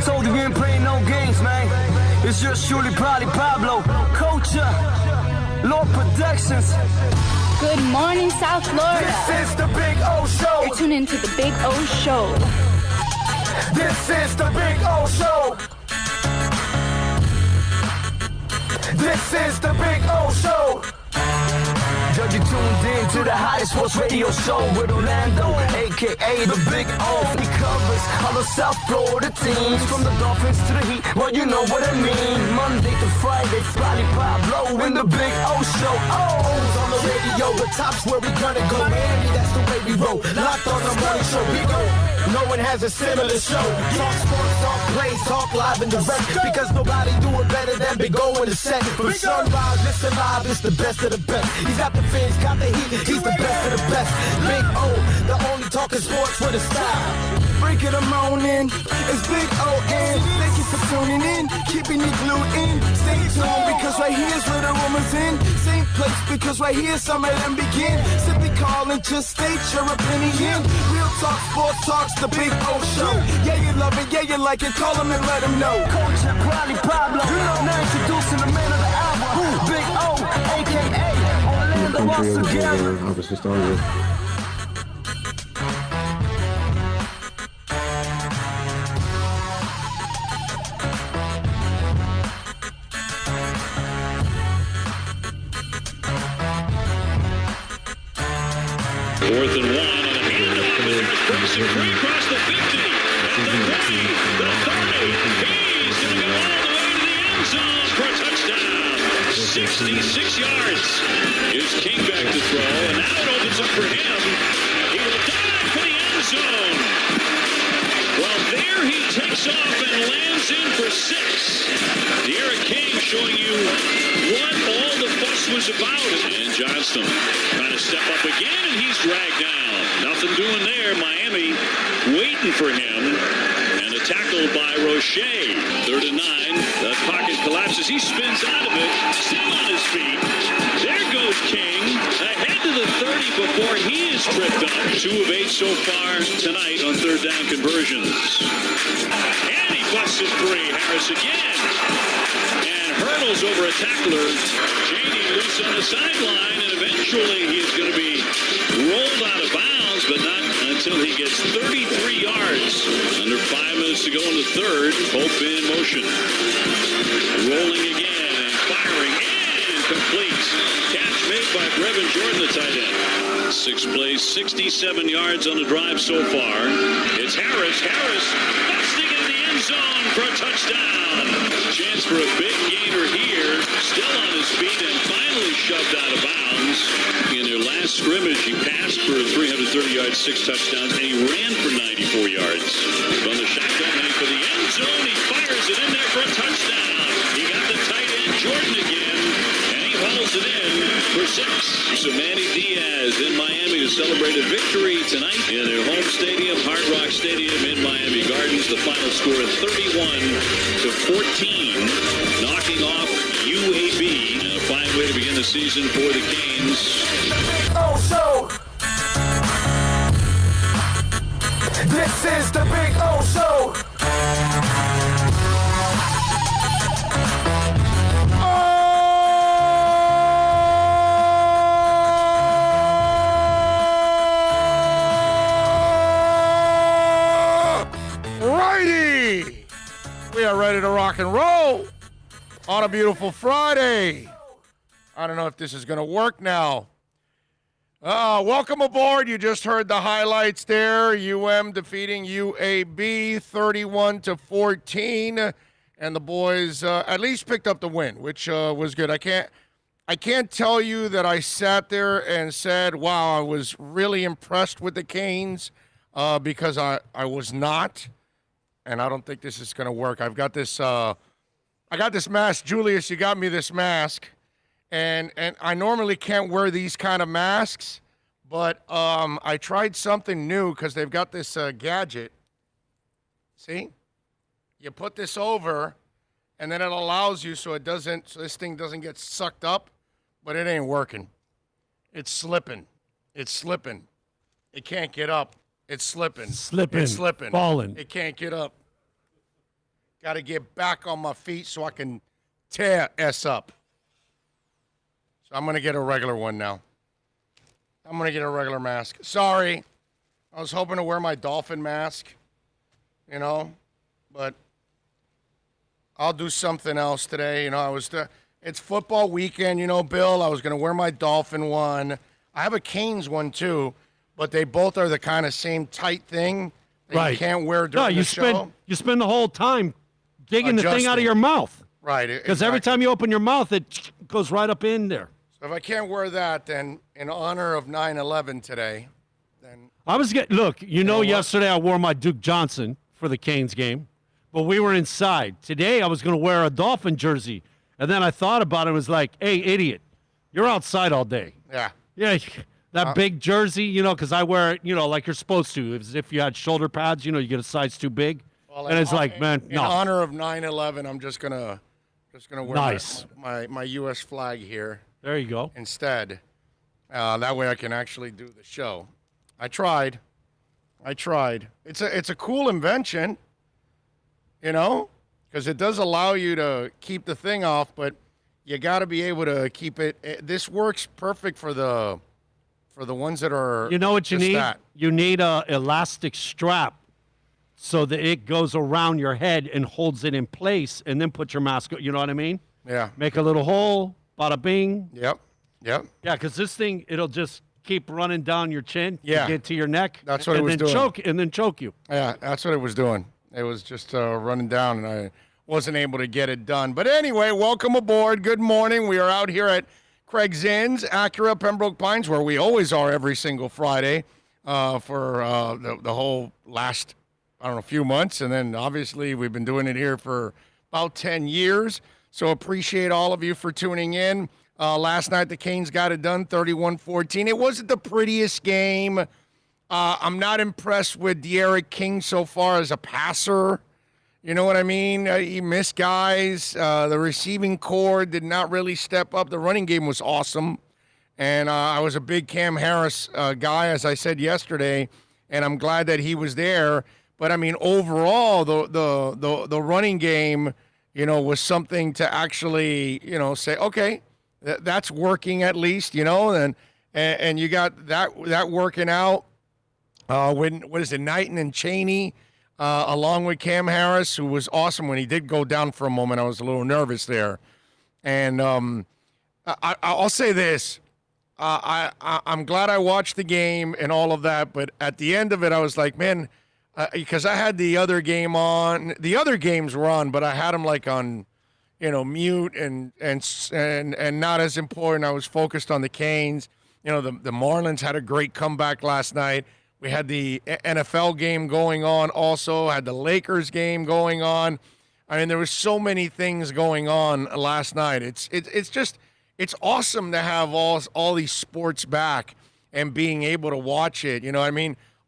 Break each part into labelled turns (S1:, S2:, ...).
S1: told you we ain't playing no games, man. It's just surely probably Pablo, Culture, Lord Productions.
S2: Good morning, South Florida.
S1: This is the Big O Show.
S2: You're tuned into the Big O Show.
S1: This is the Big O Show. This is the Big O Show. Yo, you tuned in to the hottest sports radio show with Orlando, a.k.a. the Big O. He covers all the South Florida teams, from the Dolphins to the Heat, well, you know what I mean. Monday to Friday, Probably Pablo in the Big O Show. O's on the radio, the top's where we gonna go. Miami, that's the way we roll. Locked on the morning show, Big O. No one has a similar show. Talk sports, talk plays, talk live and direct. Because nobody do it better than Big O in the set. From sunrise, listen live, it's the best of the best. He's got the fans, got the heat, he's the best of the best. Big O, the only talking sports with a style. Break it a morning, it's Big O-N. Thank you for tuning in, keeping you glued in. Stay tuned, because right here's where the rumors in. Same place, because right here some of them begin. Simply call and just state your opinion. Real talk, sports talks, the Big O Show. Yeah, you love it, yeah, you like it, call him and let him know. Culture, Probably Pablo, now introducing the man of the hour, Big O, a.k.a. Orlando once again.
S3: Obviously started.
S4: Fourth and one on a handoff. There's Grayson Free across the 50. And the 20, the 30. He's going to go all the way to the end zone for a touchdown. 66 yards. Here's King back to throw, and now it opens up for him. He will dive for the end zone. Well, there he takes off and lands in for 6. De'Ara King showing you what all the fuss was about. And Johnston trying to step up again, and he's dragged down. Nothing doing there. Miami waiting for him. And a tackle by Roche. 3rd and 9. The pocket collapses. He spins out of it. Still on his feet. There goes King. Ahead to the 30 before he is tripped up. 2 of 8 so far tonight on 3rd down conversions. And he busts it free. Harris again. And hurdles over a tackler. Janie loose on the sideline. And eventually he's going to be rolled out of bounds, but not until he gets 33 yards. Under 5 minutes to go in the 3rd. Hope in motion. Rolling again and firing and complete. Catch made by Brevin Jordan, the tight end. 6 plays, 67 yards on the drive so far. It's Harris. Harris busting in the end zone for a touchdown. Chance for a big gainer here. Still on his feet and finally shoved out of bounds. In their last scrimmage, he passed for 330 yards, 6 touchdowns, and he ran for 94 yards. From the shotgun heading for the end zone, he fires it in there for a touchdown. He got the tight end Jordan again, and he hauls it in for 6. So Manny Diaz in Miami to celebrate a victory tonight in their home stadium, Hard Rock Stadium in Miami Gardens. The final score of 31-14, knocking off UAB. And a fine way to begin the season for the Canes.
S1: Oh, so this is the Big O Show.
S5: Righty! We are ready to rock and roll on a beautiful Friday. I don't know if this is going to work now. Welcome aboard. You just heard the highlights there. defeating UAB 31-14, and the boys at least picked up the win, which was good. I can't tell you that I sat there and said, wow, I was really impressed with the Canes, because I was not, and I don't think this is going to work. I got this mask. Julius, you got me this mask. And I normally can't wear these kind of masks, but I tried something new because they've got this gadget. See? You put this over, and then it allows you so this thing doesn't get sucked up, but it ain't working. It's slipping. It's slipping. It can't get up. It's slipping.
S6: It's slipping.
S5: Falling. It can't get up. Got to get back on my feet so I can tear S up. So I'm going to get a regular one now. I'm going to get a regular mask. Sorry. I was hoping to wear my dolphin mask, but I'll do something else today. It's football weekend, Bill. I was going to wear my dolphin one. I have a Canes one too, but they both are the kind of same tight thing that
S3: Right.
S5: you can't wear during the show.
S3: You spend the whole time digging the thing out of
S5: Adjusting.
S3: your mouth.
S5: Right.
S3: Because every time you open your mouth, it goes right up in there.
S5: So if I can't wear that, then in honor of 9/11 today, then
S3: Yesterday I wore my Duke Johnson for the Canes game, but we were inside. Today I was going to wear a Dolphin jersey, and then I thought about it and was like, hey, idiot, you're outside all day.
S5: yeah.
S3: Yeah, that big jersey, because I wear it, like you're supposed to. As if you had shoulder pads, you get a size too big.
S5: Well,
S3: And it's like, man,
S5: in
S3: no.
S5: honor of 9/11, I'm just gonna wear
S3: Nice.
S5: my U.S. flag here
S3: There you go.
S5: instead. That way I can actually do the show. I tried. It's a cool invention, because it does allow you to keep the thing off, but you got to be able to keep it. This works perfect for the ones that are.
S3: You know what you
S5: just
S3: need?
S5: that.
S3: You need a elastic strap so that it goes around your head and holds it in place, and then put your mask. You know what I mean?
S5: Yeah.
S3: Make a little hole, bada bing.
S5: Yep.
S3: Yeah, because this thing, it'll just keep running down your chin to
S5: Yeah.
S3: get to your neck.
S5: That's what it
S3: and
S5: was
S3: then
S5: doing.
S3: choke you.
S5: Yeah, that's what it was doing. It was just running down, and I wasn't able to get it done. But anyway, welcome aboard. Good morning. We are out here at Craig Zinn's, Acura, Pembroke Pines, where we always are every single Friday for the whole last, few months. And then obviously we've been doing it here for about 10 years. So appreciate all of you for tuning in. Last night, the Canes got it done, 31-14. It wasn't the prettiest game. I'm not impressed with De'Aaron King so far as a passer. You know what I mean? He missed guys. The receiving core did not really step up. The running game was awesome. And I was a big Cam Harris guy, as I said yesterday, and I'm glad that he was there. But, overall, the running game, was something to actually, say, okay, that's working at least, and you got that working out. Knighton and Chaney, along with Cam Harris, who was awesome when he did go down for a moment. I was a little nervous there. And I'll say this. I'm glad I watched the game and all of that, but at the end of it, I was like, man, because I had the other game on. The other games were on, but I had them like on, mute and not as important. I was focused on the Canes. The Marlins had a great comeback last night. We had the NFL game going on also, had the Lakers game going on. There was so many things going on last night. It's awesome to have all these sports back and being able to watch it.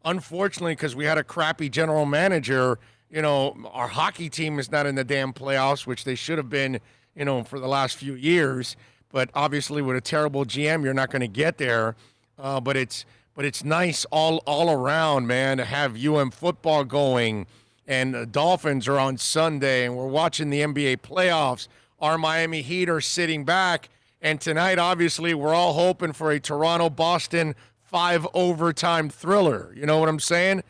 S5: Unfortunately, because we had a crappy general manager, our hockey team is not in the damn playoffs, which they should have been, for the last few years. But obviously with a terrible GM, you're not going to get there. But it's nice all around, man, to have football going. And the Dolphins are on Sunday, and we're watching the NBA playoffs. Our Miami Heat are sitting back. And tonight, obviously, we're all hoping for a Toronto-Boston 5-overtime thriller. You know what I'm saying?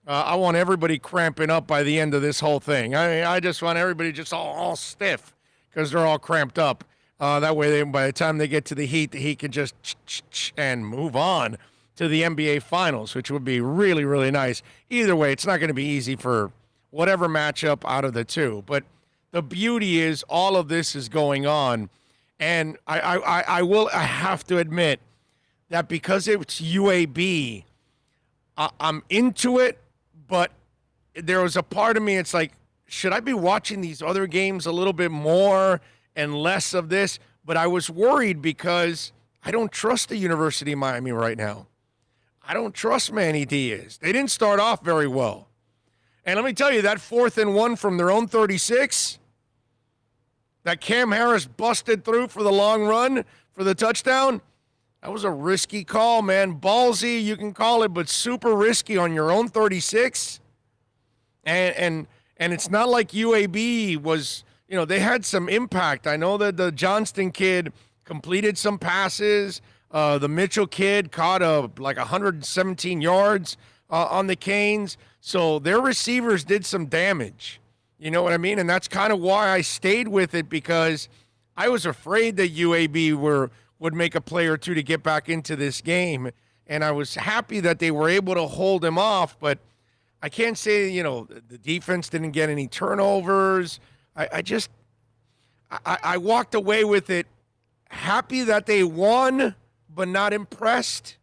S5: I want everybody cramping up by the end of this whole thing. I just want everybody just all stiff because they're all cramped up. That way, by the time they get to the Heat can just and move on to the NBA Finals, which would be really, really nice. Either way, it's not going to be easy for whatever matchup out of the two. But the beauty is all of this is going on. And I have to admit that because it's UAB, I'm into it, but there was a part of me, it's like, should I be watching these other games a little bit more and less of this? But I was worried because I don't trust the University of Miami right now. I don't trust Manny Diaz. They didn't start off very well. And let me tell you, that 4th and 1 from their own 36, that Cam Harris busted through for the long run for the touchdown, that was a risky call, man. Ballsy, you can call it, but super risky on your own 36. And And it's not like UAB was, they had some impact. I know that the Johnston kid completed some passes. The Mitchell kid caught like 117 yards on the Canes. So their receivers did some damage. You know what I mean? And that's kind of why I stayed with it, because I was afraid that UAB would make a play or two to get back into this game. And I was happy that they were able to hold him off. But I can't say, the defense didn't get any turnovers. I walked away with it happy that they won, but not impressed.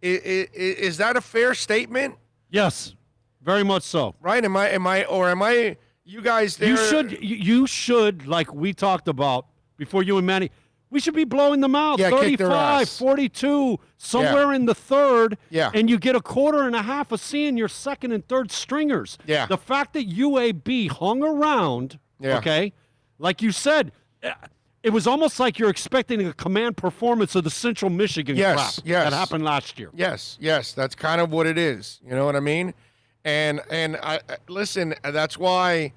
S5: Is that a fair statement?
S3: Yes, very much so.
S5: Right? Am I? You guys there?
S3: You should, like we talked about before, you and Manny. We should be blowing them out.
S5: Yeah,
S3: 35, 42, somewhere in the third.
S5: Yeah.
S3: And you get a quarter and a half of seeing your second and third stringers.
S5: Yeah.
S3: The fact that UAB hung around, okay, like you said, it was almost like you're expecting a command performance of the Central Michigan crap that happened last year.
S5: Yes, that's kind of what it is. You know what I mean? And I listen, that's why,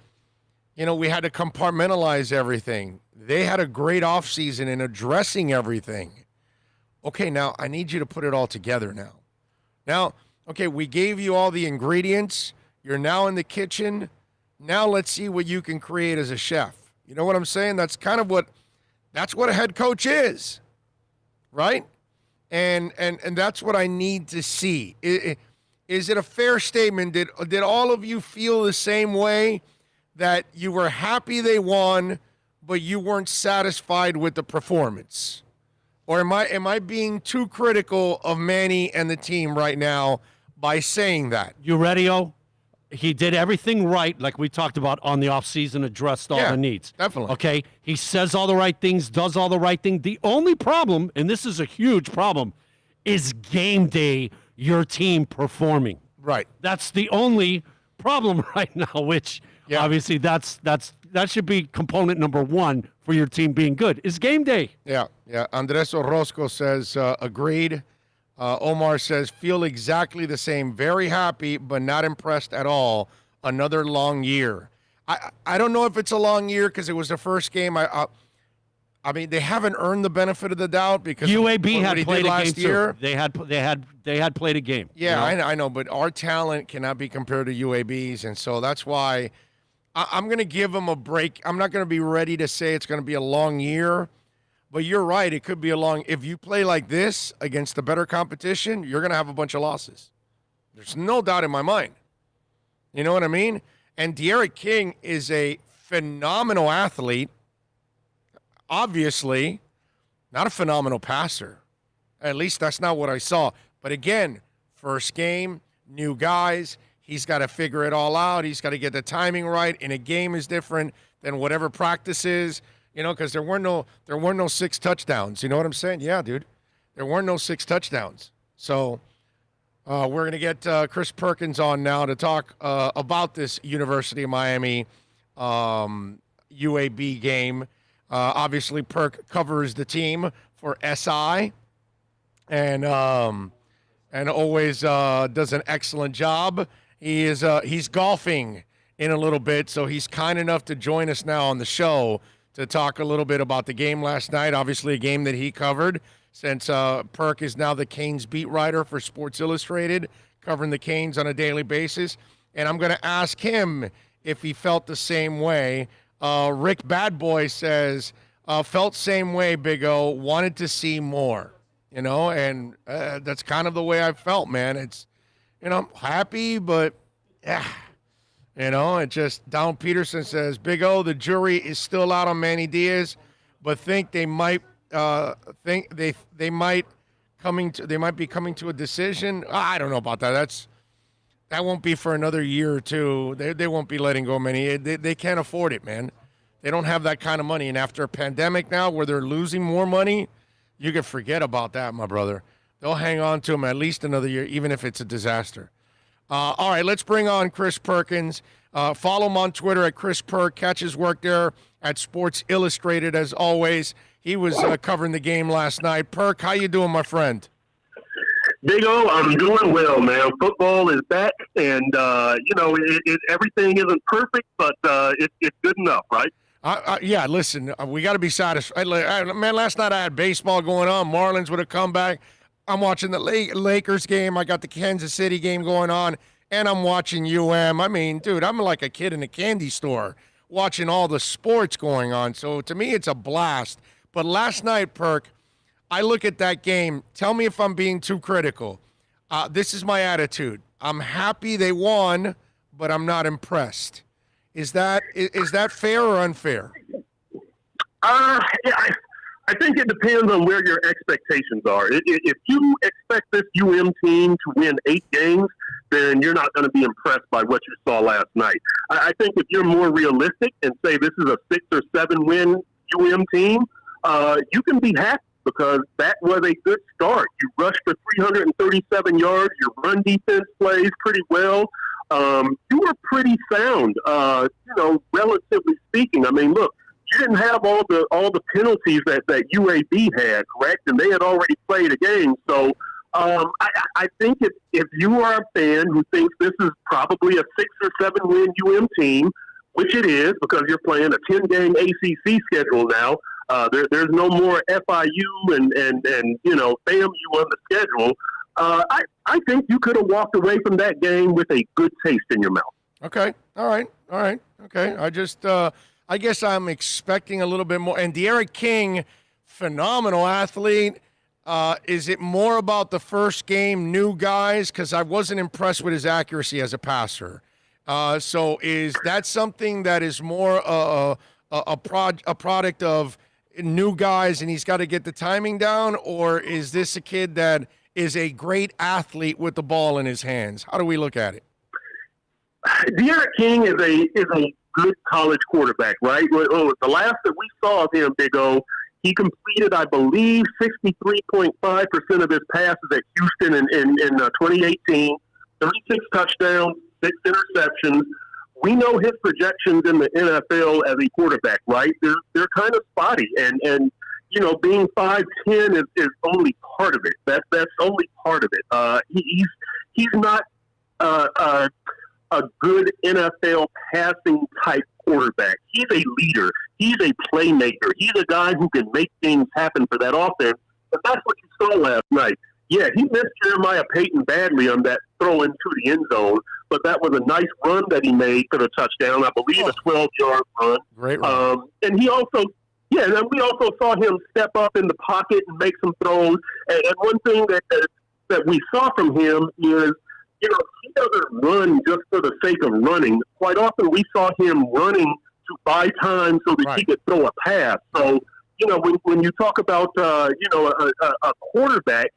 S5: we had to compartmentalize everything. They had a great offseason in addressing everything. Okay, now I need you to put it all together now. Now, okay, we gave you all the ingredients. You're now in the kitchen. Now let's see what you can create as a chef. You know what I'm saying? That's kind of what a head coach is, right? And that's what I need to see. Is it a fair statement? Did all of you feel the same way, that you were happy they won, but you weren't satisfied with the performance? Or am I being too critical of Manny and the team right now by saying that?
S3: You ready, O? He did everything right, like we talked about on the offseason, addressed all the needs.
S5: Definitely.
S3: Okay? He says all the right things, does all the right things. The only problem, and this is a huge problem, is game day, your team performing.
S5: Right.
S3: That's the only problem right now, which obviously that should be component number one for your team being good, is game day.
S5: Yeah. Andres Orozco says, agreed. Omar says, feel exactly the same. Very happy, but not impressed at all. Another long year. I don't know if it's a long year because it was the first game. I mean, they haven't earned the benefit of the doubt because
S3: UAB had played a
S5: last
S3: game
S5: year.
S3: Too. They had played a game.
S5: Yeah, I know, but our talent cannot be compared to UAB's, and so that's why I'm going to give them a break. I'm not going to be ready to say it's going to be a long year. But you're right. It could be a long – if you play like this against the better competition, you're going to have a bunch of losses. There's no doubt in my mind. You know what I mean? And De'Aaron King is a phenomenal athlete. Obviously, not a phenomenal passer. At least that's not what I saw. But again, first game, new guys. He's got to figure it all out. He's got to get the timing right. And a game is different than whatever practice is. Because there weren't no 6 touchdowns. You know what I'm saying? Yeah, dude. There weren't no 6 touchdowns. So we're going to get Chris Perkins on now to talk about this University of Miami UAB game. Obviously, Perk covers the team for SI and always does an excellent job. He's golfing in a little bit, so he's kind enough to join us now on the show to talk a little bit about the game last night, obviously a game that he covered, since Perk is now the Canes beat writer for Sports Illustrated, covering the Canes on a daily basis. And I'm going to ask him if he felt the same way. Rick Badboy says, felt same way, Big O, wanted to see more, and that's kind of the way I felt, man. It's, happy, but it just, Don Peterson says, Big O, the jury is still out on Manny Diaz, but think they might they might be coming to a decision. I don't know about that. That won't be for another year or two. They won't be letting go of Manny. They can't afford it, man. They don't have that kind of money. And after a pandemic now where they're losing more money, you can forget about that, my brother. They'll hang on to him at least another year, even if it's a disaster. All right, let's bring on Chris Perkins. Follow him on Twitter at Chris Perk. Catch his work there at Sports Illustrated, as always. He was covering the game last night. Perk, how you doing, my friend?
S6: Big O, I'm doing well, man. Football is back, and everything isn't perfect, but it's good enough, right?
S5: Yeah, listen, we got to be satisfied. Man, last night I had baseball going on. Marlins with a comeback. I'm watching the Lakers game. I got the Kansas City game going on, and I'm watching UM. I mean, dude, I'm like a kid in a candy store watching all the sports going on. So to me, it's a blast. But last night, Perk, I look at that game. Tell me if I'm being too critical. This is my attitude. I'm happy they won, but I'm not impressed. Is that fair or unfair?
S6: I think it depends on where your expectations are. If you expect this UM team to win 8 games, then you're not going to be impressed by what you saw last night. I think if you're more realistic and say this is a 6 or 7 win UM team, you can be happy because that was a good start. You rushed for 337 yards. Your run defense plays pretty well. You were pretty sound, relatively speaking. I mean, look, you didn't have all the penalties that UAB had, correct? And they had already played a game. So I think if you are a fan who thinks this is probably a 6 or 7 win UM team, which it is because you're playing a 10-game ACC schedule now, there's no more FIU and FAMU on the schedule. I think you could have walked away from that game with a good taste in your mouth.
S5: Okay. All right. Okay. I guess I'm expecting a little bit more. And De'Aaron King, phenomenal athlete. Is it more about the first game, new guys? Because I wasn't impressed with his accuracy as a passer. So is that something that is more a product of new guys and he's got to get the timing down? Or is this a kid that is a great athlete with the ball in his hands? How do we look at it?
S6: De'Aaron King is a good college quarterback, right? The last that we saw of him, Big O, he completed, I believe, 63.5% of his passes at Houston in 2018, 36 touchdowns, 6 interceptions. We know his projections in the NFL as a quarterback, right? They're kind of spotty, and being 5'10" is only part of it. That's only part of it. He's not a good NFL passing type quarterback. He's a leader. He's a playmaker. He's a guy who can make things happen for that offense. But that's what you saw last night. Yeah, he missed Jeremiah Payton badly on that throw into the end zone, but that was a nice run that he made for the touchdown. I believe a 12-yard run.
S5: Great run.
S6: And he also, and then we also saw him step up in the pocket and make some throws. And one thing that we saw from him is, he doesn't run just for the sake of running. Quite often we saw him running to buy time so that he could throw a pass. So, when you talk about, a quarterback,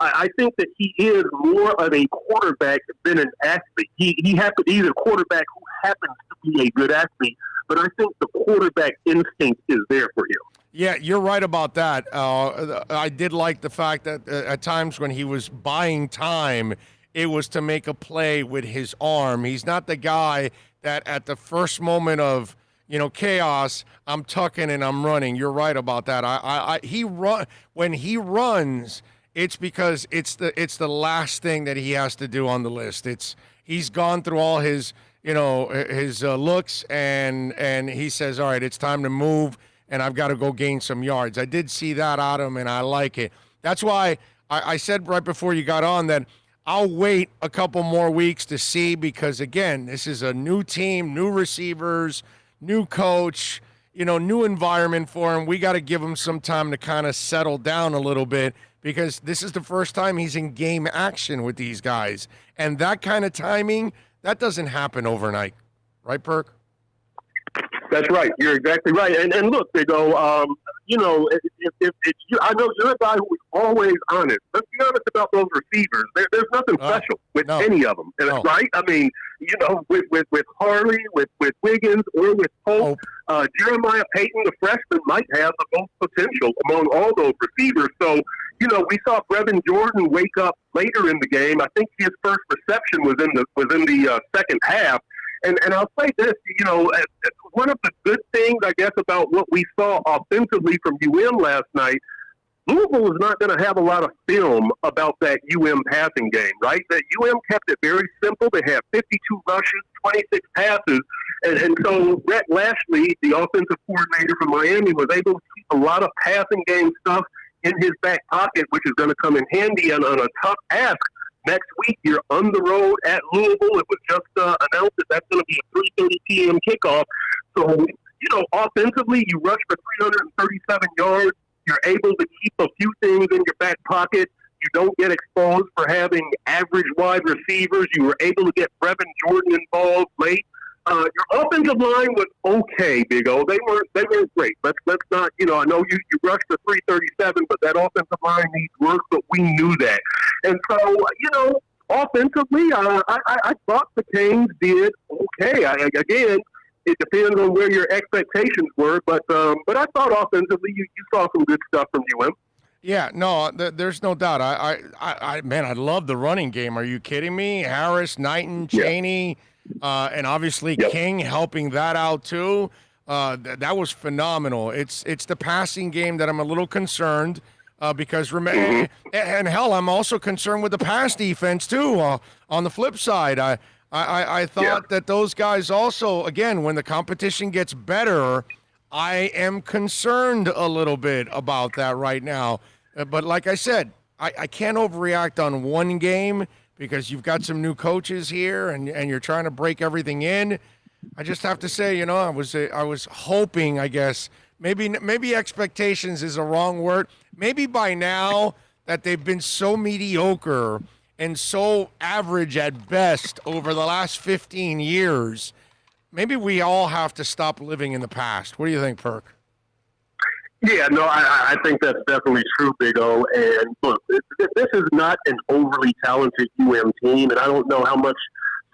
S6: I think that he is more of a quarterback than an athlete. He's a quarterback who happens to be a good athlete, but I think the quarterback instinct is there for him.
S5: Yeah, you're right about that. I did like the fact that at times when he was buying time, it was to make a play with his arm. He's not the guy that at the first moment of, chaos, I'm tucking and I'm running. You're right about that. When he runs, it's because it's the last thing that he has to do on the list. He's gone through all his looks and he says, all right, it's time to move and I've got to go gain some yards. I did see that out of him and I like it. That's why I said right before you got on that I'll wait a couple more weeks to see because, again, this is a new team, new receivers, new coach, new environment for him. We got to give him some time to kind of settle down a little bit because this is the first time he's in game action with these guys. And that kind of timing, that doesn't happen overnight. Right, Perk?
S6: That's right. You're exactly right. And look, Big O, I know you're a guy who is always honest. Let's be honest about those receivers. There's nothing special with any of them, right? I mean, with Harley, with Wiggins, or with Pope, Jeremiah Payton, the freshman, might have the most potential among all those receivers. So, we saw Brevin Jordan wake up later in the game. I think his first reception was in the second half. And I'll say this, one of the good things, I guess, about what we saw offensively from UM last night Louisville is not going to have a lot of film about that passing game, right? That kept it very simple. They had 52 rushes, 26 passes, and so Brett Lashley, the offensive coordinator from Miami, was able to keep a lot of passing game stuff in his back pocket, which is going to come in handy on a tough ask. Next week, you're on the road at Louisville. It was just announced that that's going to be a 3:30 p.m. kickoff. So, offensively, you rush for 337 yards. You're able to keep a few things in your back pocket. You don't get exposed for having average wide receivers. You were able to get Brevin Jordan involved late. Your offensive line was okay, Big O. They weren't great. Let's not, I know you rushed to 337, but that offensive line needs work, but we knew that. And so, offensively, I thought the Canes did okay. Again, it depends on where your expectations were, but I thought offensively you saw some good stuff from UM.
S5: Yeah, no, there's no doubt. I love the running game. Are you kidding me? Harris, Knighton, Chaney, and obviously King helping that out too. That was phenomenal. It's the passing game that I'm a little concerned because and hell, I'm also concerned with the pass defense too. On the flip side, I thought that those guys also, again, when the competition gets better, I am concerned a little bit about that right now. But like I said, I can't overreact on one game because you've got some new coaches here and you're trying to break everything in. I just have to say, I was hoping, I guess, maybe expectations is a wrong word. Maybe by now that they've been so mediocre and so average at best over the last 15 years, maybe we all have to stop living in the past. What do you think, Perk?
S6: Yeah, no, I think that's definitely true, Big O. And look, this is not an overly talented UM team, and I don't know how much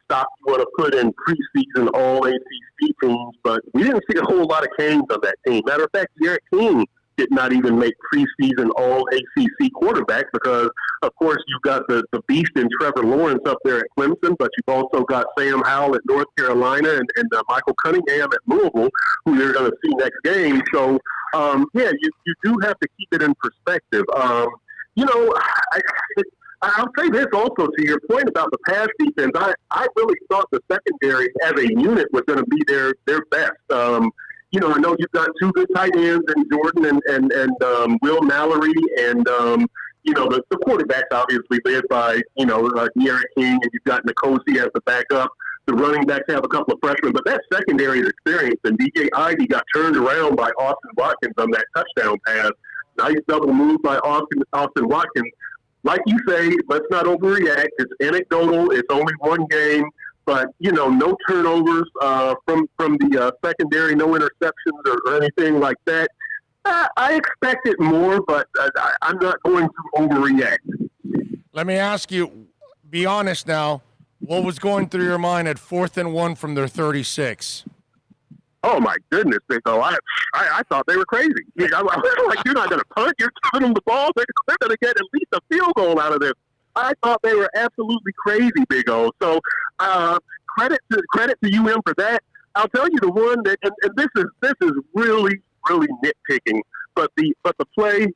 S6: stock you want to put in preseason all-ACC teams, but we didn't see a whole lot of Canes on that team. Matter of fact, Derek King did not even make preseason all-ACC quarterback because, of course, you've got the beast in Trevor Lawrence up there at Clemson, but you've also got Sam Howell at North Carolina and Michael Cunningham at Louisville, who you're going to see next game. So, you do have to keep it in perspective. I'll say this also to your point about the pass defense. I really thought the secondary as a unit was going to be their best. I know you've got two good tight ends in Jordan and Will Mallory, and the quarterback's obviously led by De'Aaron King, and you've got Nkosi as the backup. The running backs have a couple of freshmen, but that secondary is experienced. And DJ Ivey got turned around by Austin Watkins on that touchdown pass. Nice double move by Austin Watkins. Like you say, let's not overreact. It's anecdotal. It's only one game. But, no turnovers from the secondary, no interceptions or anything like that. I expected more, but I'm not going to overreact.
S5: Let me ask you, be honest now, what was going through your mind at 4th and 1 from their 36?
S6: Oh, my goodness, Big O. I thought they were crazy. I was like, you're not going to punt. You're giving them the ball. They're going to get at least a field goal out of this. I thought they were absolutely crazy, Big O. So credit to UM for that. I'll tell you the one that, and this is really, really nitpicking, but the play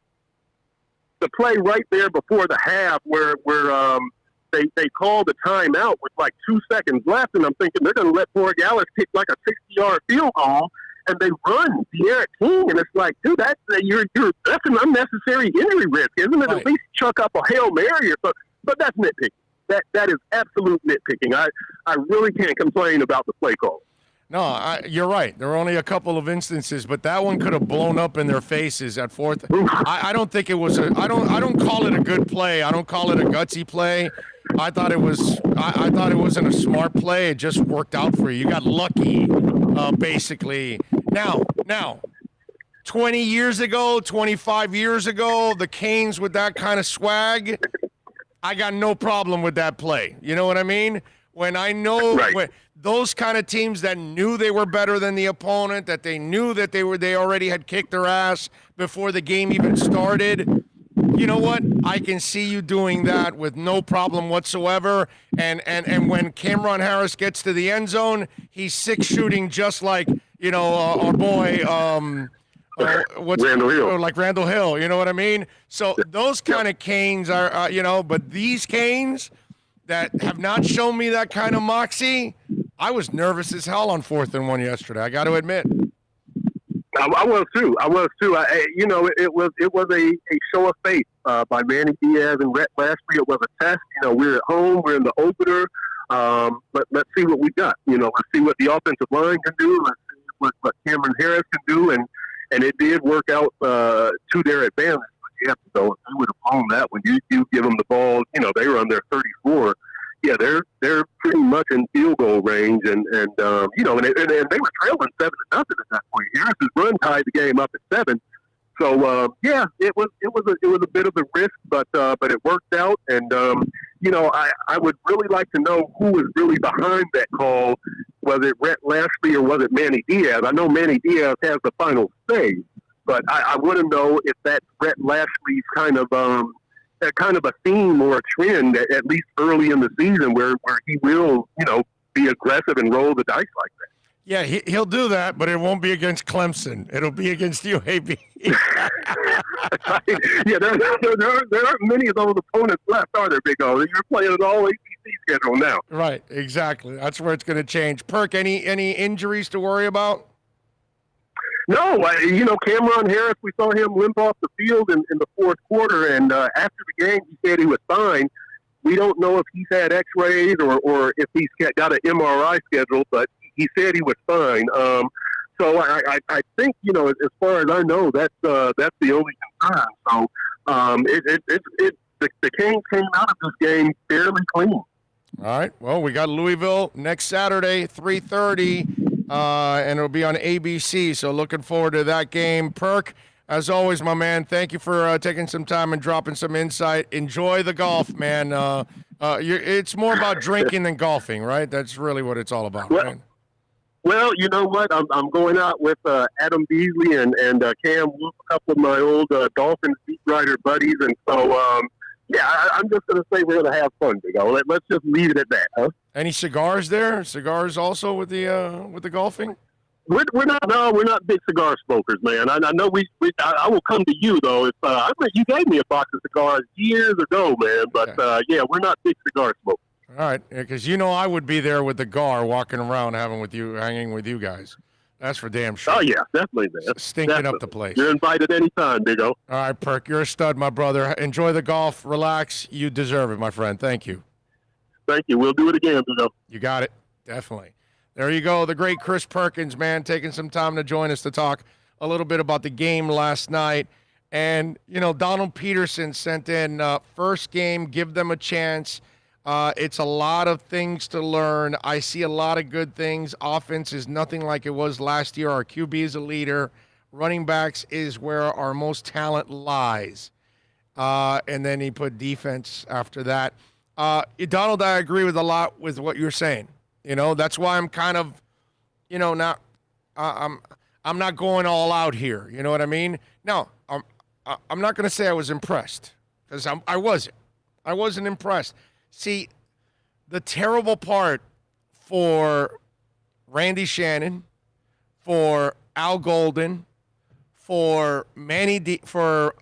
S6: right there before the half where they called the timeout with like 2 seconds left, and I'm thinking they're going to let Borregales kick like a 60-yard field goal, and they run De'Aaron King, and it's like, dude, that's an unnecessary injury risk, isn't it? Right. At least chuck up a Hail Mary or something. But that's nitpicking. That is absolute nitpicking. I really can't complain about the play call.
S5: No, you're right. There were only a couple of instances, but that one could have blown up in their faces at 4th. I don't think it was I don't call it a good play. I don't call it a gutsy play. I thought it was. I thought it wasn't a smart play. It just worked out for you. You got lucky, basically. Now, 20 years ago, 25 years ago, the Canes with that kind of swag, I got no problem with that play. You know what I mean? When I know when those kind of teams that knew they were better than the opponent, that they knew that they already had kicked their ass before the game even started. You know what? I can see you doing that with no problem whatsoever. And when Cameron Harris gets to the end zone, he's 6 shooting just like, our boy,
S6: Randall Hill.
S5: Like Randall Hill, you know what I mean? So those kind of Canes are, but these Canes that have not shown me that kind of moxie, I was nervous as hell on 4th and 1 yesterday. I got to admit.
S6: I was too. It was a show of faith by Manny Diaz and Rhett Lashby. It was a test. We're at home. We're in the opener. Let's see what we got. Let's see what the offensive line can do. Let's see what Cameron Harris can do. And it did work out to their advantage. But you have to know if they would have blown that when you give them the ball. They were on their 34. Yeah, they're pretty much in field goal range, and they were trailing 7-0 at that point. Harris's run tied the game up at 7. So it was a bit of a risk, but it worked out. And I would really like to know who was really behind that call. Was it Rhett Lashby or was it Manny Diaz? I know Manny Diaz has the final say, but I want to know if that's Rhett Lashby's kind of a theme or a trend, at least early in the season, where he will, be aggressive and roll the dice like that.
S5: Yeah, he'll do that, but it won't be against Clemson. It'll be against UAB.
S6: Yeah, there aren't many of those opponents left, are there, Big O? You're playing an all ACC schedule now.
S5: Right, exactly. That's where it's going to change. Perk, any injuries to worry about?
S6: No, Cameron Harris, we saw him limp off the field in the fourth quarter, and after the game, he said he was fine. We don't know if he's had X-rays or if he's got an MRI scheduled, but he said he was fine. So I think, as far as I know, that's the only concern. So the Canes came out of this game fairly clean.
S5: All right. Well, we got Louisville next Saturday, 3:30. And it'll be on ABC, so looking forward to that game. Perk, as always, my man, thank you for taking some time and dropping some insight. Enjoy the golf, man. It's more about drinking than golfing, right? That's really what it's all about, right?
S6: Well, you know what? I'm going out with Adam Beasley and Cam Wolf, a couple of my old Dolphins beat writer buddies, and so I'm just going to say we're going to have fun, Big O. Let's just leave it at that, huh?
S5: Any cigars there? Cigars also with the golfing?
S6: We're not big cigar smokers, man. I know I will come to you though. If you gave me a box of cigars years ago, man. But we're not big cigar smokers.
S5: All right, because I would be there with the gar walking around hanging with you guys. That's for damn sure.
S6: Oh yeah, definitely, man.
S5: Stinking up the place.
S6: You're invited anytime, Big O.
S5: All right, Perk, you're a stud, my brother. Enjoy the golf. Relax. You deserve it, my friend. Thank you.
S6: Thank you. We'll do it again, Big O.
S5: You got it. Definitely. There you go. The great Chris Perkins, man, taking some time to join us to talk a little bit about the game last night. And, Donald Peterson sent in first game, give them a chance. It's a lot of things to learn. I see a lot of good things. Offense is nothing like it was last year. Our QB is a leader. Running backs is where our most talent lies. And then he put defense after that. Donald, I agree with a lot with what you're saying. That's why I'm kind of, not, I'm not going all out here. You know what I mean? No, I'm not going to say I was impressed because I wasn't. I wasn't impressed. See, the terrible part for Randy Shannon, for Al Golden, for Mark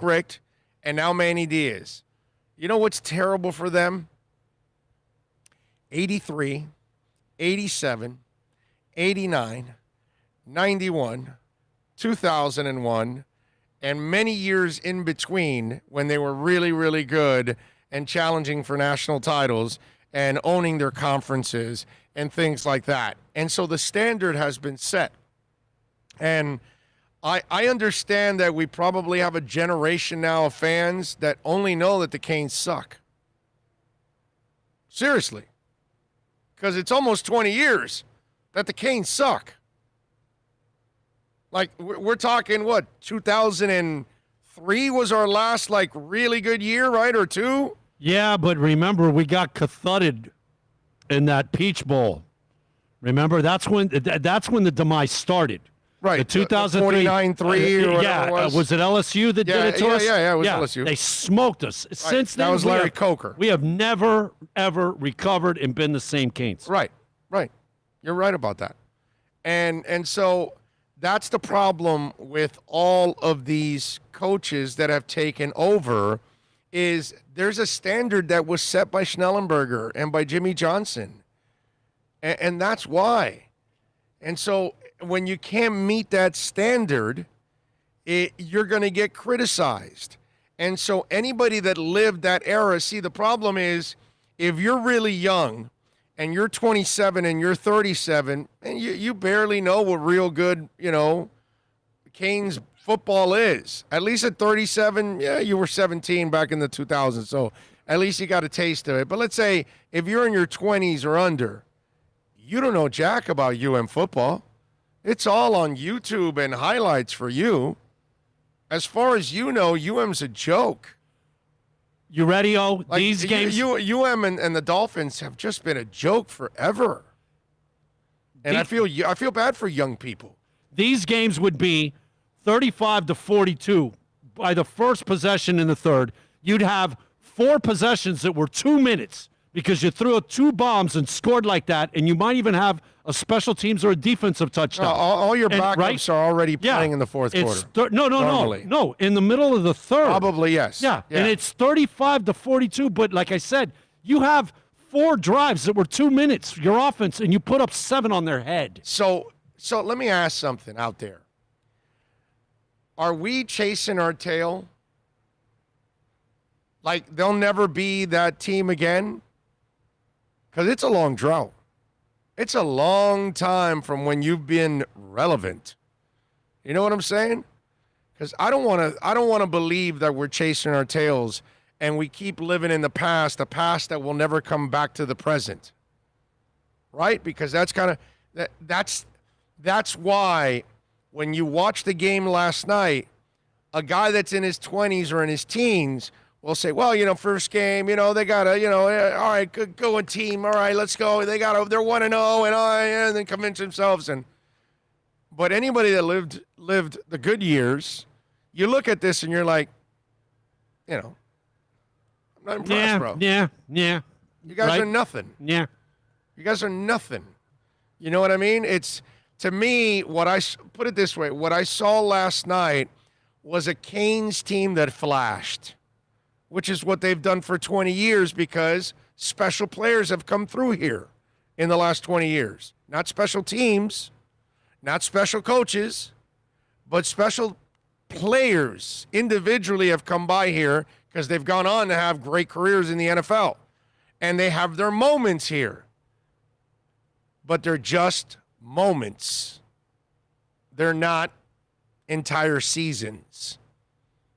S5: Richt, and now Manny Diaz. You know what's terrible for them? 83, 87, 89, 91, 2001, and many years in between when they were really, really good and challenging for national titles and owning their conferences and things like that. And so the standard has been set. And I understand that we probably have a generation now of fans that only know that the Canes suck. Seriously. Because it's almost 20 years that the Canes suck. Like, we're talking, 2003 was our last, really good year, right, or two?
S3: Yeah, but remember, we got cathutted in that Peach Bowl. Remember, that's when the demise started.
S5: Right.
S3: The 2003.
S5: 49-3 or whatever it was.
S3: Was it LSU that did it to us?
S5: Yeah, it was LSU.
S3: They smoked us. Right. Since then,
S5: that was Larry Coker.
S3: We have never, ever recovered and been the same Canes.
S5: Right. You're right about that. And so that's the problem with all of these coaches that have taken over is there's a standard that was set by Schnellenberger and by Jimmy Johnson. And that's why. And so when you can't meet that standard, you're going to get criticized. And so anybody that lived that era, see, the problem is if you're really young and you're 27 and you're 37 and you barely know what real good, Canes football is. At least at 37, yeah, you were 17 back in the 2000s, so at least you got a taste of it. But let's say if you're in your 20s or under, you don't know jack about UM football. It's all on YouTube and highlights for you. As far as you know, UM's a joke.
S3: You ready, O? These games?
S5: UM and the Dolphins have just been a joke forever. And I feel bad for young people.
S3: These games would be 35-42 by the first possession in the third. You'd have 4 possessions that were 2 minutes because you threw 2 bombs and scored like that, and you might even have a special teams or a defensive touchdown.
S5: All your backups are already playing in the fourth quarter.
S3: No. In the middle of the third.
S5: Probably, yes.
S3: Yeah, and it's 35-42, but like I said, you have 4 drives that were 2 minutes, your offense, and you put up 7 on their head.
S5: So let me ask something out there. Are we chasing our tail? Like they'll never be that team again? Because it's a long drought. It's a long time from when you've been relevant. You know what I'm saying? Because I don't want to believe that we're chasing our tails and we keep living in the past that will never come back to the present. Right? Because that's why when you watch the game last night, a guy that's in his 20s or in his teens will say, well, first game, they got to, all right, good going team. All right, let's go. They're 1-0 and then convince themselves. But anybody that lived the good years, you look at this and you're like, I'm not impressed, bro.
S3: Yeah.
S5: You guys are nothing.
S3: Yeah.
S5: You guys are nothing. You know what I mean? It's, to me, put it this way, what I saw last night was a Canes team that flashed, which is what they've done for 20 years because special players have come through here in the last 20 years. Not special teams, not special coaches, but special players individually have come by here because they've gone on to have great careers in the NFL. And they have their moments here. But they're just moments. They're not entire seasons.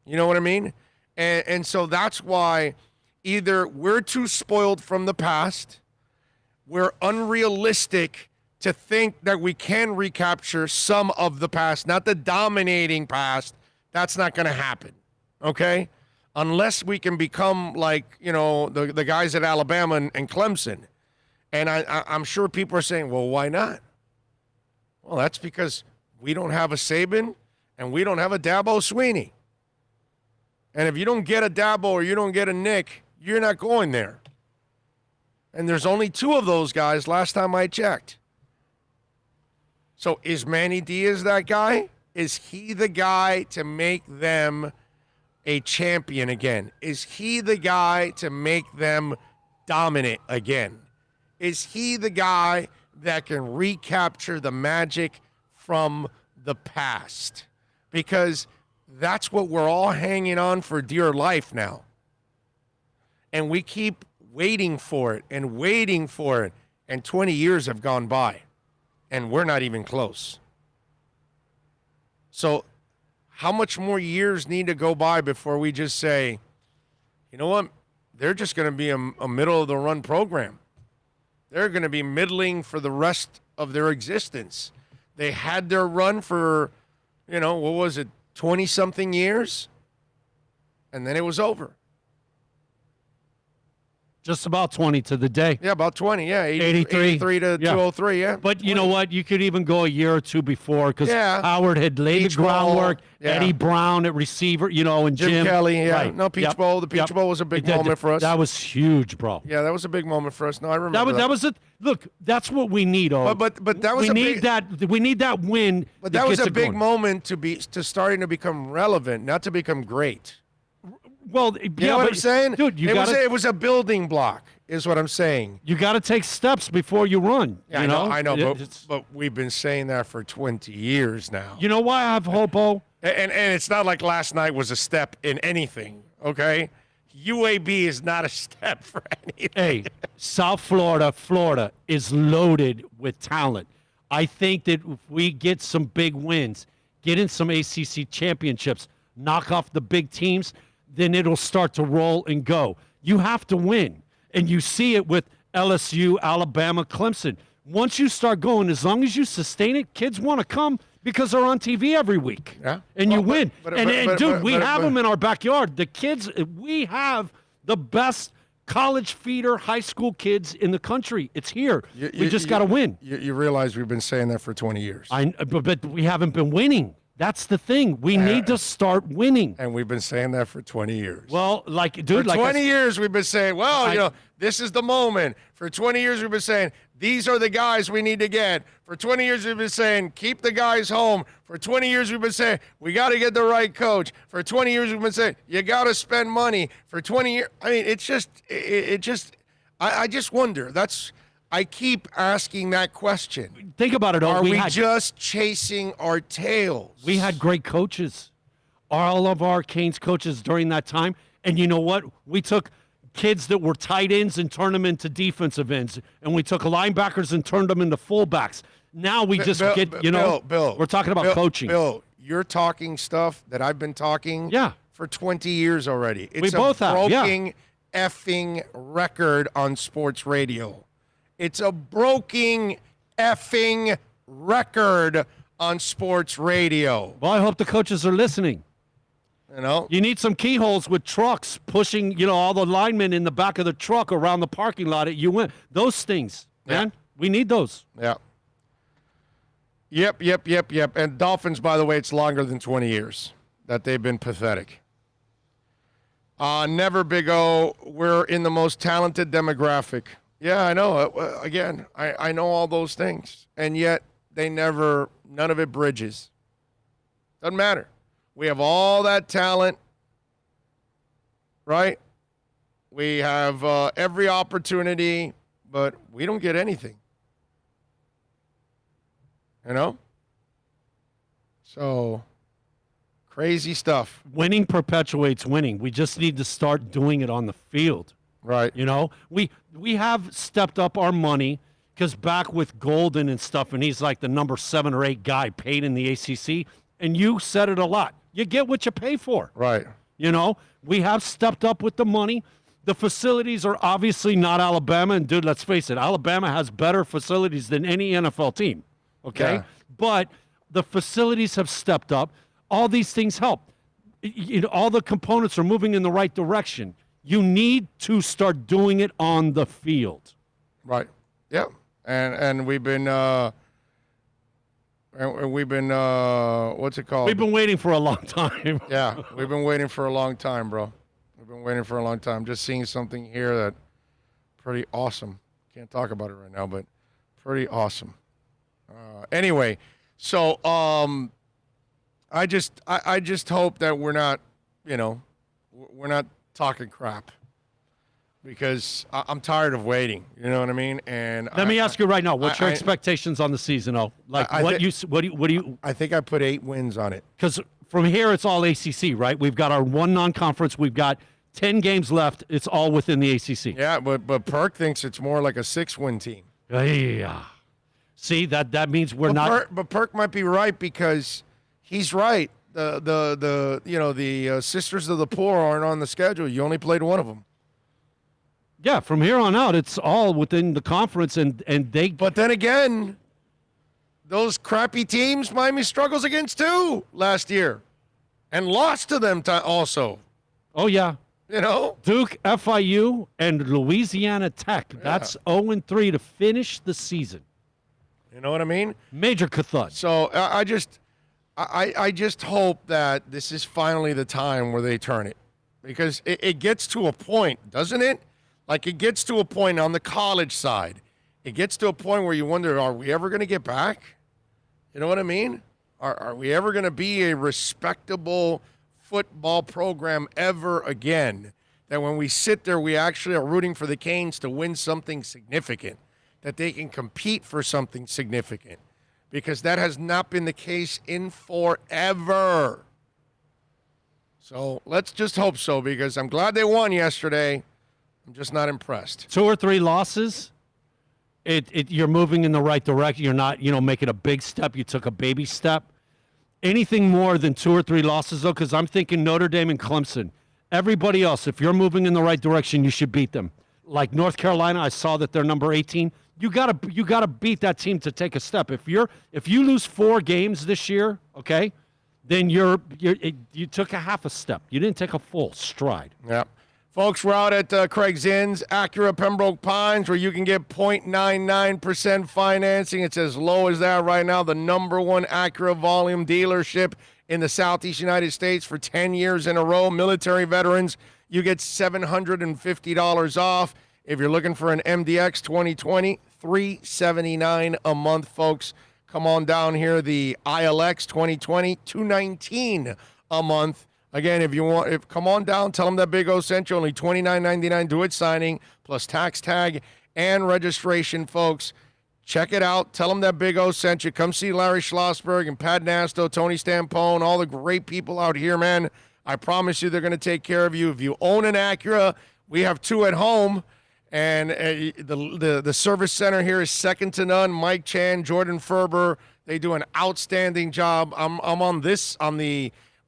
S5: You know what I mean? And so that's why either we're too spoiled from the past, we're unrealistic to think that we can recapture some of the past, not the dominating past. That's not going to happen, okay? Unless we can become like, the guys at Alabama and Clemson. And I'm sure people are saying, well, why not? Well, that's because we don't have a Saban and we don't have a Dabo Swinney. And if you don't get a Dabo or you don't get a Nick, you're not going there. And there's only 2 of those guys last time I checked. So is Manny Diaz that guy? Is he the guy to make them a champion again? Is he the guy to make them dominant again? Is he the guy that can recapture the magic from the past? Because that's what we're all hanging on for dear life now. And we keep waiting for it and waiting for it. And 20 years have gone by. And we're not even close. So how much more years need to go by before we just say, you know what? They're just going to be a middle-of-the-run program. They're going to be middling for the rest of their existence. They had their run for, 20-something years, and then it was over.
S3: Just about 20 to the day.
S5: Yeah, about 20. Yeah,
S3: 83.
S5: 83 to
S3: Yeah.
S5: 203. Yeah.
S3: But you know what? You could even go a year or two before because
S5: Yeah.
S3: Howard had laid
S5: Peach
S3: the groundwork.
S5: Bowl, yeah.
S3: Eddie Brown at receiver, and
S5: Jim Kelly, yeah.
S3: Right.
S5: No, Peach
S3: Yep.
S5: Bowl. The Peach Bowl was a big moment for us.
S3: That was huge, bro.
S5: Yeah, that was a big moment for us. No, I remember
S3: That was it. Look, that's what we need.
S5: But that was
S3: we
S5: a
S3: need
S5: big,
S3: we need that win.
S5: But that was
S3: gets
S5: a
S3: it
S5: big
S3: going.
S5: moment to starting to become relevant, not to become great.
S3: Well,
S5: You
S3: yeah,
S5: know what
S3: but
S5: I'm saying?
S3: dude,
S5: it was a building block, is what I'm saying.
S3: you got to take steps before you run.
S5: Yeah,
S3: you
S5: I know,
S3: It's-
S5: but we've been saying that for 20 years now.
S3: you know why I have hope, O?
S5: And it's not like last night was a step in anything, okay? UAB is not a step for anything.
S3: Hey, South Florida is loaded with talent. I think that if we get some big wins, get in some ACC championships, knock off the big teams, then it'll start to roll and go. You have to win. And you see it with LSU, Alabama, Clemson. Once you start going, as long as you sustain it, kids want to come because they're on TV every week.
S5: Yeah.
S3: And you
S5: Well,
S3: win.
S5: but-
S3: Dude, we
S5: but-
S3: have them in our backyard. The kids, we have the best college feeder high school kids in the country. It's here. We just got to win.
S5: You realize we've been saying that for 20 years.
S3: But we haven't been winning. That's the thing. We need to start winning.
S5: And we've been saying that for 20 years.
S3: Well,
S5: for
S3: dude,
S5: 20 years we've been saying,
S3: I-
S5: this is the moment. For 20 years we've been saying, these are the guys we need to get. For 20 years we've been saying, keep the guys home. For 20 years we've been saying, we got to get the right coach. For 20 years we've been saying, you got to spend money. For 20 years, I mean, it's just, I just wonder. I keep asking that question.
S3: think about it.
S5: Are we
S3: had,
S5: just chasing our tails?
S3: We had great coaches. All of our Canes coaches during that time. And you know what? We took kids that were tight ends and turned them into defensive ends. And we took linebackers and turned them into fullbacks. Now we just
S5: Bill,
S3: we're talking about coaching.
S5: Bill, you're talking stuff that I've been talking for 20 years already. It's
S3: both have,
S5: a
S3: yeah.
S5: broken effing record on sports radio. It's a broken effing record on sports radio.
S3: Well, I hope the coaches are listening.
S5: You know?
S3: You need some keyholes with trucks pushing, all the linemen in the back of the truck around the parking lot at UN. Those things, man. We need those.
S5: Yeah. Yep. And Dolphins, by the way, it's longer than 20 years that they've been pathetic. Never Big O. We're in the most talented demographic. Yeah, I know. Again, I know all those things. And yet, none of it bridges. Doesn't matter. We have all that talent, right? We have every opportunity, but we don't get anything. You know? So, crazy stuff.
S3: Winning perpetuates winning. We just need to start doing it on the field.
S5: Right.
S3: We have stepped up our money because back with Golden and stuff, and he's like the number 7 or 8 guy paid in the ACC, and you said it a lot. You get what you pay for.
S5: Right.
S3: We have stepped up with the money. The facilities are obviously not Alabama, and dude, let's face it, Alabama has better facilities than any NFL team. Okay?
S5: Yeah.
S3: But the facilities have stepped up. All these things help. All the components are moving in the right direction. You need to start doing it on the field.
S5: Right. Yep. And we've been what's it called?
S3: We've been waiting for a long time.
S5: Yeah, we've been waiting for a long time, bro. We've been waiting for a long time. Just seeing something here that pretty awesome. Can't talk about it right now, but pretty awesome. Anyway, so I just hope that we're not talking crap, because I'm tired of waiting. You know what I mean? And
S3: Let me ask you right now, what's your expectations on the season? Like what do you?
S5: I think I put 8 wins on it.
S3: Because from here it's all ACC, right? We've got our one non-conference. We've got 10 games left. It's all within the ACC.
S5: Yeah, but Perk thinks it's more like a 6-win team.
S3: Yeah. See, that means we're not.
S5: But Perk might be right, because he's right. The Sisters of the Poor aren't on the schedule. You only played one of them.
S3: Yeah, from here on out, it's all within the conference, and they.
S5: But then again, those crappy teams Miami struggles against too last year, and lost to them also.
S3: Oh yeah,
S5: You know?
S3: Duke, FIU, and Louisiana Tech. That's 0-3 to finish the season.
S5: You know what I mean?
S3: Major cathud.
S5: So I just hope that this is finally the time where they turn it. Because it gets to a point, doesn't it? Like it gets to a point on the college side. It gets to a point where you wonder, are we ever going to get back? You know what I mean? Are we ever going to be a respectable football program ever again? That when we sit there, we actually are rooting for the Canes to win something significant, that they can compete for something significant, because that has not been the case in forever. So let's just hope so, because I'm glad they won yesterday. I'm just not impressed.
S3: 2 or 3 losses, you're moving in the right direction. You're not, making a big step. You took a baby step. Anything more than 2 or 3 losses, though, because I'm thinking Notre Dame and Clemson. Everybody else, if you're moving in the right direction, you should beat them. Like North Carolina, I saw that they're number 18. You gotta beat that team to take a step. If you lose 4 games this year, okay, then you took a half a step. You didn't take a full stride.
S5: Yeah. Folks, we're out at Craig Zinn's Acura Pembroke Pines, where you can get 0.99% financing. It's as low as that right now. The number 1 Acura volume dealership in the Southeast United States for 10 years in a row. Military veterans, you get $750 off. If you're looking for an MDX 2020, $379 a month, folks. Come on down here. The ILX 2020, $219 a month. Again, come on down, tell them that Big O sent you. Only $29.99 do it signing, plus tax tag and registration, folks. Check it out. Tell them that Big O sent you. Come see Larry Schlossberg and Pat Nasto, Tony Stampone, all the great people out here, man. I promise you they're going to take care of you. If you own an Acura, we have 2 at home. And the service center here is second to none. Mike Chan, Jordan Ferber, they do an outstanding job.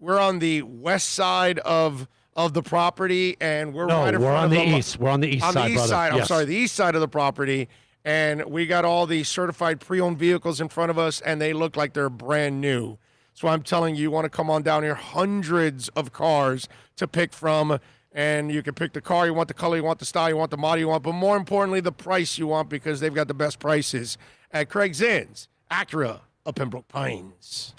S5: We're on the west side of the property, and we're right in front
S3: on
S5: of
S3: the east. We're on the east side,
S5: on the east
S3: brother.
S5: side.
S3: Yes.
S5: I'm sorry, the east side of the property, and we got all the certified pre-owned vehicles in front of us, and they look like they're brand new. So I'm telling you, you want to come on down here. Hundreds of cars to pick from. And you can pick the car you want, the color you want, the style you want, the model you want, but more importantly, the price you want, because they've got the best prices at Craig Zinn's Acura of Pembroke Pines.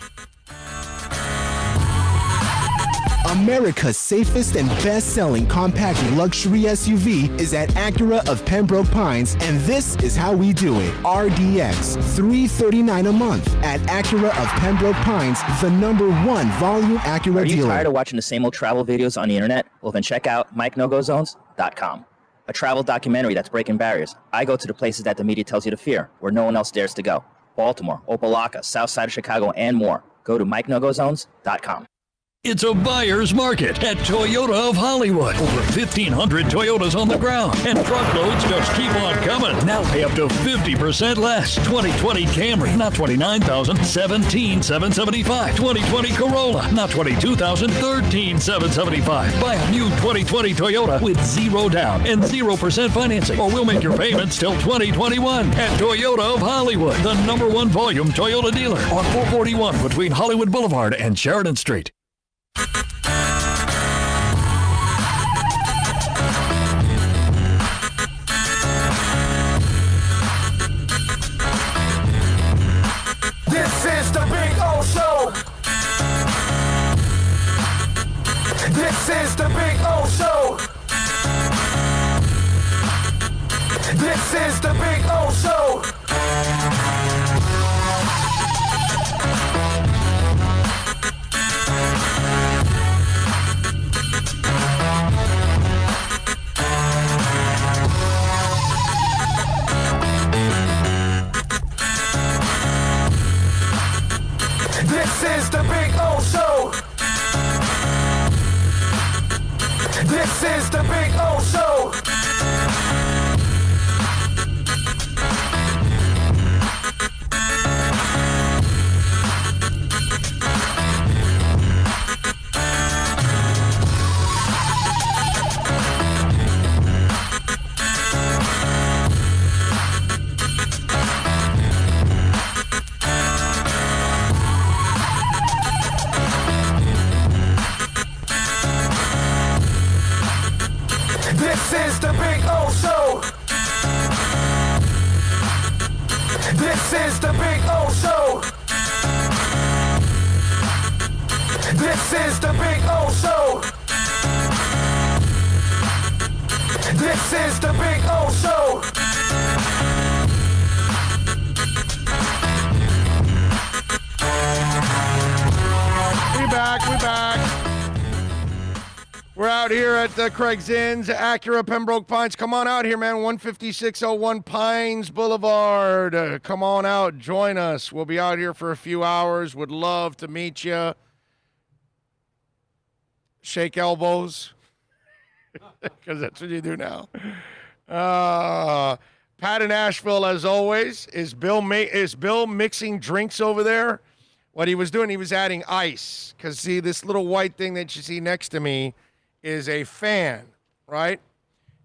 S7: America's safest and best-selling compact luxury SUV is at Acura of Pembroke Pines, and this is how we do it. RDX, $339 a month at Acura of Pembroke Pines, the number 1 volume Acura
S8: Are you
S7: dealer.
S8: tired of watching the same old travel videos on the internet? Well, then check out MikeNoGoZones.com, a travel documentary that's breaking barriers. I go to the places that the media tells you to fear, where no one else dares to go. Baltimore, Opelika, South Side of Chicago, and more. Go to MikeNoGoZones.com.
S9: It's a buyer's market at Toyota of Hollywood. Over 1,500 Toyotas on the ground, and truckloads just keep on coming. Now pay up to 50% less. 2020 Camry, not $29,000, $17,775. 2020 Corolla, not $22,000, $13,775. Buy a new 2020 Toyota with 0 down and 0% financing, or we'll make your payments till 2021 at Toyota of Hollywood, the number 1 volume Toyota dealer on 441 between Hollywood Boulevard and Sheridan Street.
S1: This is the Big O Show. This is the Big O Show. This is the Big O Show. This is the Big O Show. This is the Big O Show.
S5: out here at Craig Zinn's, Acura Pembroke Pines. Come on out here, man. 15601 Pines Boulevard. Come on out. Join us. We'll be out here for a few hours. Would love to meet you. Shake elbows. Because that's what you do now. Pat in Asheville, as always. Is Bill mixing drinks over there? What he was doing, he was adding ice. Because, see, this little white thing that you see next to me is a fan, right?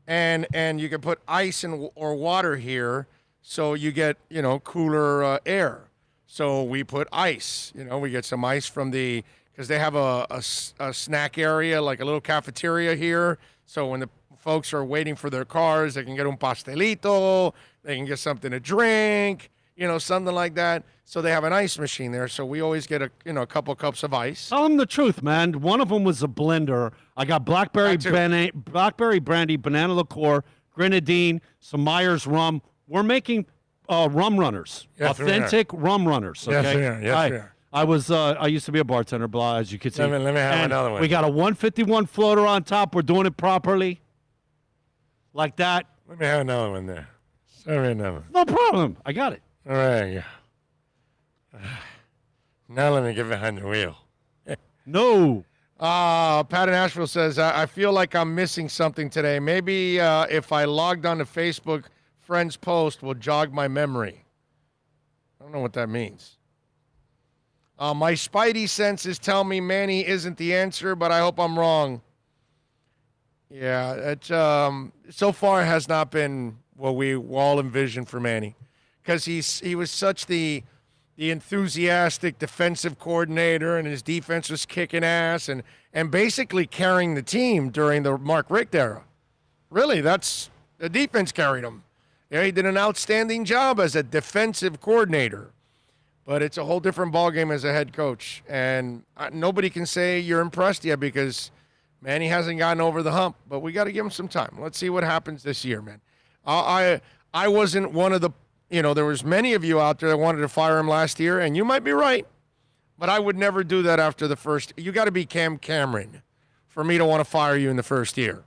S5: And you can put ice or water here so you get, cooler air. So we put ice. We get some ice from because they have a snack area, like a little cafeteria here. So when the folks are waiting for their cars, they can get un pastelito, they can get something to drink, something like that. So they have an ice machine there. So we always get a couple cups of ice.
S3: Tell them the truth, man. One of them was a blender. I got blackberry brandy, banana liqueur, grenadine, some Myers rum. We're making rum runners, authentic rum runners. Okay?
S5: Yes, we are.
S3: I used to be a bartender, as you can see.
S5: Let me have another one.
S3: We got a 151 floater on top. We're doing it properly, like that.
S5: Let me have another one there. Sorry, another.
S3: No problem. I got it.
S5: All right. Now let me get behind the wheel.
S3: No.
S5: Pat in Asheville says, I feel like I'm missing something today. Maybe if I logged on to Facebook, friend's post will jog my memory. I don't know what that means. My spidey senses tell me Manny isn't the answer, but I hope I'm wrong. Yeah, it so far has not been what we all envisioned for Manny, because he was such the enthusiastic defensive coordinator, and his defense was kicking ass and basically carrying the team during the Mark Richt era. Really, that's the defense carried him. Yeah, he did an outstanding job as a defensive coordinator, but it's a whole different ballgame as a head coach, and nobody can say you're impressed yet because Manny hasn't gotten over the hump. But we got to give him some time. Let's see what happens this year, man. I wasn't one of the. There was many of you out there that wanted to fire him last year, and you might be right, but I would never do that after the first. You got to be Cam Cameron for me to want to fire you in the first year.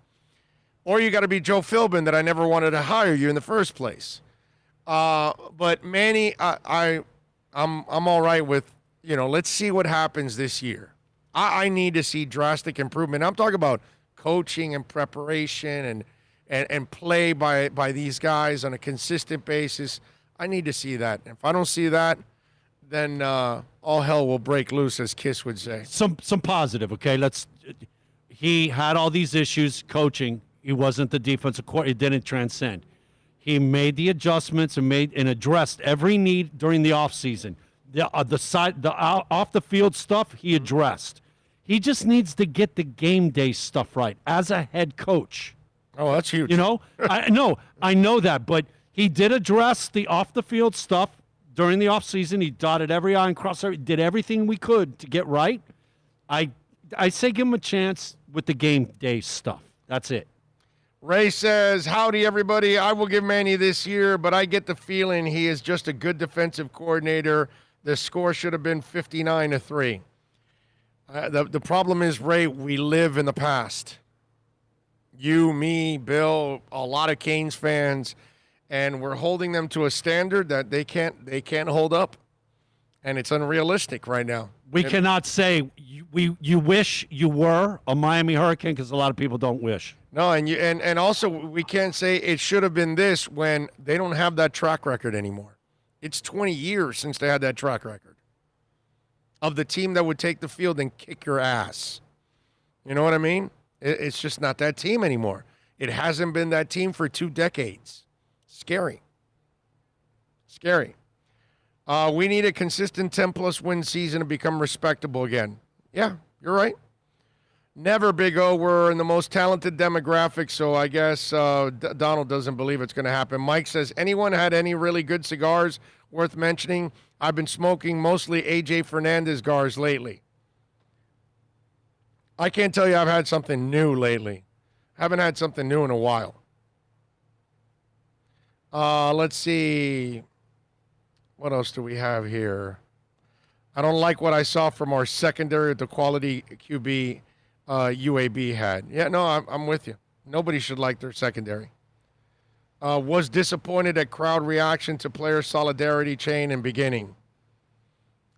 S5: Or you got to be Joe Philbin that I never wanted to hire you in the first place. But Manny, I'm all right with, let's see what happens this year. I need to see drastic improvement. I'm talking about coaching and preparation and play by these guys on a consistent basis. I need to see that. If I don't see that, then all hell will break loose, as Kiss would say.
S3: Some positive, okay? He had all these issues coaching. He wasn't the defensive coordinator. It didn't transcend. He made the adjustments and addressed every need during the offseason. The off the field stuff he addressed. He just needs to get the game day stuff right as a head coach.
S5: Oh, that's huge.
S3: I know that, but he did address the off-the-field stuff during the offseason. He dotted every I and crossed every, did everything we could to get right. I say give him a chance with the game day stuff. That's it.
S5: Ray says, howdy, everybody. I will give Manny this year, but I get the feeling he is just a good defensive coordinator. The score should have been 59-3. The problem is, Ray, we live in the past. You, me, Bill, a lot of Canes fans, and we're holding them to a standard that they can't hold up, and it's unrealistic right now.
S3: We cannot say you wish you were a Miami Hurricane, because a lot of people don't wish.
S5: No, and also we can't say it should have been this when they don't have that track record anymore. It's 20 years since they had that track record of the team that would take the field and kick your ass. You know what I mean? It's just not that team anymore. It hasn't been that team for 2 decades. Scary. We need a consistent 10-plus win season to become respectable again. Yeah, you're right. Never, Big O. We're in the most talented demographic, so I guess Donald doesn't believe it's going to happen. Mike says, anyone had any really good cigars worth mentioning? I've been smoking mostly A.J. Fernandez cigars lately. I can't tell you I've had something new lately. Haven't had something new in a while. Let's see. What else do we have here? I don't like what I saw from our secondary with the quality QB UAB had. Yeah, no, I'm with you. Nobody should like their secondary. Was disappointed at crowd reaction to player solidarity chain and beginning.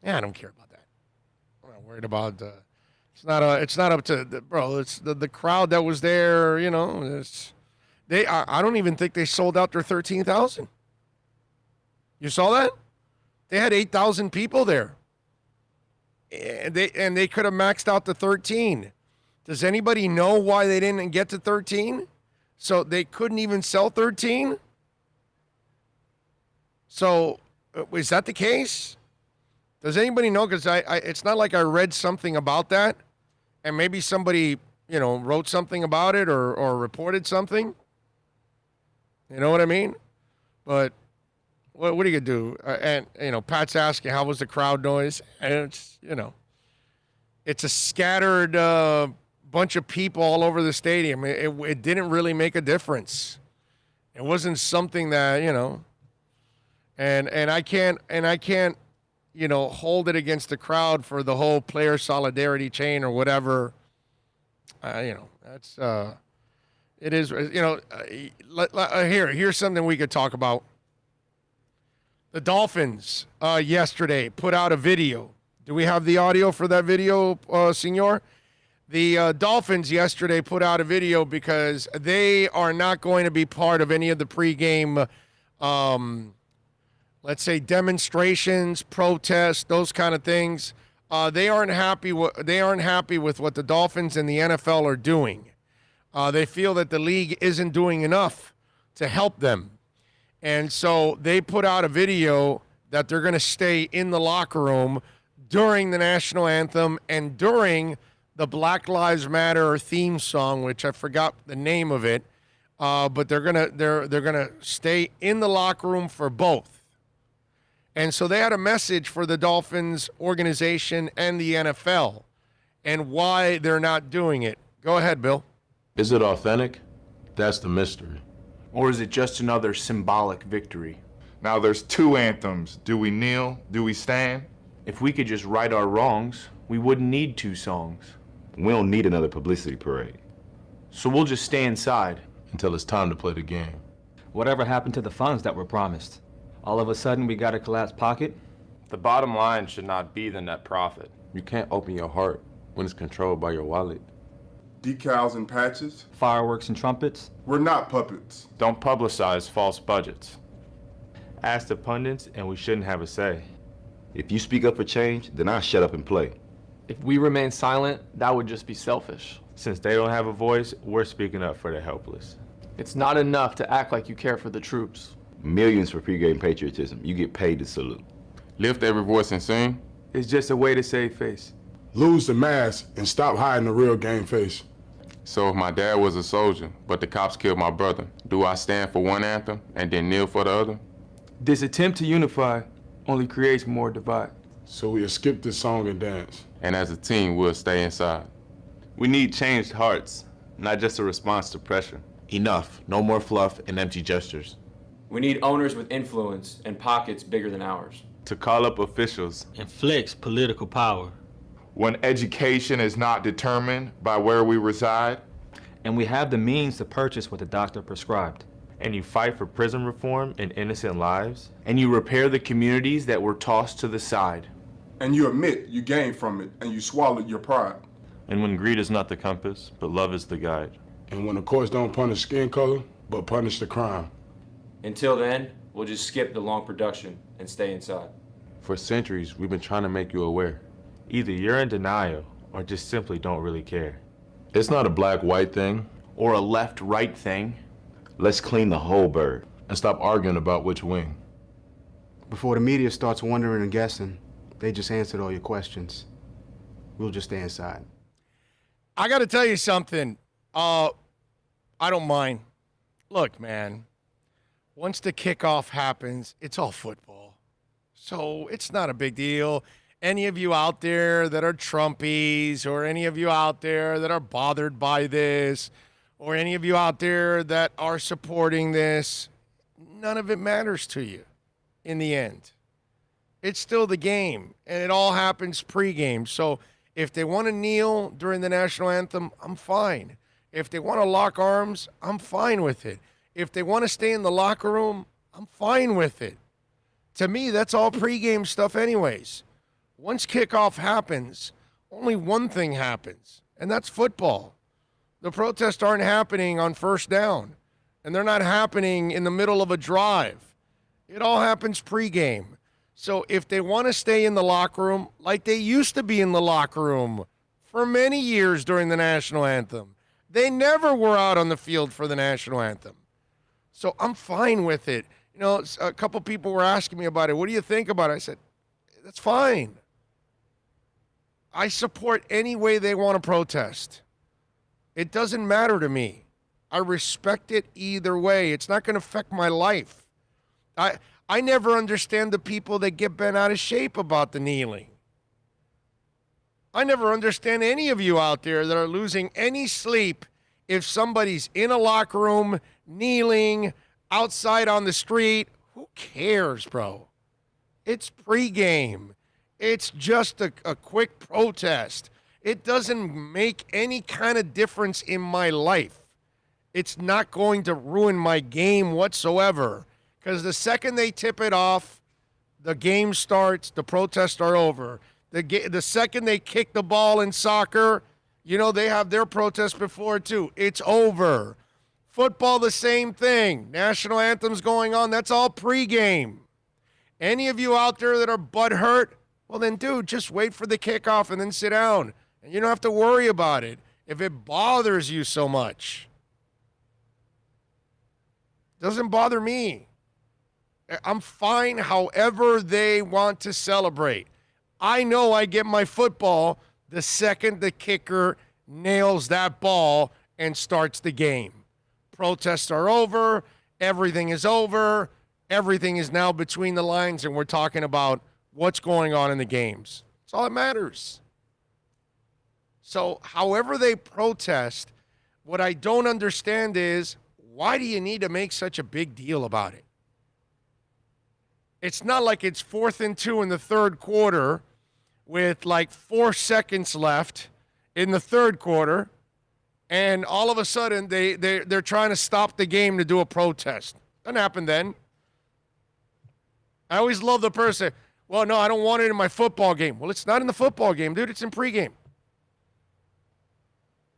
S5: Yeah, I don't care about that. I'm not worried about. It's not up to bro. It's the crowd that was there. You know, I don't even think they sold out their 13,000. You saw that? They had 8,000 people there, and they could have maxed out the 13. Does anybody know why they didn't get to 13? So they couldn't even sell 13? So is that the case? Does anybody know? Because it's not like I read something about that, and maybe somebody, wrote something about it or reported something. You know what I mean? But what are you going to do? And, Pat's asking, how was the crowd noise? And it's, it's a scattered bunch of people all over the stadium. It didn't really make a difference. It wasn't something that, and I can't, hold it against the crowd for the whole player solidarity chain or whatever. That's, it is, here's something we could talk about. The Dolphins yesterday put out a video. Do we have the audio for that video, Senor? The Dolphins yesterday put out a video because they are not going to be part of any of the pregame, let's say, demonstrations, protests, those kind of things. They aren't happy with what the Dolphins and the NFL are doing. They feel that the league isn't doing enough to help them. And so they put out a video that they're going to stay in the locker room during the national anthem and during the Black Lives Matter theme song, which I forgot the name of it, but they're gonna stay in the locker room for both. And so they had a message for the Dolphins organization and the NFL and why they're not doing it. Go ahead, Bill.
S10: Is it authentic? That's the mystery.
S11: Or is it just another symbolic victory? Now there's two anthems. Do we kneel? Do we stand?
S12: If we could just right our wrongs, we wouldn't need two songs.
S10: We don't need another publicity parade.
S12: So we'll just stay inside.
S10: Until it's time to play the game.
S13: Whatever happened to the funds that were promised? All of a sudden we got a collapsed pocket?
S14: The bottom line should not be the net profit.
S10: You can't open your heart when it's controlled by your wallet.
S15: Decals and patches.
S13: Fireworks and trumpets.
S15: We're not puppets.
S14: Don't publicize false budgets.
S12: Ask the pundits and we shouldn't have a say.
S10: If you speak up for change, then I'll shut up and play.
S16: If we remain silent, that would just be selfish.
S12: Since they don't have a voice, we're speaking up for the helpless.
S16: It's not enough to act like you care for the troops.
S10: Millions for pregame patriotism. You get paid to salute.
S11: Lift every voice and sing.
S12: It's just a way to save face.
S15: Lose the mask and stop hiding the real game face.
S11: So if my dad was a soldier, but the cops killed my brother, do I stand for one anthem and then kneel for the other?
S12: This attempt to unify only creates more divide.
S15: So we'll skip this song and dance.
S11: And as a team, we'll stay inside.
S12: We need changed hearts, not just a response to pressure.
S10: Enough. No more fluff and empty gestures.
S16: We need owners with influence and pockets bigger than ours.
S12: To call up officials
S13: and flex political power.
S11: When education is not determined by where we reside.
S13: And we have the means to purchase what the doctor prescribed.
S12: And you fight for prison reform and innocent lives. And you repair the communities that were tossed to the side.
S15: And you admit you gained from it and you swallowed your pride.
S12: And when greed is not the compass, but love is the guide.
S15: And when the courts don't punish skin color, but punish the crime.
S16: Until then, we'll just skip the long production and stay inside.
S10: For centuries, we've been trying to make you aware.
S12: Either you're in denial or just simply don't really care.
S10: It's not a black-white thing.
S12: Or a left-right thing.
S10: Let's clean the whole bird and stop arguing about which wing.
S17: Before the media starts wondering and guessing, they just answered all your questions. We'll just stay inside.
S5: I got to tell you something. I don't mind. Look, man, once the kickoff happens, it's all football. So it's not a big deal. Any of you out there that are Trumpies, or any of you out there that are bothered by this, or any of you out there that are supporting this, none of it matters to you in the end. It's still the game, and it all happens pregame. So If they want to kneel during the national anthem, I'm fine. If they want to lock arms, I'm fine with it. If they want to stay in the locker room, I'm fine with it. To me, that's all pregame stuff anyways. Once kickoff happens, only one thing happens, and that's football. The protests aren't happening on first down, and they're not happening in the middle of a drive. It all happens pregame. So if they want to stay in the locker room like they used to be in the locker room for many years during the national anthem, they never were out on the field for the national anthem. So I'm fine with it. You know, a couple people were asking me about it. What do you think about it? I said, that's fine. I support any way they want to protest. It doesn't matter to me. I respect it either way. It's not going to affect my life. I never understand the people that get bent out of shape about the kneeling. I never understand any of you out there that are losing any sleep if somebody's in a locker room, kneeling, outside on the street. Who cares, bro? It's pregame. It's just a quick protest. It doesn't make any kind of difference in my life. It's not going to ruin my game whatsoever. Because the second they tip it off, the game starts, the protests are over. The second they kick the ball in soccer, you know, they have their protest before too. It's over. Football, the same thing. National anthem's going on. That's all pregame. Any of you out there that are butthurt, well then, dude, just wait for the kickoff and then sit down. And you don't have to worry about it if it bothers you so much. Doesn't bother me. I'm fine however they want to celebrate. I know I get my football the second the kicker nails that ball and starts the game. Protests are over. Everything is over. Everything is now between the lines, and we're talking about what's going on in the games. That's all that matters. So however they protest, what I don't understand is, why do you need to make such a big deal about it? It's not like it's 4th and 2 in the third quarter with like 4 seconds left in the third quarter, and all of a sudden they're trying to stop the game to do a protest. Doesn't happen then. I always love the person, well, no, I don't want it in my football game. Well, it's not in the football game, dude. It's in pregame.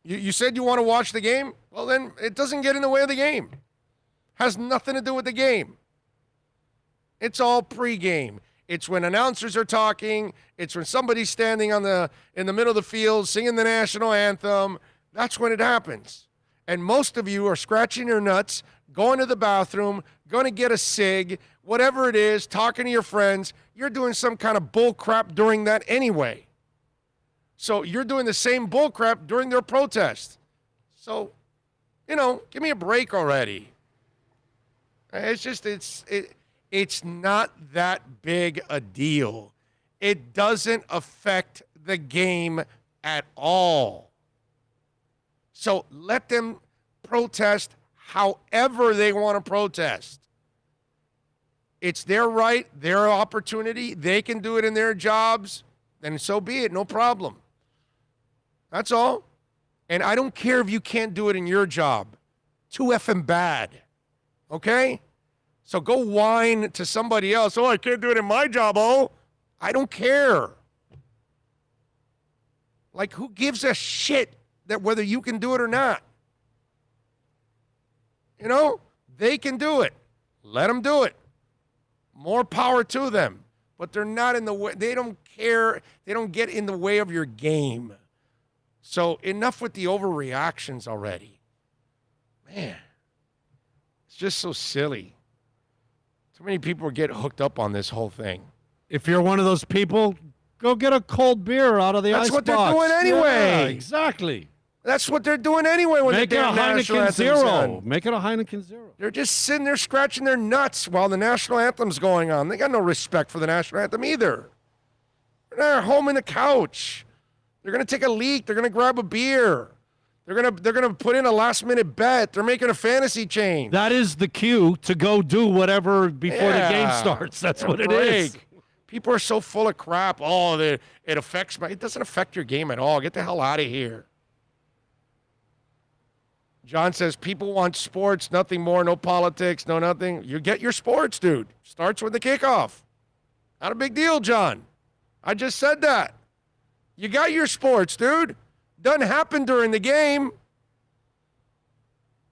S5: You said you want to watch the game? Well, then it doesn't get in the way of the game. Has nothing to do with the game. It's all pregame. It's when announcers are talking. It's when somebody's standing in the middle of the field singing the national anthem. That's when it happens. And most of you are scratching your nuts, going to the bathroom, going to get a cig, whatever it is, talking to your friends. You're doing some kind of bull crap during that anyway. So you're doing the same bull crap during their protest. So, you know, give me a break already. It's not that big a deal. It doesn't affect the game at all. So let them protest however they want to protest. It's their right, their opportunity. They can do it in their jobs. Then so be it, no problem. That's all. And I don't care if you can't do it in your job. Too effing bad. Okay? So go whine to somebody else. Oh, I can't do it in my job, oh. I don't care. Like, who gives a shit that whether you can do it or not? You know, they can do it. Let them do it. More power to them. But they're not in the way. They don't care. They don't get in the way of your game. So enough with the overreactions already. Man, it's just so silly. Too many people get hooked up on this whole thing.
S3: If you're one of those people, go get a cold beer out of the icebox.
S5: That's what they're doing anyway.
S3: Yeah, exactly.
S5: That's what they're doing anyway when
S3: Make
S5: the
S3: it a
S5: damn national
S3: Heineken
S5: anthem's
S3: Zero.
S5: on.
S3: Make it a Heineken Zero.
S5: They're just sitting there scratching their nuts while the national anthem's going on. They got no respect for the national anthem either. They're home in the couch. They're going to take a leak. They're going to grab a beer. They're gonna put in a last-minute bet. They're making a fantasy chain.
S3: That is the cue to go do whatever before the game starts. That's what it is.
S5: People are so full of crap. Oh, it affects it doesn't affect your game at all. Get the hell out of here. John says, people want sports, nothing more, no politics, no nothing. You get your sports, dude. Starts with the kickoff. Not a big deal, John. I just said that. You got your sports, dude. Doesn't happen during the game.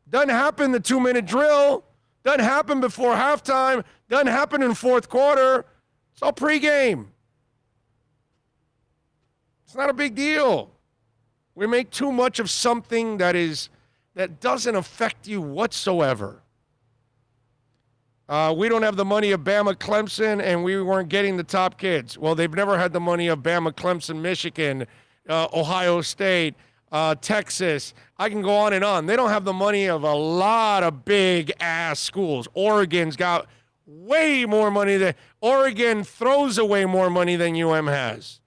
S5: Doesn't happen the 2-minute drill. Doesn't happen before halftime. Doesn't happen in fourth quarter. It's all pregame. It's not a big deal. We make too much of something that doesn't affect you whatsoever. We don't have the money of Bama, Clemson, and we weren't getting the top kids. Well, they've never had the money of Bama, Clemson, Michigan, Ohio State, Texas. I can go on and on. They don't have the money of a lot of big-ass schools. Oregon's got way more money. Oregon throws away more money than UM has.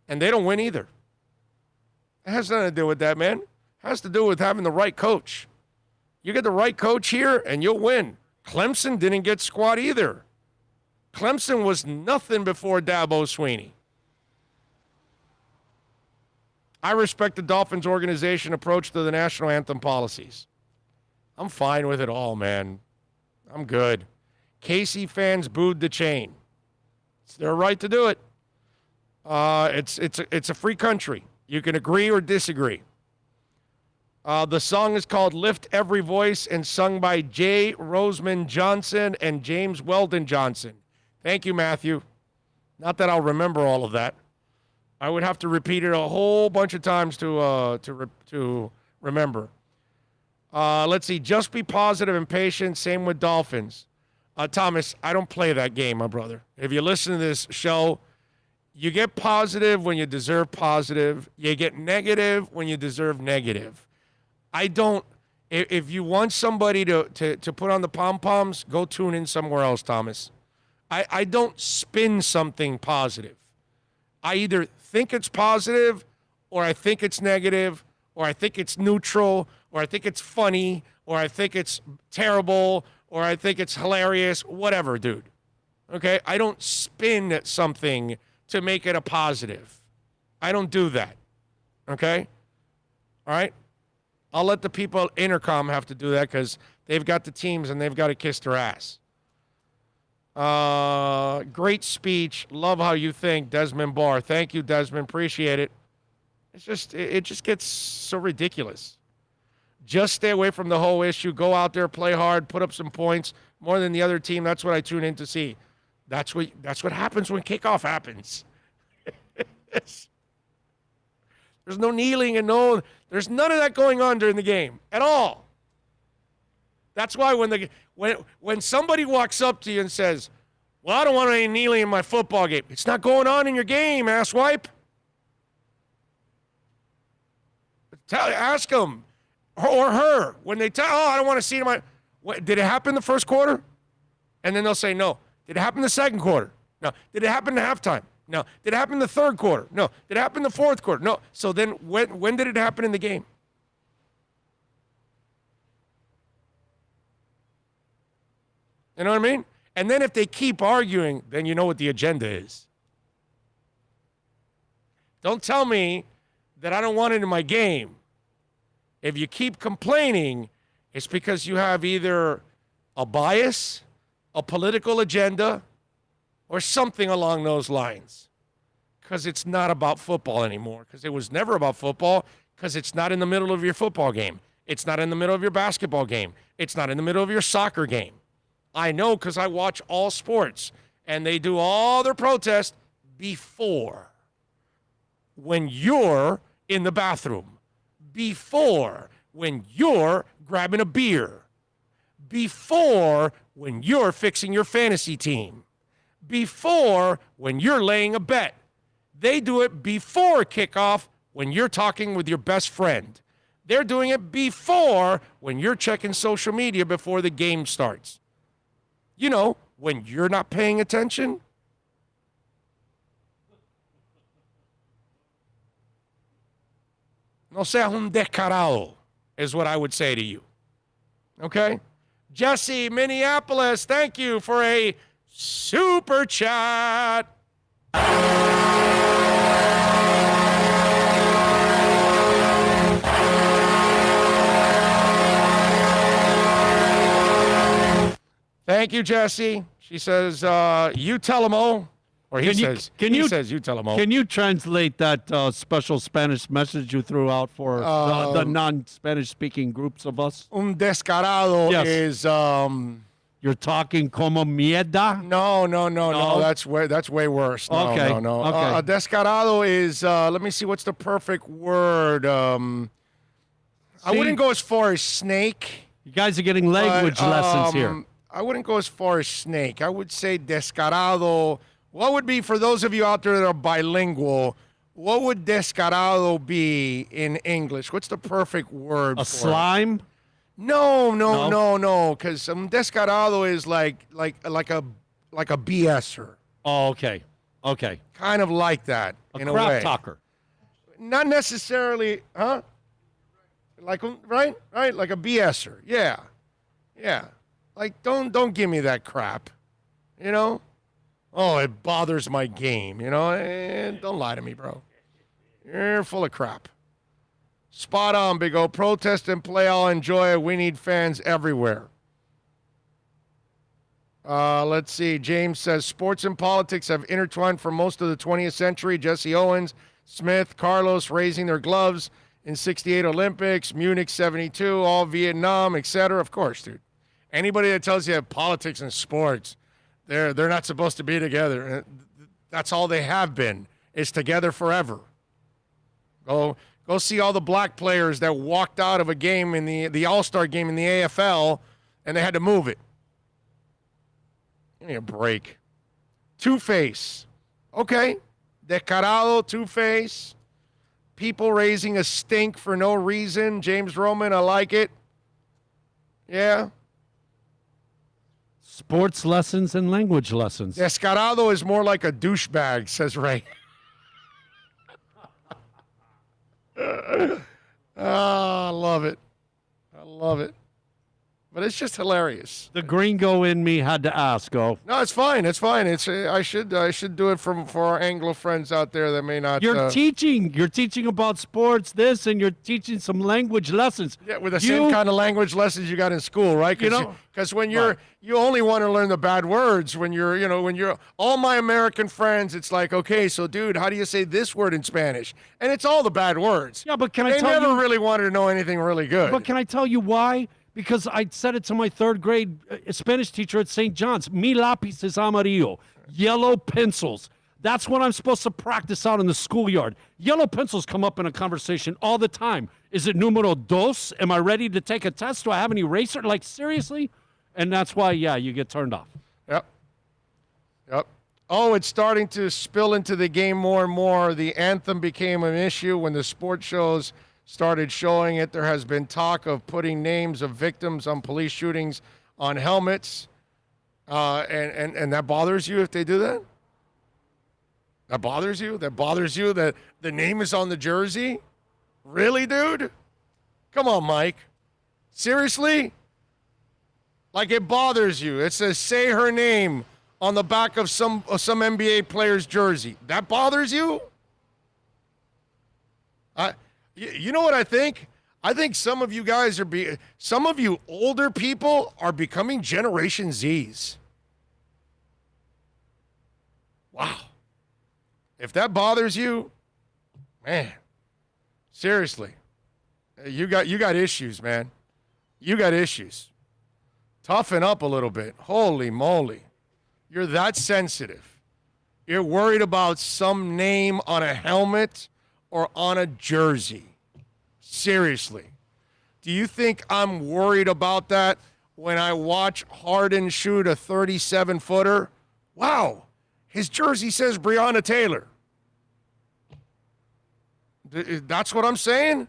S5: And they don't win either. It has nothing to do with that, man. It has to do with having the right coach. You get the right coach here, and you'll win. Clemson didn't get squat either. Clemson was nothing before Dabo Swinney. I respect the Dolphins organization approach to the national anthem policies. I'm fine with it all, man. I'm good. KC fans booed the chain. It's their right to do it. It's a free country. You can agree or disagree. The song is called Lift Every Voice and sung by Jay Roseman Johnson and James Weldon Johnson. Thank you, Matthew. Not that I'll remember all of that. I would have to repeat it a whole bunch of times to remember. Let's see. Just be positive and patient. Same with Dolphins. Thomas, I don't play that game, my brother. If you listen to this show, you get positive when you deserve positive. You get negative when you deserve negative. I don't. If you want somebody to put on the pom-poms, go tune in somewhere else, Thomas. I don't spin something positive. I either think it's positive, or I think it's negative, or I think it's neutral, or I think it's funny, or I think it's terrible, or I think it's hilarious, whatever, dude. Okay? I don't spin something to make it a positive. I don't do that. Okay? All right? I'll let the people at Intercom have to do that because they've got the teams and they've got to kiss their ass. Great speech. Love how you think, Desmond Barr. Thank you, Desmond. Appreciate it. It just gets so ridiculous. Just stay away from the whole issue. Go out there, play hard, put up some points more than the other team. That's what I tune in to see. That's what happens when kickoff happens. There's no kneeling and there's none of that going on during the game at all. That's why when somebody walks up to you and says, well, I don't want any kneeling in my football game. It's not going on in your game, asswipe. Ask them or her when they tell, I don't want to see it. Did it happen the first quarter? And then they'll say, no. Did it happen the second quarter? No. Did it happen in halftime? No. Did it happen in the third quarter? No. Did it happen in the fourth quarter? No. So then when did it happen in the game? You know what I mean? And then if they keep arguing, then you know what the agenda is. Don't tell me that I don't want it in my game. If you keep complaining, it's because you have either a bias, a political agenda, or something along those lines. Because it's not about football anymore. Because it was never about football. Because it's not in the middle of your football game. It's not in the middle of your basketball game. It's not in the middle of your soccer game. I know because I watch all sports. And they do all their protests before. When you're in the bathroom. Before when you're grabbing a beer. Before when you're fixing your fantasy team. Before when you're laying a bet. They do it before kickoff when you're talking with your best friend. They're doing it before when you're checking social media before the game starts. You know, when you're not paying attention. No seas un descarado is what I would say to you. Okay? Jesse, Minneapolis, thank you for a super chat. Thank you, Jesse. She says, you tell him, O. Or he says, you tell him, O.
S3: Can you translate that special Spanish message you threw out for the non-Spanish speaking groups of us?
S5: Un descarado is...
S3: You're talking como mierda?
S5: No. That's way worse. No,
S3: Okay.
S5: No.
S3: Okay.
S5: Descarado is, let me see, what's the perfect word? I wouldn't go as far as snake.
S3: You guys are getting language lessons here.
S5: I wouldn't go as far as snake. I would say descarado. What would be, for those of you out there that are bilingual, what would descarado be in English? What's the perfect word for it?
S3: Slime?
S5: No. Because descarado is like a BSer.
S3: Oh, okay.
S5: Kind of like that in a way.
S3: Crap talker.
S5: Not necessarily, huh? Like right, like a BSer. Yeah. Like don't give me that crap, you know. Oh, it bothers my game, you know. Don't lie to me, bro. You're full of crap. Spot on, Big O. Protest and play. I'll enjoy it. We need fans everywhere. Let's see. James says sports and politics have intertwined for most of the 20th century. Jesse Owens, Smith, Carlos raising their gloves in '68 Olympics, Munich '72, all Vietnam, etc. Of course, dude. Anybody that tells you politics and sports, they're not supposed to be together. That's all they have been. It's together forever. Go see all the black players that walked out of a game in the All-Star game in the AFL, and they had to move it. Give me a break. Two-Face. Okay. Descarado, Two-Face. People raising a stink for no reason. James Roman, I like it. Yeah.
S3: Sports lessons and language lessons.
S5: Descarado is more like a douchebag, says Ray. I love it. But it's just hilarious.
S3: The gringo in me had to ask,
S5: No, it's fine. I should do it for our Anglo friends out there that may not.
S3: You're teaching about sports, this, and you're teaching some language lessons.
S5: Yeah, with the same kind of language lessons you got in school, right? Because when you only want to learn the bad words when you're all my American friends. It's like, okay, so dude, how do you say this word in Spanish? And it's all the bad words.
S3: Yeah, but
S5: they never really wanted to know anything really good.
S3: But can I tell you why? Because I said it to my third grade Spanish teacher at St. John's. Mi lápiz es amarillo. Yellow pencils. That's what I'm supposed to practice out in the schoolyard. Yellow pencils come up in a conversation all the time. Is it numero dos? Am I ready to take a test? Do I have an eraser? Like, seriously? And that's why, you get turned off.
S5: Yep. Oh, it's starting to spill into the game more and more. The anthem became an issue when the sports shows started showing it. There has been talk of putting names of victims on police shootings on helmets. And that bothers you if they do that? That bothers you? That bothers you that the name is on the jersey? Really, dude? Come on, Mike. Seriously? Like, it bothers you. It says, say her name on the back of some NBA player's jersey. That bothers you? You know what I think? I think some of you guys some of you older people are becoming Generation Zs. Wow. If that bothers you, man, seriously, you got issues, man. You got issues. Toughen up a little bit. Holy moly. You're that sensitive. You're worried about some name on a helmet or on a jersey. Seriously. Do you think I'm worried about that when I watch Harden shoot a 37-footer? Wow. His jersey says Breonna Taylor. That's what I'm saying?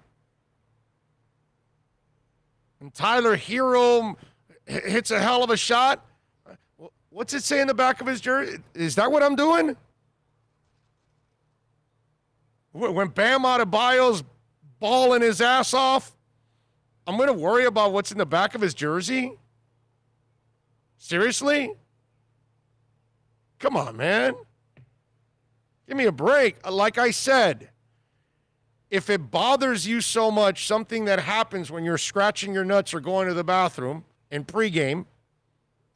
S5: And Tyler Hero hits a hell of a shot. What's it say in the back of his jersey? Is that what I'm doing? When Bam Adebayo's balling his ass off, I'm going to worry about what's in the back of his jersey? Seriously? Come on, man. Give me a break. Like I said, if it bothers you so much, something that happens when you're scratching your nuts or going to the bathroom in pregame,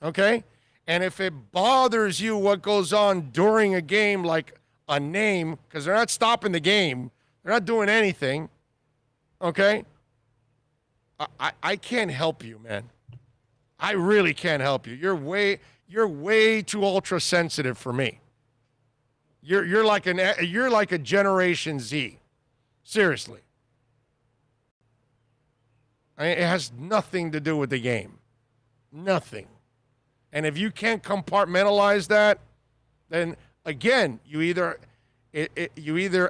S5: okay? And if it bothers you what goes on during a game, like a name, because they're not stopping the game, they're not doing anything, okay? I can't help you, man. I really can't help you. You're way too ultra sensitive for me. You're like a Generation Z. Seriously. It has nothing to do with the game. Nothing. And if you can't compartmentalize that, then again, you either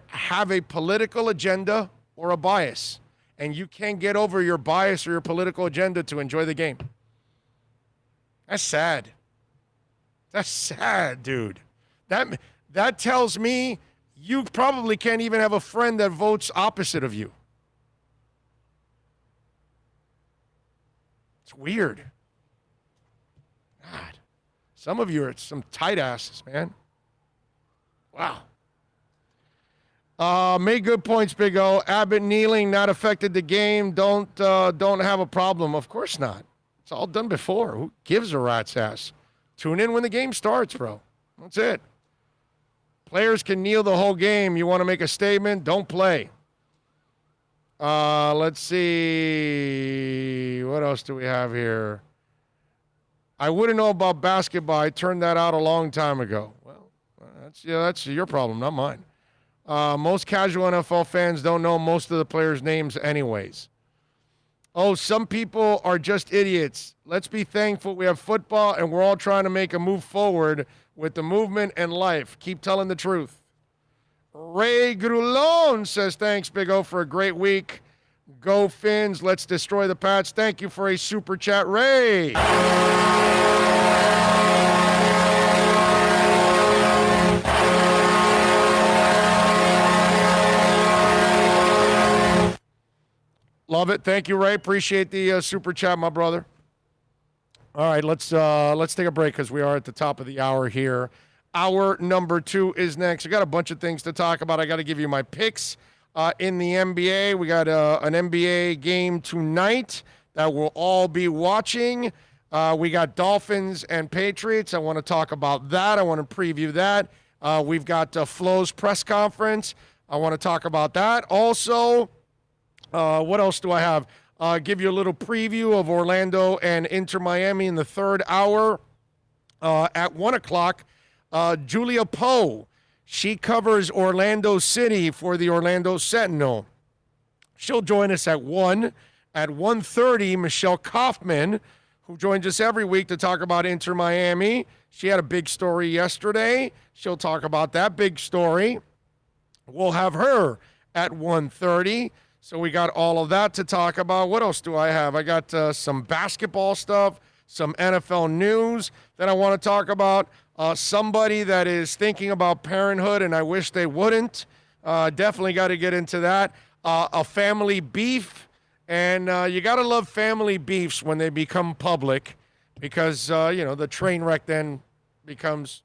S5: have a political agenda or a bias, and you can't get over your bias or your political agenda to enjoy the game. That's sad. That's sad, dude. That tells me you probably can't even have a friend that votes opposite of you. It's weird. God. Some of you are some tight asses, man. Wow. Made good points, Big O. Abbott kneeling not affected the game. Don't have a problem. Of course not. It's all done before. Who gives a rat's ass? Tune in when the game starts, bro. That's it. Players can kneel the whole game. You want to make a statement? Don't play. Let's see. What else do we have here? I wouldn't know about basketball. I turned that out a long time ago. Well, that's your problem, not mine. Most casual NFL fans don't know most of the players' names anyways. Oh, some people are just idiots. Let's be thankful we have football, and we're all trying to make a move forward with the movement and life. Keep telling the truth. Ray Grulon says, thanks, Big O, for a great week. Go Fins. Let's destroy the Pats. Thank you for a super chat, Ray. Love it. Thank you, Ray. Appreciate the super chat, my brother. All right, let's take a break because we are at the top of the hour here. Hour number 2 is next. I got a bunch of things to talk about. I got to give you my picks in the NBA. We got an NBA game tonight that we'll all be watching. We got Dolphins and Patriots. I want to talk about that. I want to preview that. We've got Flo's press conference. I want to talk about that. Also, what else do I have? Give you a little preview of Orlando and Inter Miami in the third hour. At 1 o'clock, Julia Poe. She covers Orlando City for the Orlando Sentinel. She'll join us at 1. At 1:30, Michelle Kaufman, who joins us every week to talk about Inter Miami. She had a big story yesterday. She'll talk about that big story. We'll have her at 1:30. So we got all of that to talk about. What else do I have? I got some basketball stuff, some NFL news that I want to talk about. Somebody that is thinking about parenthood, and I wish they wouldn't. Definitely got to get into that. A family beef, and you got to love family beefs when they become public because, the train wreck then becomes,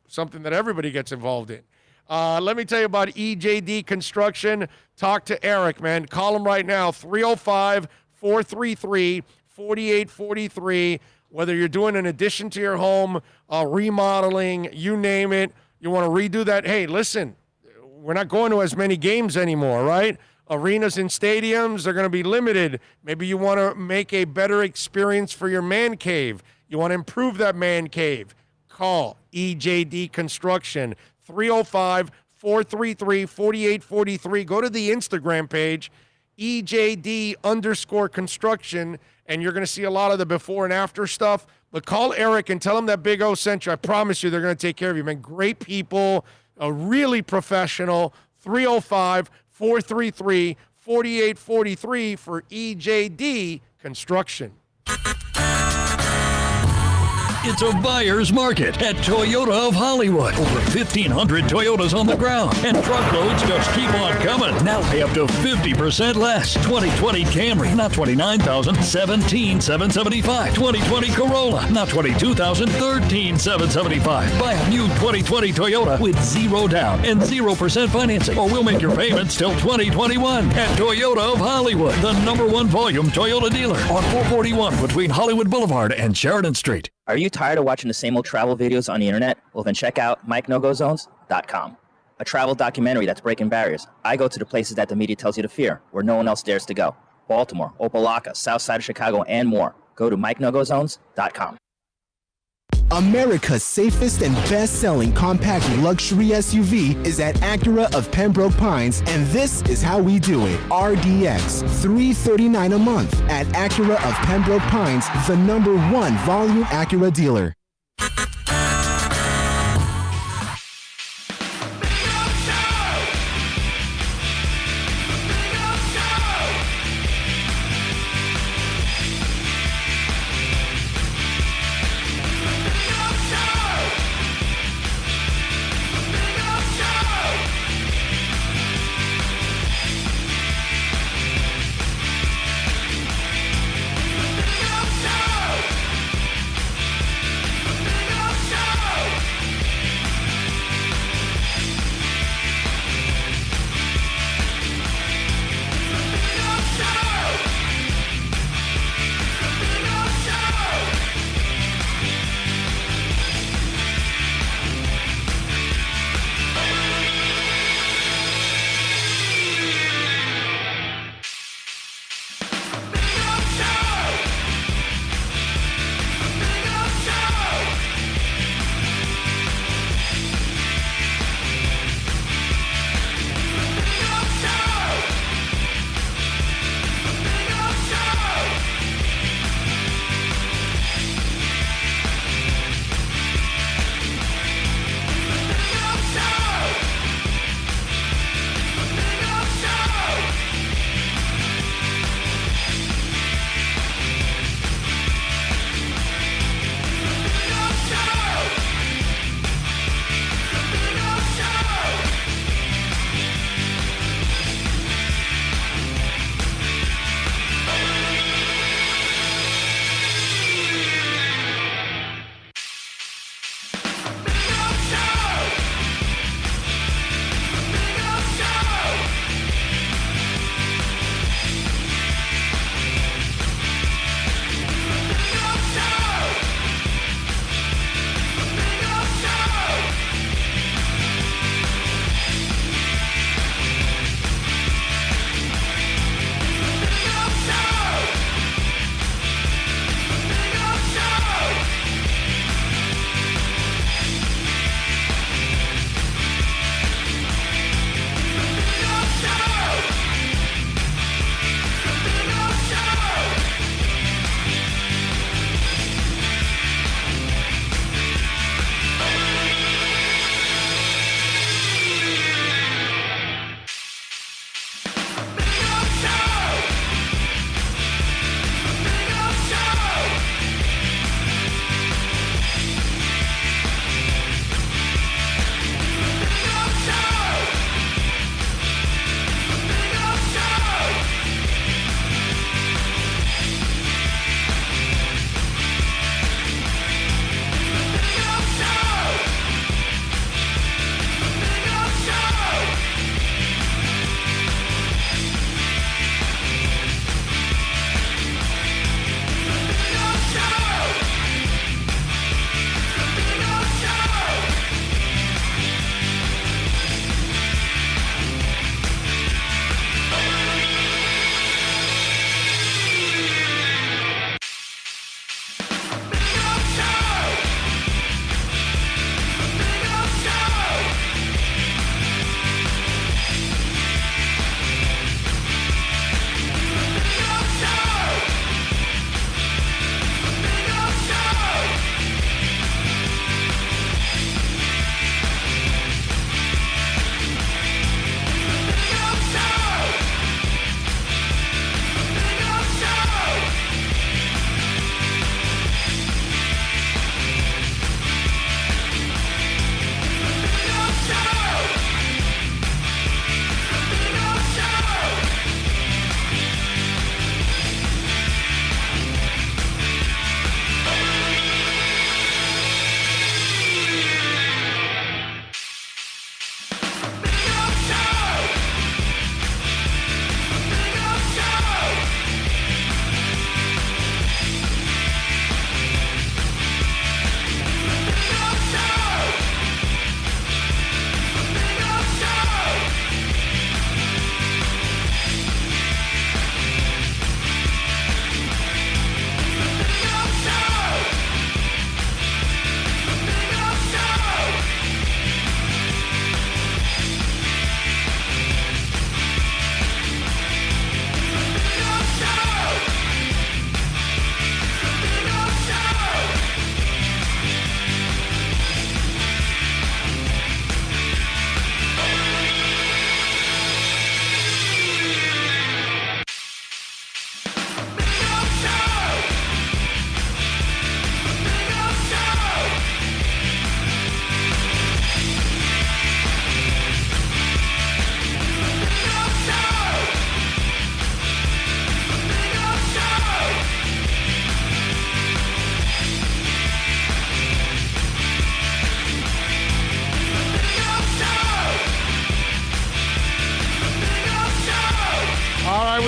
S5: something that everybody gets involved in. Let me tell you about EJD Construction. Talk to Eric, man. Call him right now, 305-433-4843. Whether you're doing an addition to your home, remodeling, you name it, you want to redo that. Hey, listen, we're not going to as many games anymore, right? Arenas and stadiums are going to be limited. Maybe you want to make a better experience for your man cave. You want to improve that man cave. Call EJD Construction. 305-433-4843. Go to the Instagram page, EJD_construction, and you're going to see a lot of the before and after stuff. But call Eric and tell him that Big O sent you. I promise you they're going to take care of you, man. Great people, really professional. 305-433-4843 for EJD Construction.
S9: It's a buyer's market at Toyota of Hollywood. Over 1,500 Toyotas on the ground, and truckloads just keep on coming. Now pay up to 50% less. 2020 Camry, not $29,000, $17,775. 2020 Corolla, not $22,000, $13,775. Buy a new 2020 Toyota with 0 down and 0% financing, or we'll make your payments till 2021 at Toyota of Hollywood, the #1 volume Toyota dealer on 441 between Hollywood Boulevard and Sheridan Street.
S8: Are you tired of watching the same old travel videos on the internet? Well, then check out MikeNoGoZones.com, a travel documentary that's breaking barriers. I go to the places that the media tells you to fear, where no one else dares to go. Baltimore, Opelika, South Side of Chicago, and more. Go to MikeNoGoZones.com.
S7: America's safest and best-selling compact luxury SUV is at Acura of Pembroke Pines, and this is how we do it. RDX, $339 a month at Acura of Pembroke Pines, the #1 volume Acura dealer.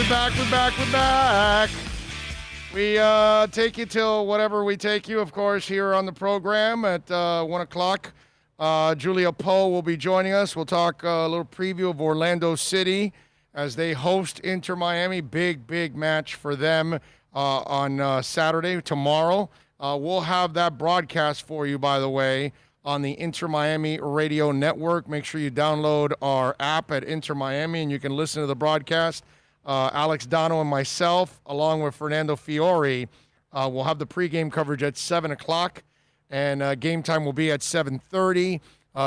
S5: We're back. We take you till whatever we take you, of course, here on the program at 1 o'clock. Julia Poe will be joining us. We'll talk a little preview of Orlando City as they host Inter Miami. Big match for them on Saturday, tomorrow. We'll have that broadcast for you, by the way, on the Inter Miami Radio Network. Make sure you download our app at Inter Miami, and you can listen to the broadcast. Alex Dono and myself, along with Fernando Fiore, will have the pregame coverage at 7 o'clock, and game time will be at 7:30.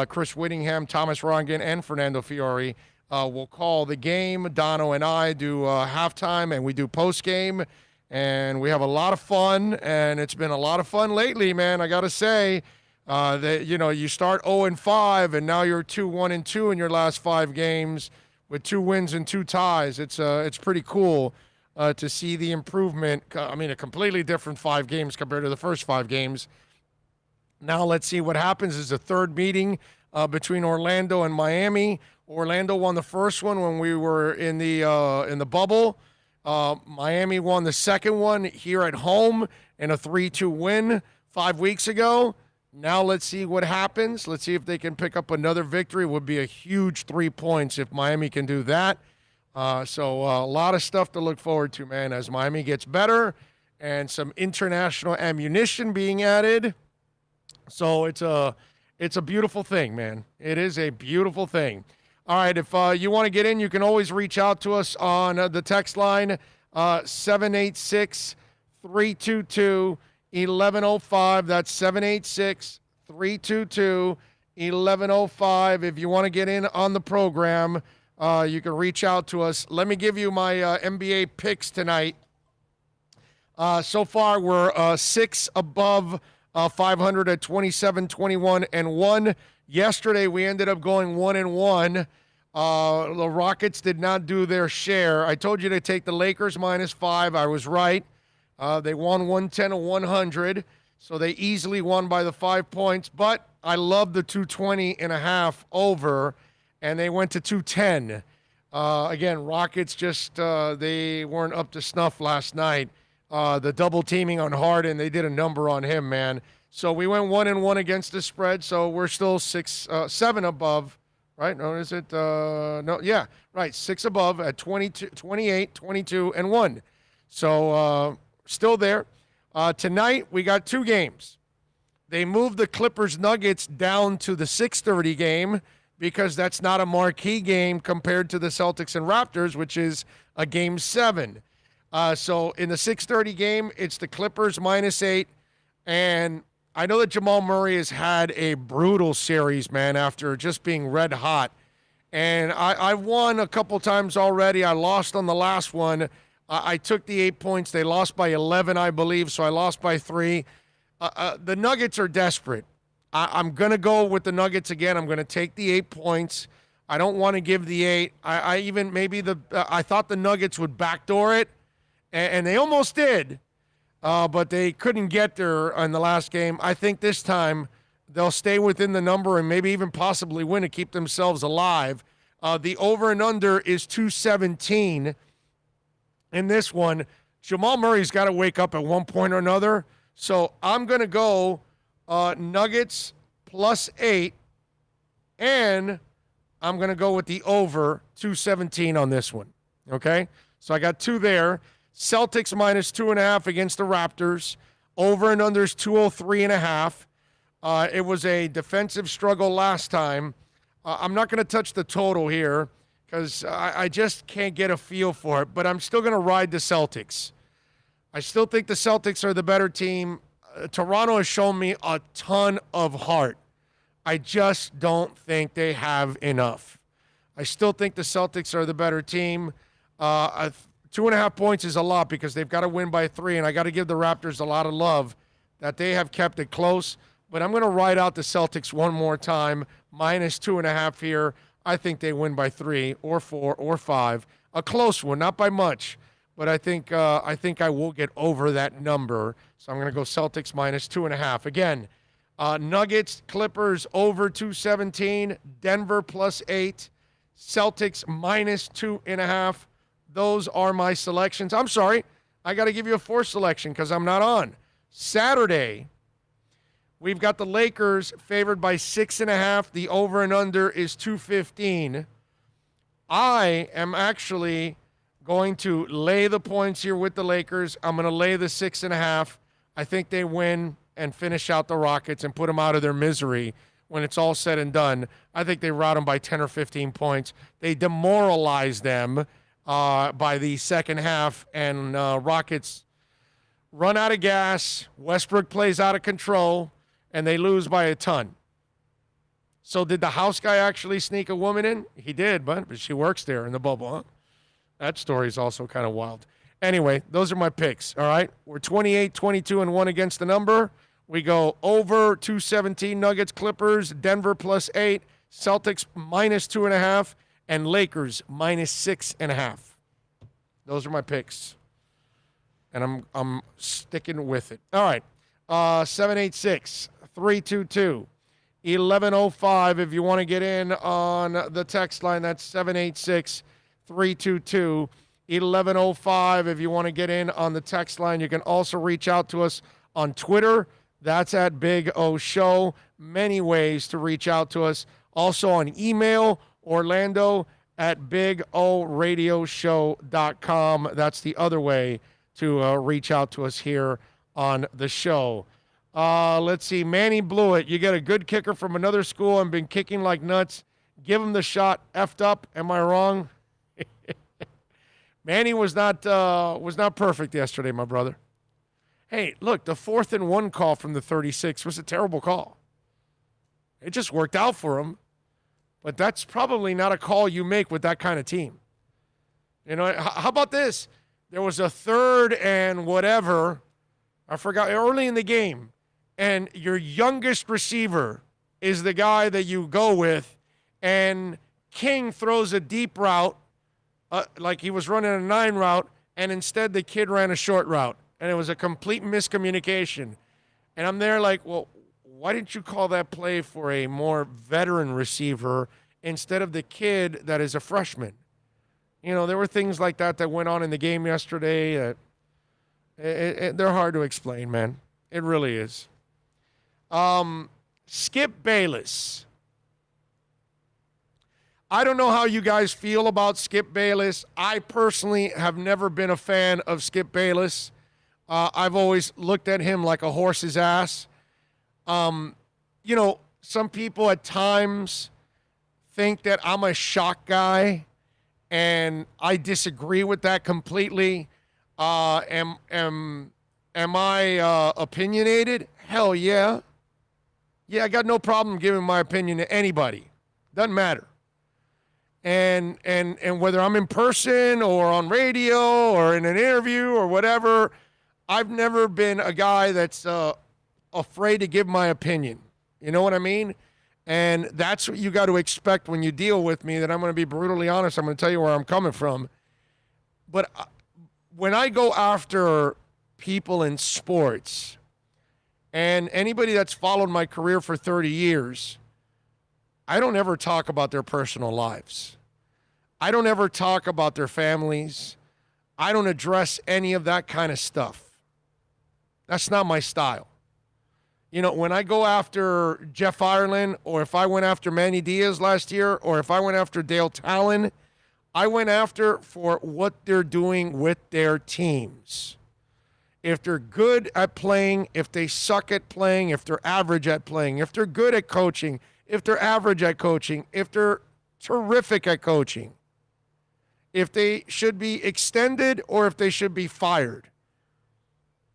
S5: Chris Whittingham, Thomas Rongan, and Fernando Fiore will call the game. Dono and I do halftime, and we do postgame, and we have a lot of fun, and it's been a lot of fun lately, man, I got to say. You start 0-5, and now you're 2-1-2 in your last 5 games with 2 wins and 2 ties. It's pretty cool to see the improvement. I mean, a completely different 5 games compared to the first 5 games. Now let's see what happens. Is the third meeting between Orlando and Miami. Orlando won the first one when we were in the bubble. Miami won the second one here at home in a 3-2 win 5 weeks ago. Now let's see what happens. Let's see if they can pick up another victory. It would be a huge 3 points if Miami can do that. So a lot of stuff to look forward to, man, as Miami gets better and some international ammunition being added. So it's a beautiful thing, man. It is a beautiful thing. All right, if you want to get in, you can always reach out to us on the text line, 786-322-1105. That's 786-322-1105. If you want to get in on the program, you can reach out to us. Let me give you my NBA picks tonight. So far, we're 6 above 500 at 27-21-1. Yesterday, we ended up going 1-1. The Rockets did not do their share. I told you to take the Lakers -5. I was right. They won 110-100, so they easily won by the 5 points. But I love the 220.5 over, and they went to 210. Again, Rockets just they weren't up to snuff last night. The double teaming on Harden, they did a number on him, man. So we went 1-1 against the spread. So we're still 7 above, right? No, is it? No, yeah, right. 6 above at 22, 28, 22-1. So still there. Tonight we got 2 games. They moved the Clippers Nuggets down to the 6:30 game because that's not a marquee game compared to the Celtics and Raptors, which is a game 7. So in the 6:30 game, it's the Clippers -8. And I know that Jamal Murray has had a brutal series, man, after just being red hot. And I won a couple times already. I lost on the last one. I took the 8 points. They lost by 11, I believe, so I lost by 3. The Nuggets are desperate. I'm going to go with the Nuggets again. I'm going to take the 8 points. I don't want to give the 8. I thought the Nuggets would backdoor it, and they almost did, but they couldn't get there in the last game. I think this time they'll stay within the number and maybe even possibly win to keep themselves alive. The over and under is 217 in this one. Jamal Murray's got to wake up at one point or another. So I'm going to go Nuggets +8, and I'm going to go with the over 217 on this one. Okay? So I got 2 there. Celtics -2.5 against the Raptors. Over and under is 203.5. It was a defensive struggle last time. I'm not going to touch the total here because I just can't get a feel for it, but I'm still going to ride the Celtics. I still think the Celtics are the better team. Toronto has shown me a ton of heart. I just don't think they have enough. I still think the Celtics are the better team. 2.5 points is a lot because they've got to win by 3, and I got to give the Raptors a lot of love that they have kept it close. But I'm going to ride out the Celtics one more time, -2.5 here. I think they win by 3 or 4 or 5. A close one, not by much. But I think I will get over that number. So I'm going to go Celtics -2.5. Again, Nuggets, Clippers over 217. Denver +8. Celtics -2.5. those are my selections. I'm sorry. I got to give you a fourth selection because I'm not on. Saturday, we've got the Lakers favored by 6.5. The over and under is 215. I am actually going to lay the points here with the Lakers. I'm going to lay the 6.5. I think they win and finish out the Rockets and put them out of their misery when it's all said and done. I think they rout them by 10 or 15 points. They demoralize them by the second half, and Rockets run out of gas. Westbrook plays out of control, and they lose by a ton. So did the house guy actually sneak a woman in? He did, but she works there in the bubble, huh? That story is also kind of wild. Anyway, those are my picks, all right? We're 28, 22, and 1 against the number. We go over 217 Nuggets, Clippers, Denver +8, Celtics -2.5, and Lakers -6.5. Those are my picks. And I'm sticking with it. All right. 786-322-1105. If you want to get in on the text line, that's 786-322-1105. If you want to get in on the text line, you can also reach out to us on Twitter. That's at Big O Show. Many ways to reach out to us. Also on email, Orlando@BigORadioshow.com. That's the other way to reach out to us here on the show. Let's see. Manny blew it. You get a good kicker from another school and been kicking like nuts. Give him the shot. Effed up. Am I wrong? Manny was not perfect yesterday, my brother. Hey, look, the 4th and 1 call from the 36 was a terrible call. It just worked out for him. But that's probably not a call you make with that kind of team. You know, how about this? There was a 3rd and whatever, I forgot, early in the game, and your youngest receiver is the guy that you go with, and King throws a deep route, like he was running a 9 route, and instead the kid ran a short route. And it was a complete miscommunication. And I'm there like, well, why didn't you call that play for a more veteran receiver instead of the kid that is a freshman? You know, there were things like that went on in the game yesterday. They're hard to explain, man. It really is. Skip Bayless. I don't know how you guys feel about Skip Bayless. I personally have never been a fan of Skip Bayless. I've always looked at him like a horse's ass. You know, some people at times think that I'm a shock guy, and I disagree with that completely. Am I opinionated? Hell yeah. Yeah, I got no problem giving my opinion to anybody. Doesn't matter. And whether I'm in person or on radio or in an interview or whatever, I've never been a guy that's afraid to give my opinion. You know what I mean? And that's what you got to expect when you deal with me, that I'm going to be brutally honest. I'm going to tell you where I'm coming from. But when I go after people in sports, and anybody that's followed my career for 30 years, I don't ever talk about their personal lives. I don't ever talk about their families. I don't address any of that kind of stuff. That's not my style. You know, when I go after Jeff Ireland, or if I went after Manny Diaz last year, or if I went after Dale Talon, I went after for what they're doing with their teams. If they're good at playing, if they suck at playing, if they're average at playing, if they're good at coaching, if they're average at coaching, if they're terrific at coaching, if they should be extended or if they should be fired.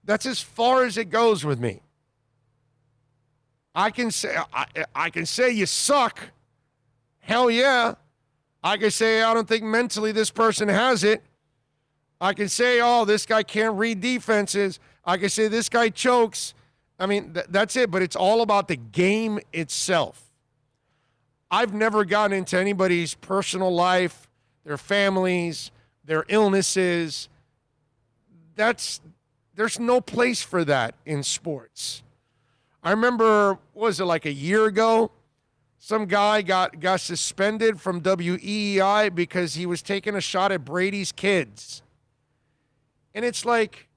S5: That's as far as it goes with me. I can say you suck. Hell yeah. I can say I don't think mentally this person has it. I can say, oh, this guy can't read defenses. I can say this guy chokes. I mean, that's it. But it's all about the game itself. I've never gotten into anybody's personal life, their families, their illnesses. There's no place for that in sports. I remember, what was it, like a year ago? Some guy got suspended from WEEI because he was taking a shot at Brady's kids. And it's like,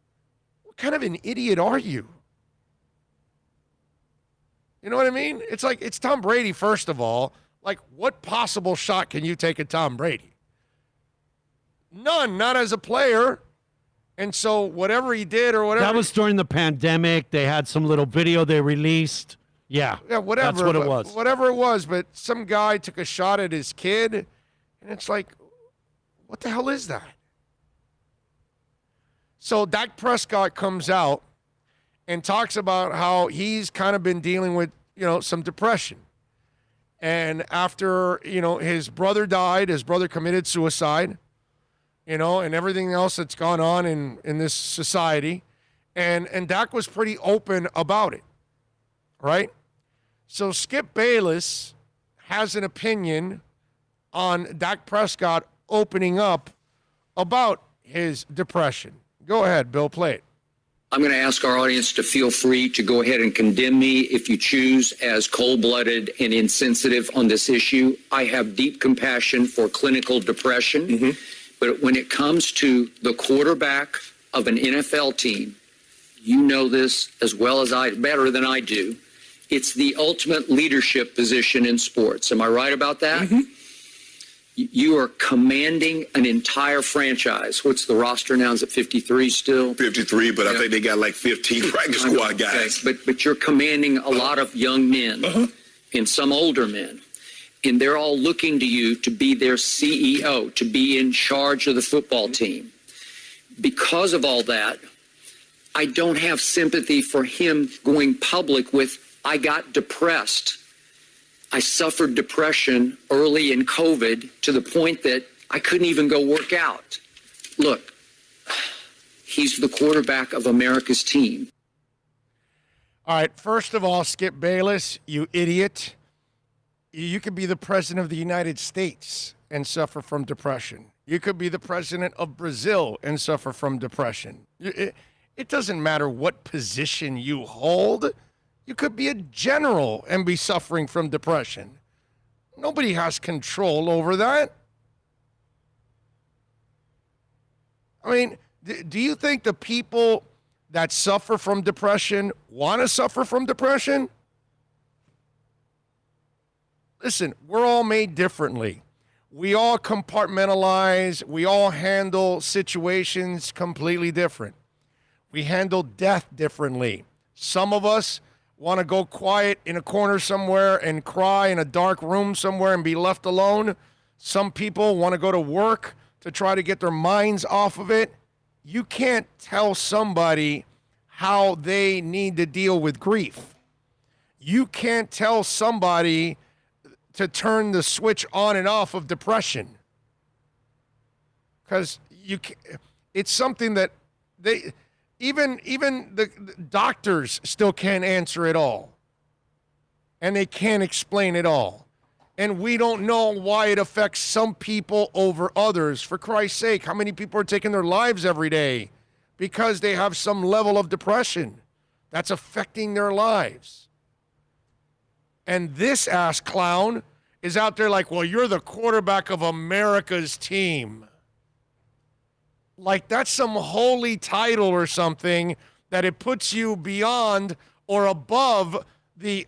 S5: what kind of an idiot are you? You know what I mean? It's like, it's Tom Brady, first of all. Like, what possible shot can you take at Tom Brady? None, not as a player. And so whatever he did or whatever.
S3: That was during the pandemic. They had some little video they released. Yeah,
S5: whatever.
S3: That's what it was.
S5: Whatever it was, but some guy took a shot at his kid, and it's like, what the hell is that? So Dak Prescott comes out and talks about how he's kind of been dealing with, some depression. And after, his brother died, his brother committed suicide, and everything else that's gone on in this society. And Dak was pretty open about it. Right? So Skip Bayless has an opinion on Dak Prescott opening up about his depression. Go ahead, Bill, play it.
S18: I'm going to ask our audience to feel free to go ahead and condemn me if you choose as cold-blooded and insensitive on this issue. I have deep compassion for clinical depression, but when it comes to the quarterback of an NFL team, you know this as well as better than I do. It's the ultimate leadership position in sports. Am I right about that? You are commanding an entire franchise. What's the roster now? Is it 53 still?
S19: 53, but I think they got like 15 practice squad guys.
S18: Okay. But you're commanding a lot of young men and some older men. And they're all looking to you to be their CEO, to be in charge of the football team. Because of all that, I don't have sympathy for him going public with, I got depressed. I suffered depression early in COVID to the point that I couldn't even go work out. Look, he's the quarterback of America's team.
S5: All right, first of all, Skip Bayless, you idiot. You could be the president of the United States and suffer from depression. You could be the president of Brazil and suffer from depression. It doesn't matter what position you hold. You could be a general and be suffering from depression. Nobody has control over that. I mean, do you think the people that suffer from depression want to suffer from depression? Listen, we're all made differently. We all compartmentalize. We all handle situations completely different. We handle death differently. Some of us want to go quiet in a corner somewhere and cry in a dark room somewhere and be left alone. Some people want to go to work to try to get their minds off of it. You can't tell somebody how they need to deal with grief. You can't tell somebody to turn the switch on and off of depression. Because it's something that even the doctors still can't answer it all. And they can't explain it all. And we don't know why it affects some people over others. For Christ's sake, how many people are taking their lives every day because they have some level of depression that's affecting their lives? And this ass clown is out there like, well, you're the quarterback of America's team. Like that's some holy title or something that it puts you beyond or above the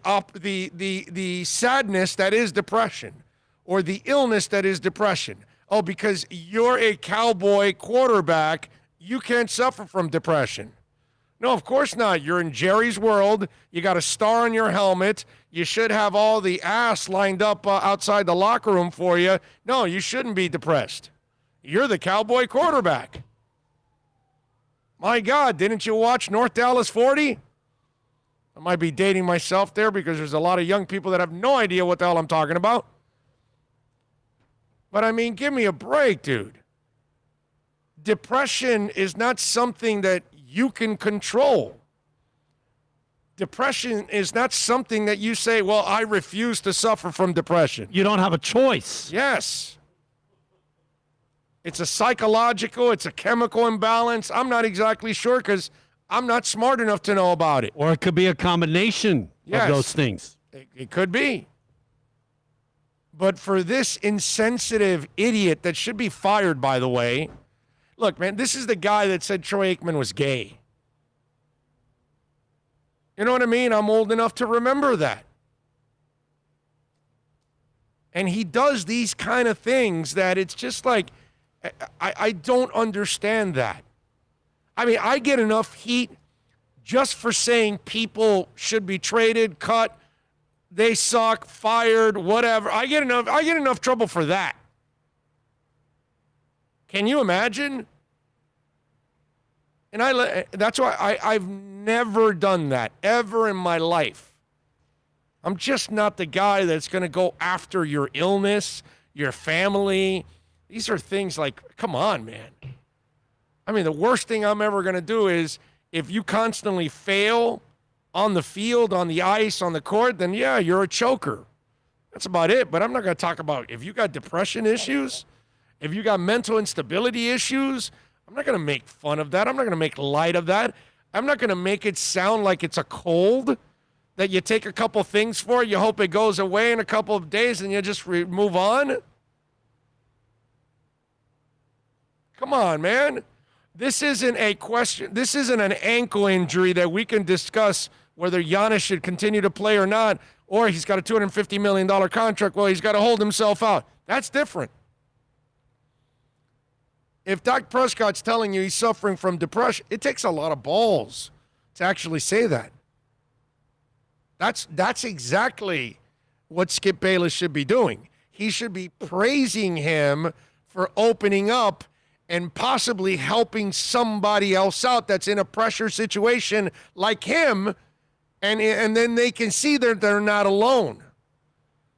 S5: sadness that is depression or the illness that is depression. Oh, because you're a Cowboy quarterback, you can't suffer from depression. No, of course not. You're in Jerry's world. You got a star on your helmet. You should have all the ass lined up outside the locker room for you. No, you shouldn't be depressed. You're the Cowboy quarterback. My God, didn't you watch North Dallas 40? I might be dating myself there because there's a lot of young people that have no idea what the hell I'm talking about. But I mean, give me a break, dude. Depression is not something that you can control. Depression is not something that you say, well, I refuse to suffer from depression.
S3: You don't have a choice.
S5: Yes. It's a psychological, it's a chemical imbalance. I'm not exactly sure because I'm not smart enough to know about it.
S3: Or it could be a combination of those things.
S5: It could be. But for this insensitive idiot that should be fired, by the way, look, man, this is the guy that said Troy Aikman was gay. You know what I mean? I'm old enough to remember that. And he does these kind of things that it's just like, I don't understand that. I mean, I get enough heat just for saying people should be traded, cut, they suck, fired, whatever. I get enough trouble for that. Can you imagine? And that's why I've never done that ever in my life. I'm just not the guy that's going to go after your illness, your family. These are things like, come on, man. I mean, the worst thing I'm ever going to do is if you constantly fail on the field, on the ice, on the court, then yeah, you're a choker. That's about it. But I'm not going to talk about if you got depression issues, if you got mental instability issues. I'm not going to make fun of that. I'm not going to make light of that. I'm not going to make it sound like it's a cold that you take a couple things for, you hope it goes away in a couple of days, and you just move on. Come on, man. This isn't a question. This isn't an ankle injury that we can discuss whether Giannis should continue to play or not, or he's got a $250 million contract. Well, he's got to hold himself out. That's different. If Dak Prescott's telling you he's suffering from depression, it takes a lot of balls to actually say that. That's exactly what Skip Bayless should be doing. He should be praising him for opening up and possibly helping somebody else out that's in a pressure situation like him, and then they can see that they're not alone.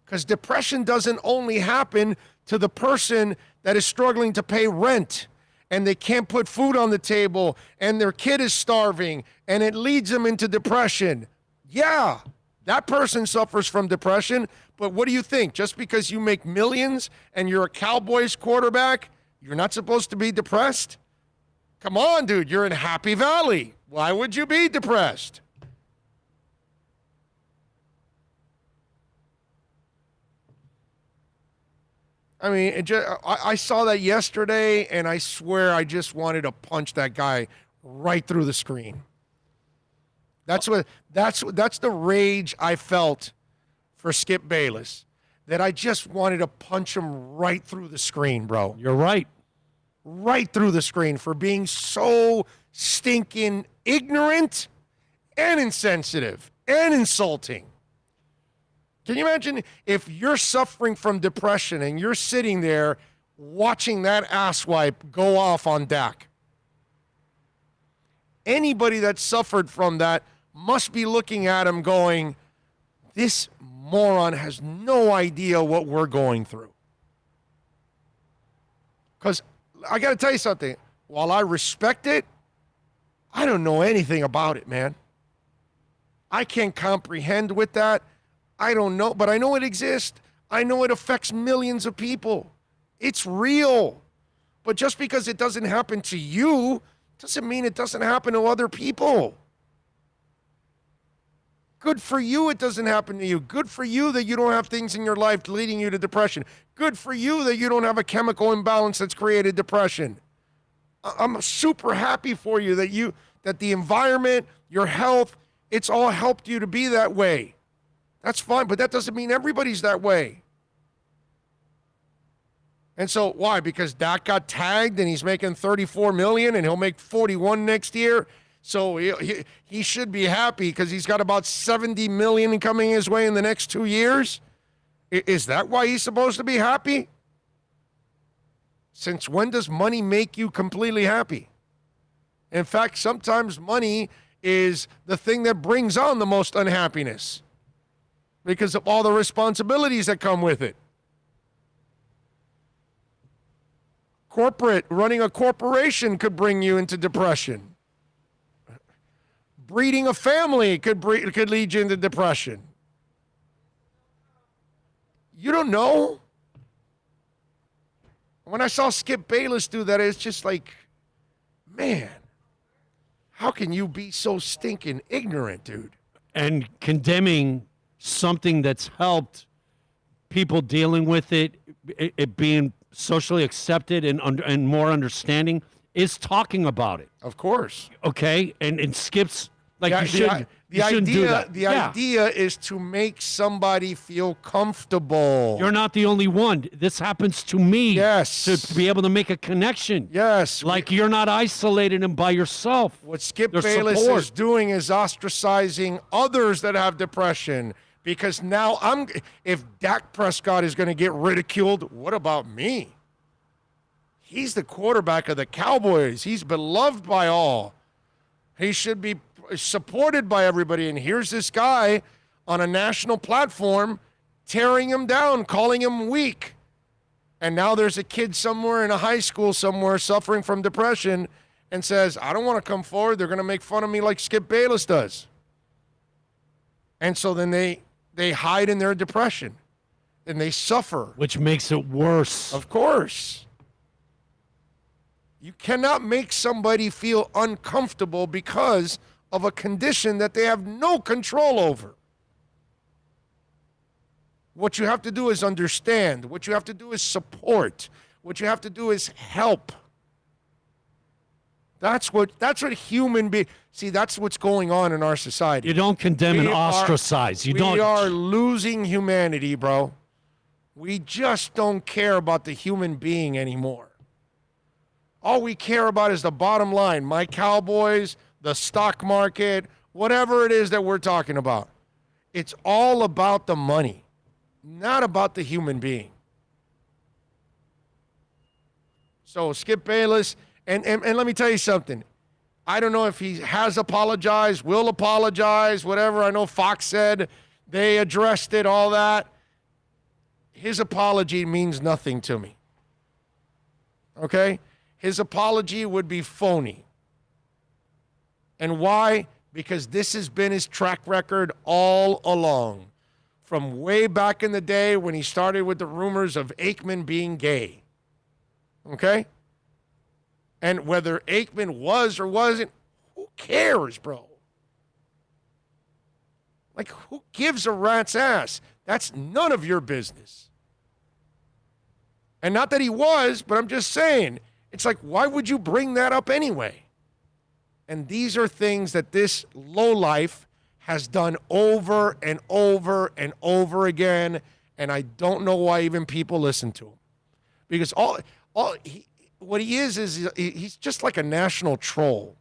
S5: Because depression doesn't only happen to the person that is struggling to pay rent and they can't put food on the table and their kid is starving and it leads them into depression. Yeah, that person suffers from depression, but what do you think? Just because you make millions and you're a Cowboys quarterback, you're not supposed to be depressed? Come on, dude, you're in Happy Valley. Why would you be depressed? I mean, I saw that yesterday, and I swear I just wanted to punch that guy right through the screen. That's the rage I felt for Skip Bayless, that I just wanted to punch him right through the screen, bro.
S3: You're right.
S5: Right through the screen for being so stinking ignorant and insensitive and insulting. Can you imagine if you're suffering from depression and you're sitting there watching that asswipe go off on Dak? Anybody that suffered from that must be looking at him going, this moron has no idea what we're going through. Because I got to tell you something. While I respect it, I don't know anything about it, man. I can't comprehend with that. I don't know, but I know it exists. I know it affects millions of people. It's real. But just because it doesn't happen to you doesn't mean it doesn't happen to other people. Good for you it doesn't happen to you. Good for you that you don't have things in your life leading you to depression. Good for you that you don't have a chemical imbalance that's created depression. I'm super happy for you that the environment, your health, it's all helped you to be that way. That's fine, but that doesn't mean everybody's that way. And so why? Because Dak got tagged and he's making $34 million and he'll make $41 next year. So he should be happy because he's got about $70 million coming his way in the next 2 years. Is that why he's supposed to be happy? Since when does money make you completely happy? In fact, sometimes money is the thing that brings on the most unhappiness because of all the responsibilities that come with it. Running a corporation could bring you into depression. Breeding a family could lead you into depression. You don't know. When I saw Skip Bayless do that, it's just like, man, how can you be so stinking ignorant, dude?
S3: And condemning something that's helped people dealing with it being socially accepted and more understanding, is talking about it.
S5: Of course.
S3: Okay, and Skip's like you shouldn't do that.
S5: The idea is to make somebody feel comfortable.
S3: You're not the only one. This happens to me.
S5: Yes.
S3: To be able to make a connection.
S5: Yes.
S3: Like you're not isolated and by yourself.
S5: What Skip
S3: There's
S5: Bayless
S3: support.
S5: is doing is ostracizing others that have depression. Because now if Dak Prescott is going to get ridiculed, what about me? He's the quarterback of the Cowboys. He's beloved by all. He should be supported by everybody. And here's this guy on a national platform tearing him down, calling him weak. And now there's a kid somewhere in a high school somewhere suffering from depression and says, I don't want to come forward. They're going to make fun of me like Skip Bayless does. And so then they hide in their depression and they suffer.
S3: Which makes it worse.
S5: Of course. You cannot make somebody feel uncomfortable because of a condition that they have no control over. What you have to do is understand. What you have to do is support. What you have to do is help. That's what human beings. See, that's what's going on in our society.
S3: You don't condemn and ostracize. We
S5: are losing humanity, bro. We just don't care about the human being anymore. All we care about is the bottom line. My Cowboys, the stock market, whatever it is that we're talking about. It's all about the money, not about the human being. So Skip Bayless, and let me tell you something. I don't know if he has apologized, will apologize, whatever. I know Fox said they addressed it, all that. His apology means nothing to me. Okay? His apology would be phony. And why? Because this has been his track record all along. From way back in the day when he started with the rumors of Aikman being gay. Okay? And whether Aikman was or wasn't, who cares, bro? Like, who gives a rat's ass? That's none of your business. And not that he was, but I'm just saying, it's like, why would you bring that up anyway? And these are things that this lowlife has done over and over and over again, and I don't know why even people listen to him. Because what he is he's just like a national troll.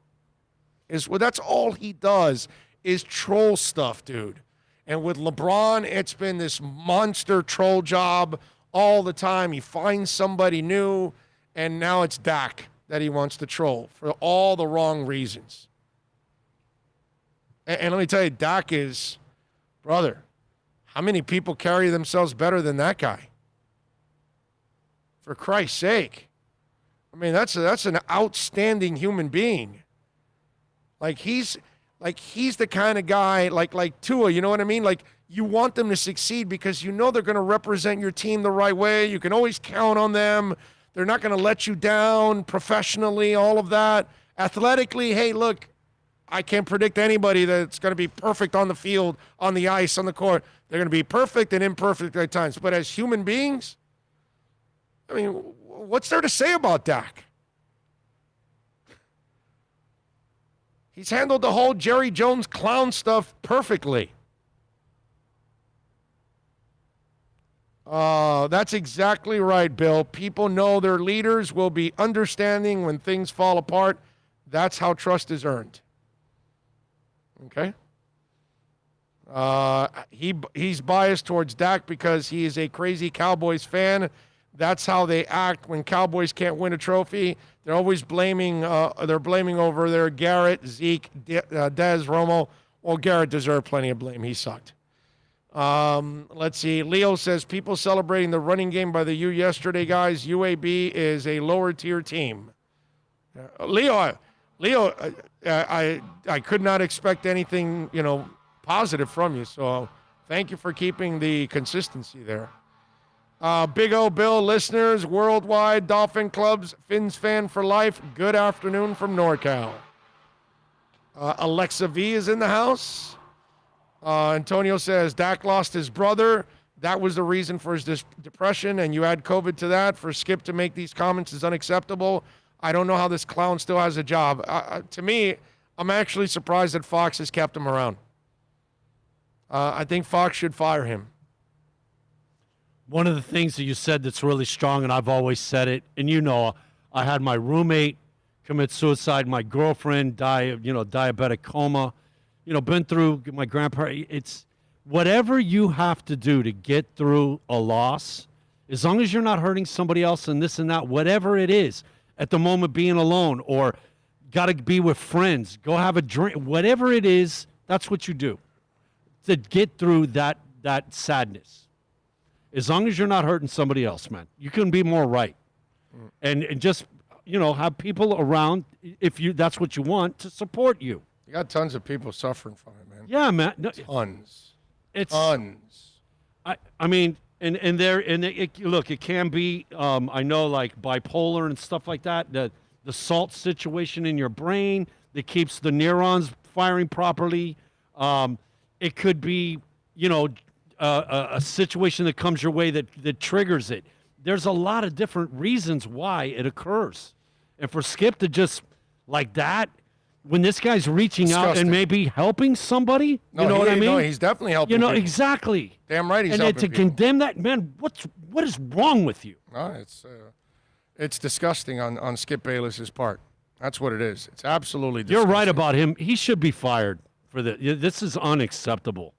S5: That's all he does is troll stuff, dude. And with LeBron, it's been this monster troll job all the time. He finds somebody new, and now it's Dak that he wants to troll for all the wrong reasons. And let me tell you, Dak is, brother, how many people carry themselves better than that guy? For Christ's sake. I mean, that's an outstanding human being. Like he's the kind of guy like Tua, you know what I mean? Like you want them to succeed because you know they're going to represent your team the right way. You can always count on them. They're not going to let you down professionally, all of that. Athletically, hey, look, I can't predict anybody that's going to be perfect on the field, on the ice, on the court. They're going to be perfect and imperfect at times. But as human beings, I mean, what's there to say about Dak? He's handled the whole Jerry Jones clown stuff perfectly. That's exactly right, Bill. People know their leaders will be understanding when things fall apart. That's how trust is earned. Okay? He's biased towards Dak because he is a crazy Cowboys fan. That's how they act when Cowboys can't win a trophy. They're always blaming over their Garrett, Zeke, Dez, Romo. Well, Garrett deserved plenty of blame. He sucked. Let's see. Leo says, people celebrating the running game by the U yesterday, guys. UAB is a lower tier team. Leo, I could not expect anything, positive from you. So thank you for keeping the consistency there. Big O Bill listeners, worldwide Dolphin Clubs, Fins fan for life. Good afternoon from NorCal. Alexa V is in the house. Antonio says Dak lost his brother. that was the reason for his depression, and you add COVID to that, for Skip to make these comments is unacceptable. I don't know how this clown still has a job. To me, I'm actually surprised that Fox has kept him around. I think Fox should fire him.
S3: One of the things that you said that's really strong, and I've always said it, and you know, I had my roommate commit suicide, my girlfriend die of, diabetic coma, been through my grandparents. It's whatever you have to do to get through a loss, as long as you're not hurting somebody else and this and that, whatever it is, at the moment being alone or got to be with friends, go have a drink, whatever it is, that's what you do to get through that sadness. As long as you're not hurting somebody else, man, you couldn't be more right. And just, have people around, if that's what you want, to support you.
S5: You got tons of people suffering from it, man.
S3: Yeah, man. No,
S5: tons.
S3: It's
S5: tons.
S3: I mean, look, it can be, I know, like bipolar and stuff like that, the salt situation in your brain that keeps the neurons firing properly. It could be, a situation that comes your way that triggers it. There's a lot of different reasons why it occurs. And for Skip to just like that, when this guy's reaching out and maybe helping somebody, what I mean?
S5: No, he's definitely helping people.
S3: Exactly.
S5: Damn right he's
S3: helping
S5: helping
S3: people. And to condemn that, man, what is wrong with you?
S5: No, it's disgusting on Skip Bayless's part. That's what it is. It's absolutely disgusting.
S3: You're right about him. He should be fired for this. This is unacceptable.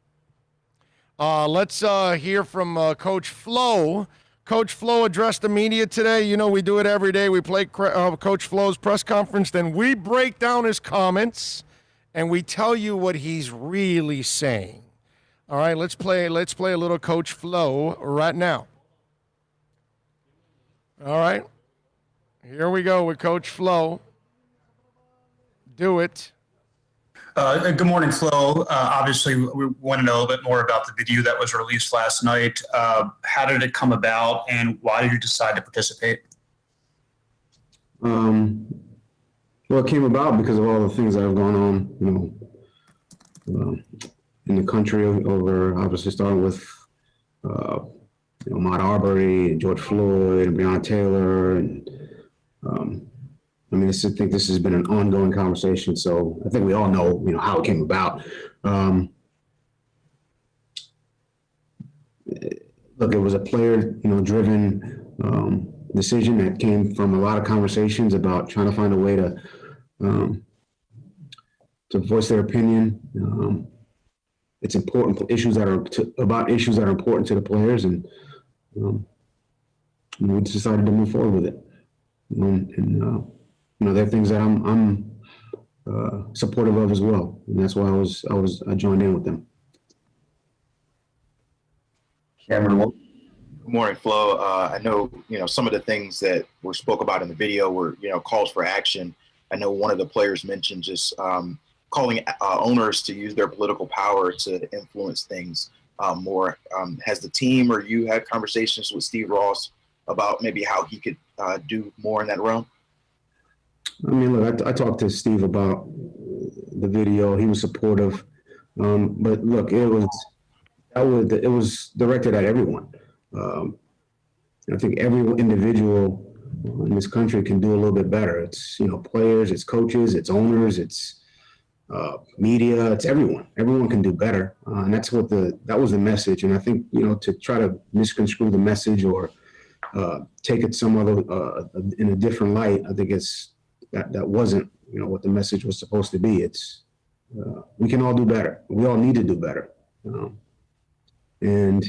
S5: Let's hear from Coach Flo. Coach Flo addressed the media today. We do it every day. We play Coach Flo's press conference, then we break down his comments, and we tell you what he's really saying. All right, let's play a little Coach Flo right now. All right, here we go with Coach Flo. Do it.
S20: Good morning, Flo. Obviously, we want to know a little bit more about the video that was released last night. How did it come about, and why did you decide to participate?
S17: Well, it came about because of all the things that have gone on, in the country over, obviously starting with, Ahmaud Arbery and George Floyd and Breonna Taylor. And, I think this has been an ongoing conversation. So I think we all know, how it came about. Look, it was a player, driven decision that came from a lot of conversations about trying to find a way to voice their opinion. It's important issues that are important to the players, and we decided to move forward with it. There are things that I'm supportive of as well, and that's why I joined in with them.
S21: Cameron, good morning, Flo. I know some of the things that were spoke about in the video were calls for action. I know one of the players mentioned just calling owners to use their political power to influence things more. Has the team or you had conversations with Steve Ross about maybe how he could do more in that realm?
S17: Look, I talked to Steve about the video. He was supportive, but look, it was directed at everyone. I think every individual in this country can do a little bit better. It's players, it's coaches, it's owners, it's media, it's everyone. Everyone can do better, and that was the message. And I think to try to misconstrue the message or take it some other in a different light, I think that wasn't what the message was supposed to be. It's we can all do better. We all need to do better. And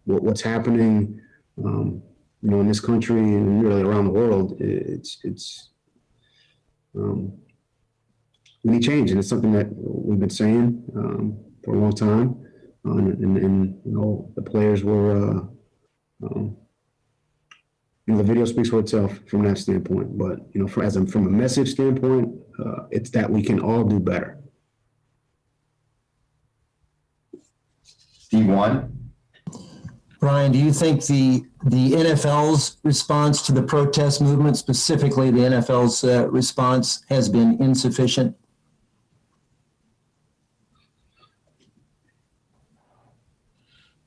S17: what's happening, in this country and really around the world, we need change, and it's something that we've been saying for a long time. And the players were. The video speaks for itself from that standpoint, but from a message standpoint, it's that we can all do better.
S21: Steve One.
S22: Brian, do you think the NFL's response to the protest movement, specifically the NFL's response, has been insufficient?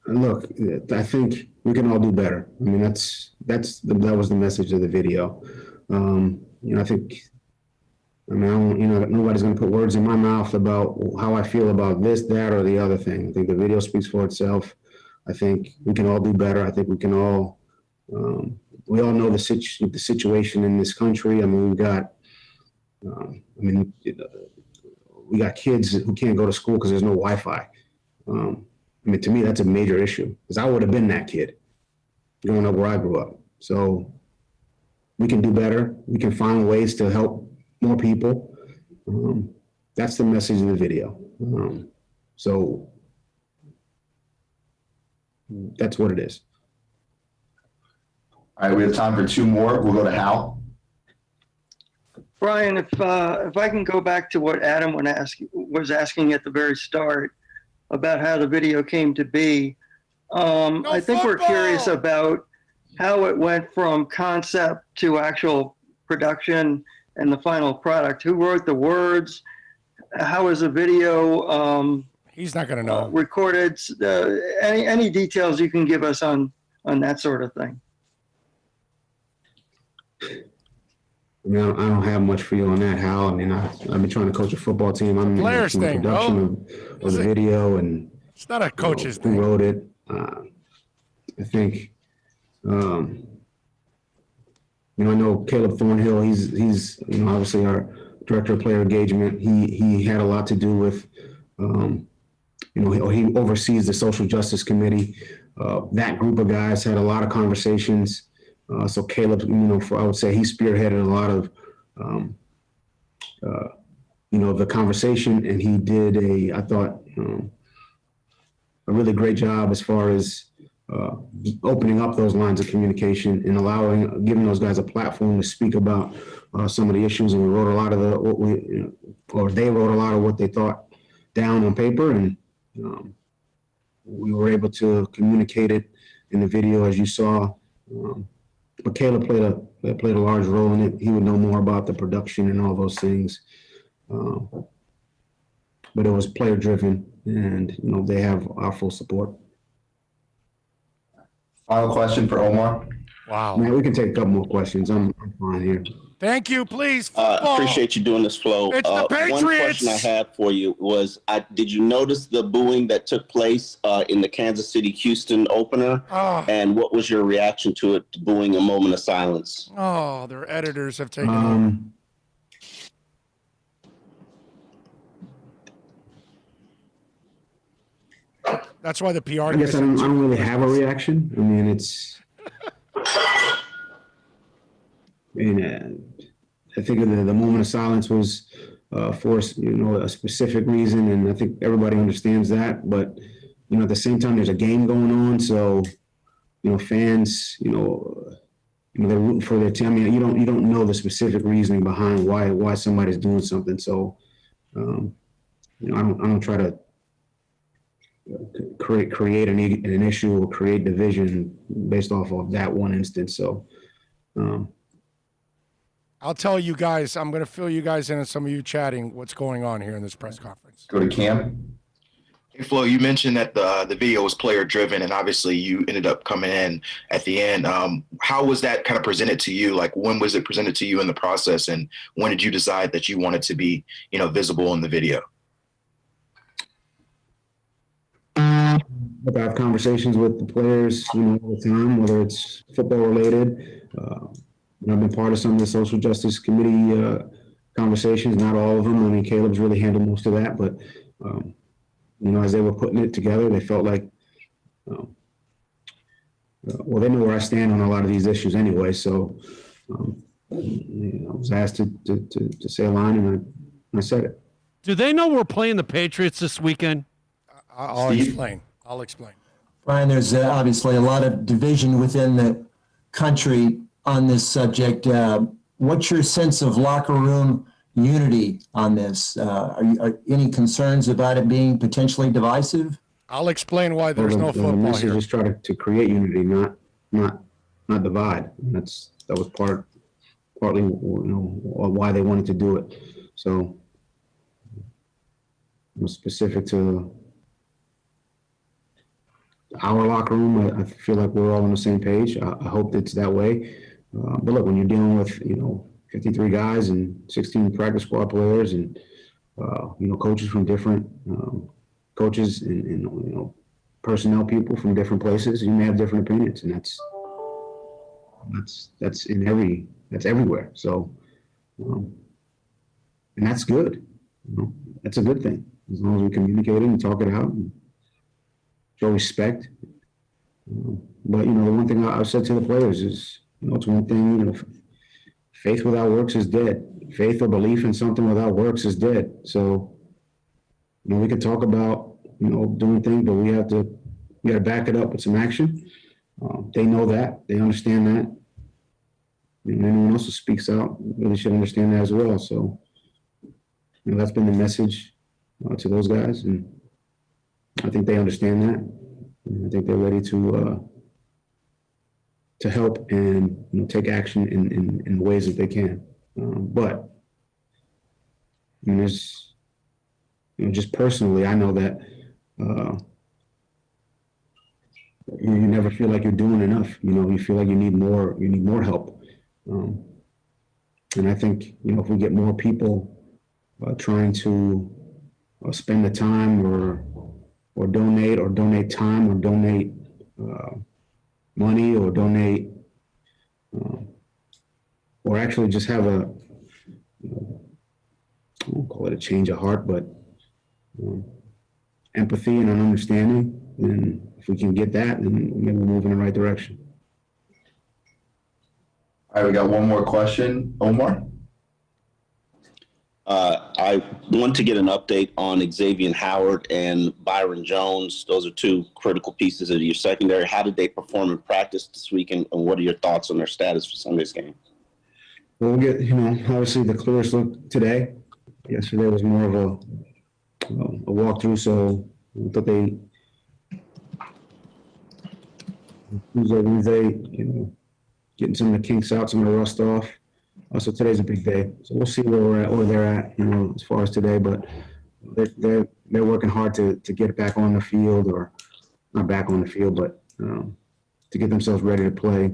S17: look, I think we can all do better. I mean, that was the message of the video. I think, nobody's going to put words in my mouth about how I feel about this, that, or the other thing. I think the video speaks for itself. I think we can all do better. I think we can all, we all know the situation in this country. I mean, we got kids who can't go to school because there's no Wi-Fi. To me, that's a major issue because I would have been that kid growing up where I grew up. So we can do better. We can find ways to help more people. That's the message of the video. So that's what it is.
S2: All right, we have time for two more. We'll go to Hal.
S4: Brian, if I can go back to what Adam was asking at the very start about how the video came to be, I think we're curious about how it went from concept to actual production and the final product. Who wrote the words? How was the video?
S5: He's not going to know.
S4: Recorded. Any details you can give us on that sort of thing?
S17: I don't have much for you on that, Hal. I mean, I've been trying to coach a football team. I'm in the production of the video, and
S5: it's not a coach's thing.
S17: Who wrote it? I think, I know Caleb Thornhill. He's obviously our director of player engagement. He had a lot to do with, he oversees the social justice committee. That group of guys had a lot of conversations. So Caleb, I would say he spearheaded a lot of, the conversation, and he did I thought, a really great job as far as opening up those lines of communication and giving those guys a platform to speak about some of the issues. And we wrote a lot of they wrote a lot of what they thought down on paper, and we were able to communicate it in the video, as you saw. But Caleb played a large role in it. He would know more about the production and all those things. But it was player driven, and they have our full support.
S2: Final question for Omar.
S5: Wow.
S17: Man, we can take a couple more questions. I'm fine here.
S5: Thank you, please.
S23: Appreciate you doing this, Flo.
S5: It's the Patriots.
S23: One question I had for you was, did you notice the booing that took place in the Kansas City-Houston opener? And what was your reaction to it, booing a moment of silence?
S5: Oh, their editors have taken over. That's why the PR.
S17: I guess I don't really have a reaction. I mean, I think the moment of silence was for a specific reason, and I think everybody understands that. But at the same time, there's a game going on, so fans, they're rooting for their team. I mean, you don't know the specific reasoning behind why somebody's doing something. So, I don't try to create an issue or create division based off of that one instance. So.
S5: I'll tell you guys, I'm going to fill you guys in on some of you chatting what's going on here in this press conference.
S2: Go to Cam.
S21: Hey, Flo, you mentioned that the video was player driven, and obviously you ended up coming in at the end. How was that kind of presented to you? Like, when was it presented to you in the process, and when did you decide that you wanted to be, visible in the video?
S17: I have conversations with the players, all the time, whether it's football related. I've been part of some of the social justice committee conversations, not all of them. I mean, Caleb's really handled most of that, but as they were putting it together, they felt like, they know where I stand on a lot of these issues anyway. So I was asked to say a line, and I said it.
S3: Do they know we're playing the Patriots this weekend?
S5: I'll explain.
S22: Brian, there's obviously a lot of division within the country on this subject. What's your sense of locker room unity on this? Are any concerns about it being potentially divisive?
S5: I'll explain why there's no football
S17: here. The message is try to create unity, not divide. That was partly why they wanted to do it. So it was specific to our locker room, I feel like we're all on the same page. I hope it's that way. But look, when you're dealing with, 53 guys and 16 practice squad players and, coaches from different coaches and personnel people from different places, you may have different opinions, and that's everywhere. So, and that's good. That's a good thing as long as we communicate it and talk it out and show respect. But the one thing I've said to the players is, it's one thing. Faith without works is dead. Faith or belief in something without works is dead. So, we can talk about doing things, but we got to back it up with some action. They know that. They understand that. And anyone else who speaks out really should understand that as well. So, that's been the message to those guys, and I think they understand that. And I think they're ready to help and take action in ways that they can. But there's just personally, I know that you never feel like you're doing enough. You feel like you need more. You need more help. And I think if we get more people trying to spend the time or donate time or donate money or donate or actually just have I won't call it a change of heart, but empathy and an understanding. And if we can get that, then maybe we'll move in the right direction.
S2: All right, we got one more question. Omar?
S23: I want to get an update on Xavier Howard and Byron Jones. Those are two critical pieces of your secondary. How did they perform in practice this week, and what are your thoughts on their status for Sunday's game?
S17: Well, we'll get, obviously the clearest look today. Yesterday was more of a walkthrough, so I thought Tuesday, Wednesday, getting some of the kinks out, some of the rust off. So today's a big day. So we'll see where they're at, as far as today. But they're working hard to get back on the field, or not back on the field, but to get themselves ready to play.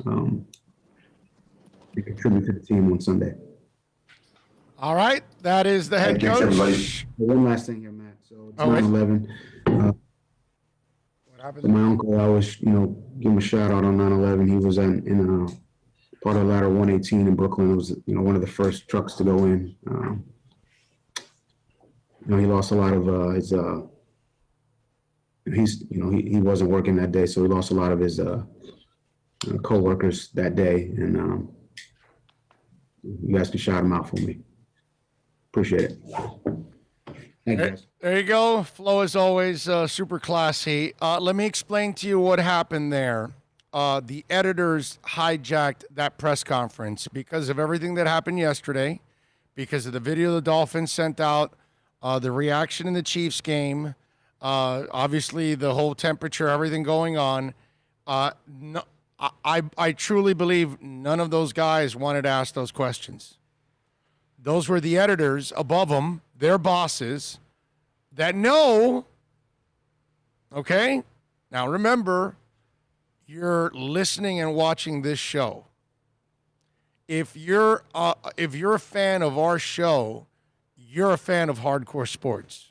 S17: To contribute to the team on Sunday.
S5: All right, that is the head coach.
S17: Everybody. One last thing here, Matt. So it's 9/11.
S5: What happened?
S17: My uncle, I was, give him a shout out on 9/11. He was in part of ladder 118 in Brooklyn. It was, one of the first trucks to go in. He lost a lot of his. He wasn't working that day, so he lost a lot of his co-workers that day, and you guys can shout him out for me. Appreciate it. Thank you, guys.
S5: There you go. Flo, as always, super classy. Let me explain to you what happened there. The editors hijacked that press conference because of everything that happened yesterday, because of the video the Dolphins sent out, the reaction in the Chiefs game, obviously the whole temperature, everything going on. I truly believe none of those guys wanted to ask those questions. Those were the editors above them, their bosses, that know. Okay? Now remember, you're listening and watching this show. If you're a fan of our show, you're a fan of hardcore sports.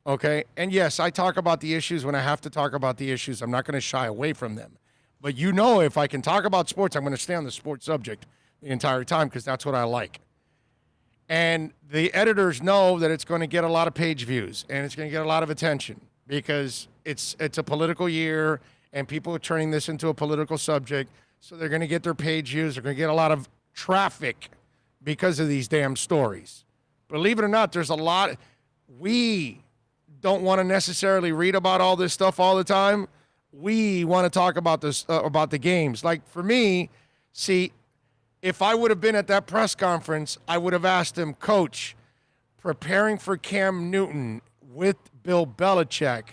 S5: Okay? And yes, I talk about the issues when I have to talk about the issues. I'm not going to shy away from them. But if I can talk about sports, I'm going to stay on the sports subject the entire time because that's what I like. And the editors know that it's going to get a lot of page views and it's going to get a lot of attention because it's a political year and people are turning this into a political subject. So they're going to get their page views. They're going to get a lot of traffic because of these damn stories. Believe it or not, there's a lot. We don't want to necessarily read about all this stuff all the time. We want to talk about this, about the games. Like for me, see, if I would have been at that press conference, I would have asked him, Coach, preparing for Cam Newton with Bill Belichick,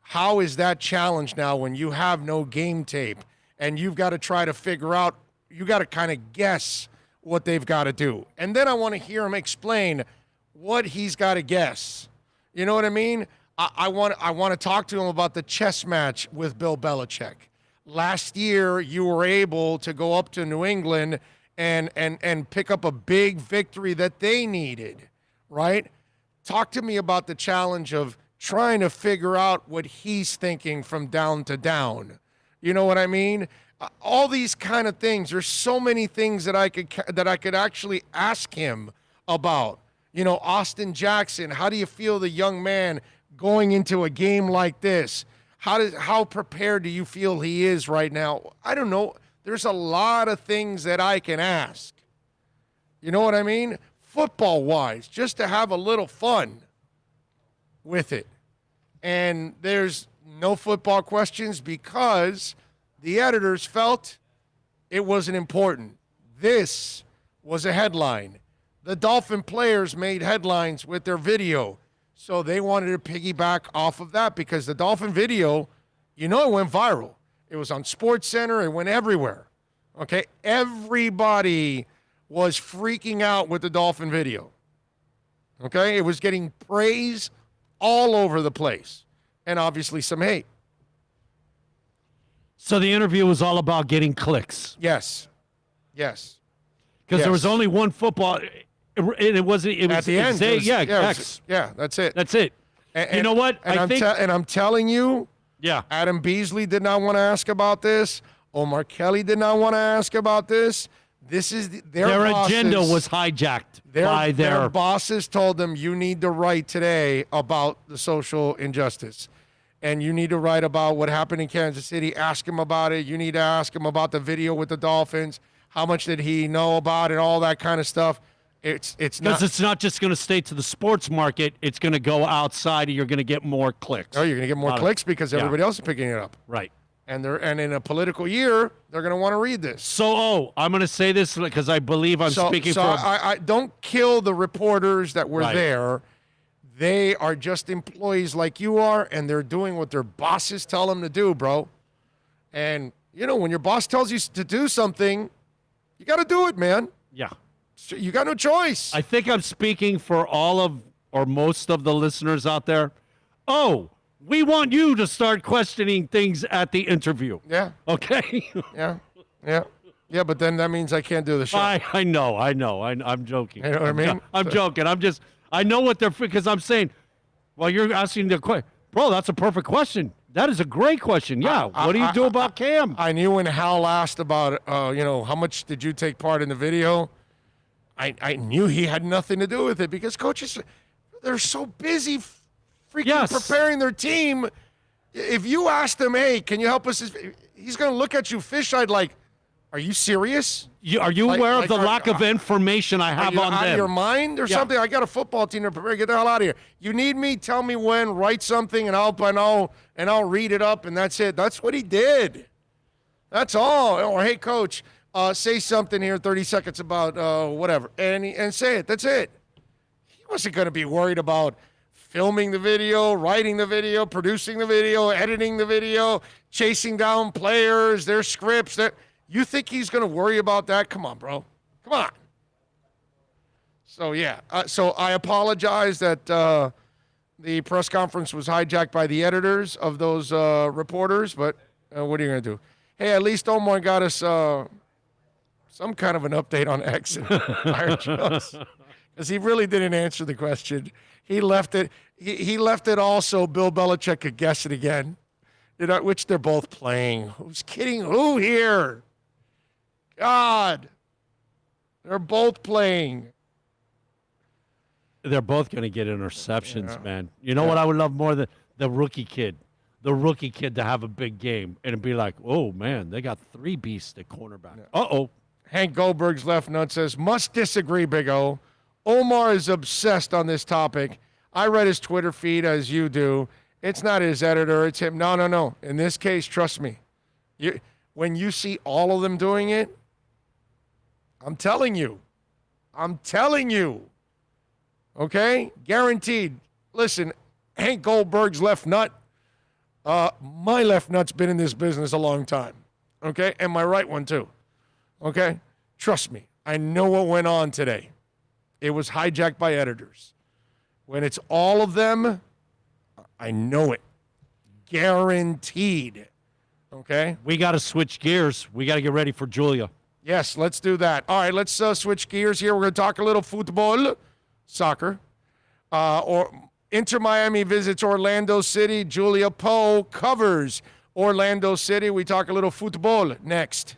S5: how is that challenge now when you have no game tape and you've got to try to figure out, you got to kind of guess what they've got to do. And then I want to hear him explain what he's got to guess. You know what I mean? I want to talk to him about the chess match with Bill Belichick. Last year, you were able to go up to New England and pick up a big victory that they needed, right? Talk to me about the challenge of trying to figure out what he's thinking from down to down. You know what I mean? All these kind of things. There's so many things that I could actually ask him about. You know, Austin Jackson, how do you feel the young man going into a game like this? How prepared do you feel he is right now? I don't know. There's a lot of things that I can ask. You know what I mean? Football-wise, just to have a little fun with it. And there's no football questions because the editors felt it wasn't important. This was a headline. The Dolphin players made headlines with their video, so they wanted to piggyback off of that because the Dolphin video, you know, it went viral. It was on SportsCenter. It went everywhere. Okay? Everybody was freaking out with the Dolphin video. Okay? It was getting praise all over the place and obviously some hate.
S3: So the interview was all about getting clicks.
S5: Yes. Yes.
S3: Because there was only one football, and it wasn't. It was
S5: at the end.
S3: X.
S5: Yeah, that's it.
S3: That's it.
S5: And,
S3: you know what?
S5: I'm telling you,
S3: yeah.
S5: Adam Beasley did not want to ask about this. Omar Kelly did not want to ask about this. This is their
S3: agenda was hijacked by
S5: their bosses told them you need to write today about the social injustice. And you need to write about what happened in Kansas City. Ask him about it. You need to ask him about the video with the Dolphins. How much did he know about it? All that kind of stuff. It's not
S3: because it's not just going to stay to the sports market. It's going to go outside, and you're going to get more clicks.
S5: Oh, you're going to get more clicks because everybody else is picking it up.
S3: Right.
S5: And in a political year, they're going to want to read this.
S3: So, I'm going to say this because I believe I'm speaking for.
S5: I don't kill the reporters that were
S3: Right.
S5: there. They are just employees like you are, and they're doing what their bosses tell them to do, bro. And, you know, when your boss tells you to do something, you got to do it, man.
S3: Yeah.
S5: You got no choice.
S3: I think I'm speaking for all of or most of the listeners out there. Oh, we want you to start questioning things at the interview.
S5: Yeah.
S3: Okay?
S5: Yeah. Yeah. Yeah, but then that means I can't do the show.
S3: I know. I'm joking.
S5: You know what I mean?
S3: I'm joking. I know what they're, because I'm saying, well, you're asking the question. Bro, that's a perfect question. That is a great question. Yeah. What do you do about Cam?
S5: I knew when Hal asked about, you know, how much did you take part in the video? I knew he had nothing to do with it because coaches, they're so busy freaking preparing their team. If you ask them, hey, can you help us? He's going to look at you fish-eyed like, are you serious?
S3: Are you aware of the lack of information I have on them?
S5: Out of your mind or something? I got a football team to prepare. Get the hell out of here. You need me? Tell me when. Write something, and I'll read it up, and that's it. That's what he did. That's all. Or hey, coach, say something here. 30 seconds about whatever, and say it. That's it. He wasn't going to be worried about filming the video, writing the video, producing the video, editing the video, chasing down players, their scripts. You think he's going to worry about that? Come on, bro. Come on. So, yeah. So I apologize that the press conference was hijacked by the editors of those reporters, but what are you going to do? Hey, at least Omar got us some kind of an update on X and Byron Jones. Because he really didn't answer the question. He left it. He left it all so Bill Belichick could guess it again, which they're both playing. Who's kidding who here? God. They're both playing.
S3: They're both going to get interceptions, man. You know what I would love more than the rookie kid? The rookie kid to have a big game and be like, oh, man, they got three beasts at cornerback. Uh-oh.
S5: Hank Goldberg's left nut says, must disagree, Big O. Omar is obsessed on this topic. I read his Twitter feed as you do. It's not his editor. It's him. No. In this case, trust me. When you see all of them doing it, I'm telling you. Okay? Guaranteed. Listen, Hank Goldberg's left nut. My left nut's been in this business a long time. Okay? And my right one, too. Okay? Trust me. I know what went on today. It was hijacked by editors. When it's all of them, I know it. Guaranteed. Okay?
S3: We got to switch gears. We got to get ready for Julia.
S5: Yes, let's do that. All right, let's switch gears here. We're going to talk a little football, soccer. Inter Miami visits Orlando City. Julia Poe covers Orlando City. We talk a little football next.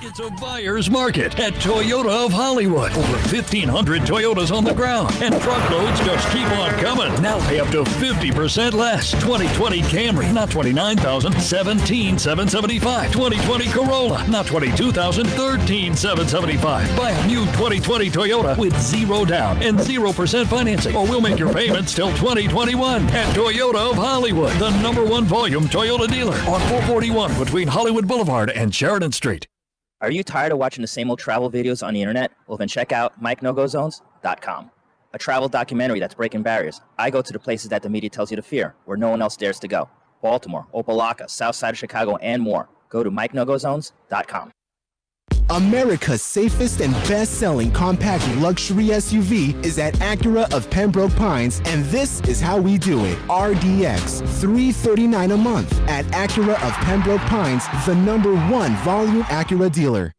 S9: It's a buyer's market at Toyota of Hollywood. Over 1,500 Toyotas on the ground, and truckloads just keep on coming. Now pay up to 50% less. 2020 Camry, not $29,000, $17,775. 2020 Corolla, not $22,000, $13,775. Buy a new 2020 Toyota with 0 down and 0% financing, or we'll make your payments till 2021 at Toyota of Hollywood, the #1 volume Toyota dealer on 441 between Hollywood Boulevard and Sheridan Street.
S8: Are you tired of watching the same old travel videos on the internet? Well, then check out MikeNoGoZones.com, a travel documentary that's breaking barriers. I go to the places that the media tells you to fear, where no one else dares to go. Baltimore, Opelika, South Side of Chicago, and more. Go to MikeNoGoZones.com.
S7: America's safest and best-selling compact luxury SUV is at Acura of Pembroke Pines, and this is how we do it. RDX, $339 a month at Acura of Pembroke Pines, the #1 volume Acura dealer.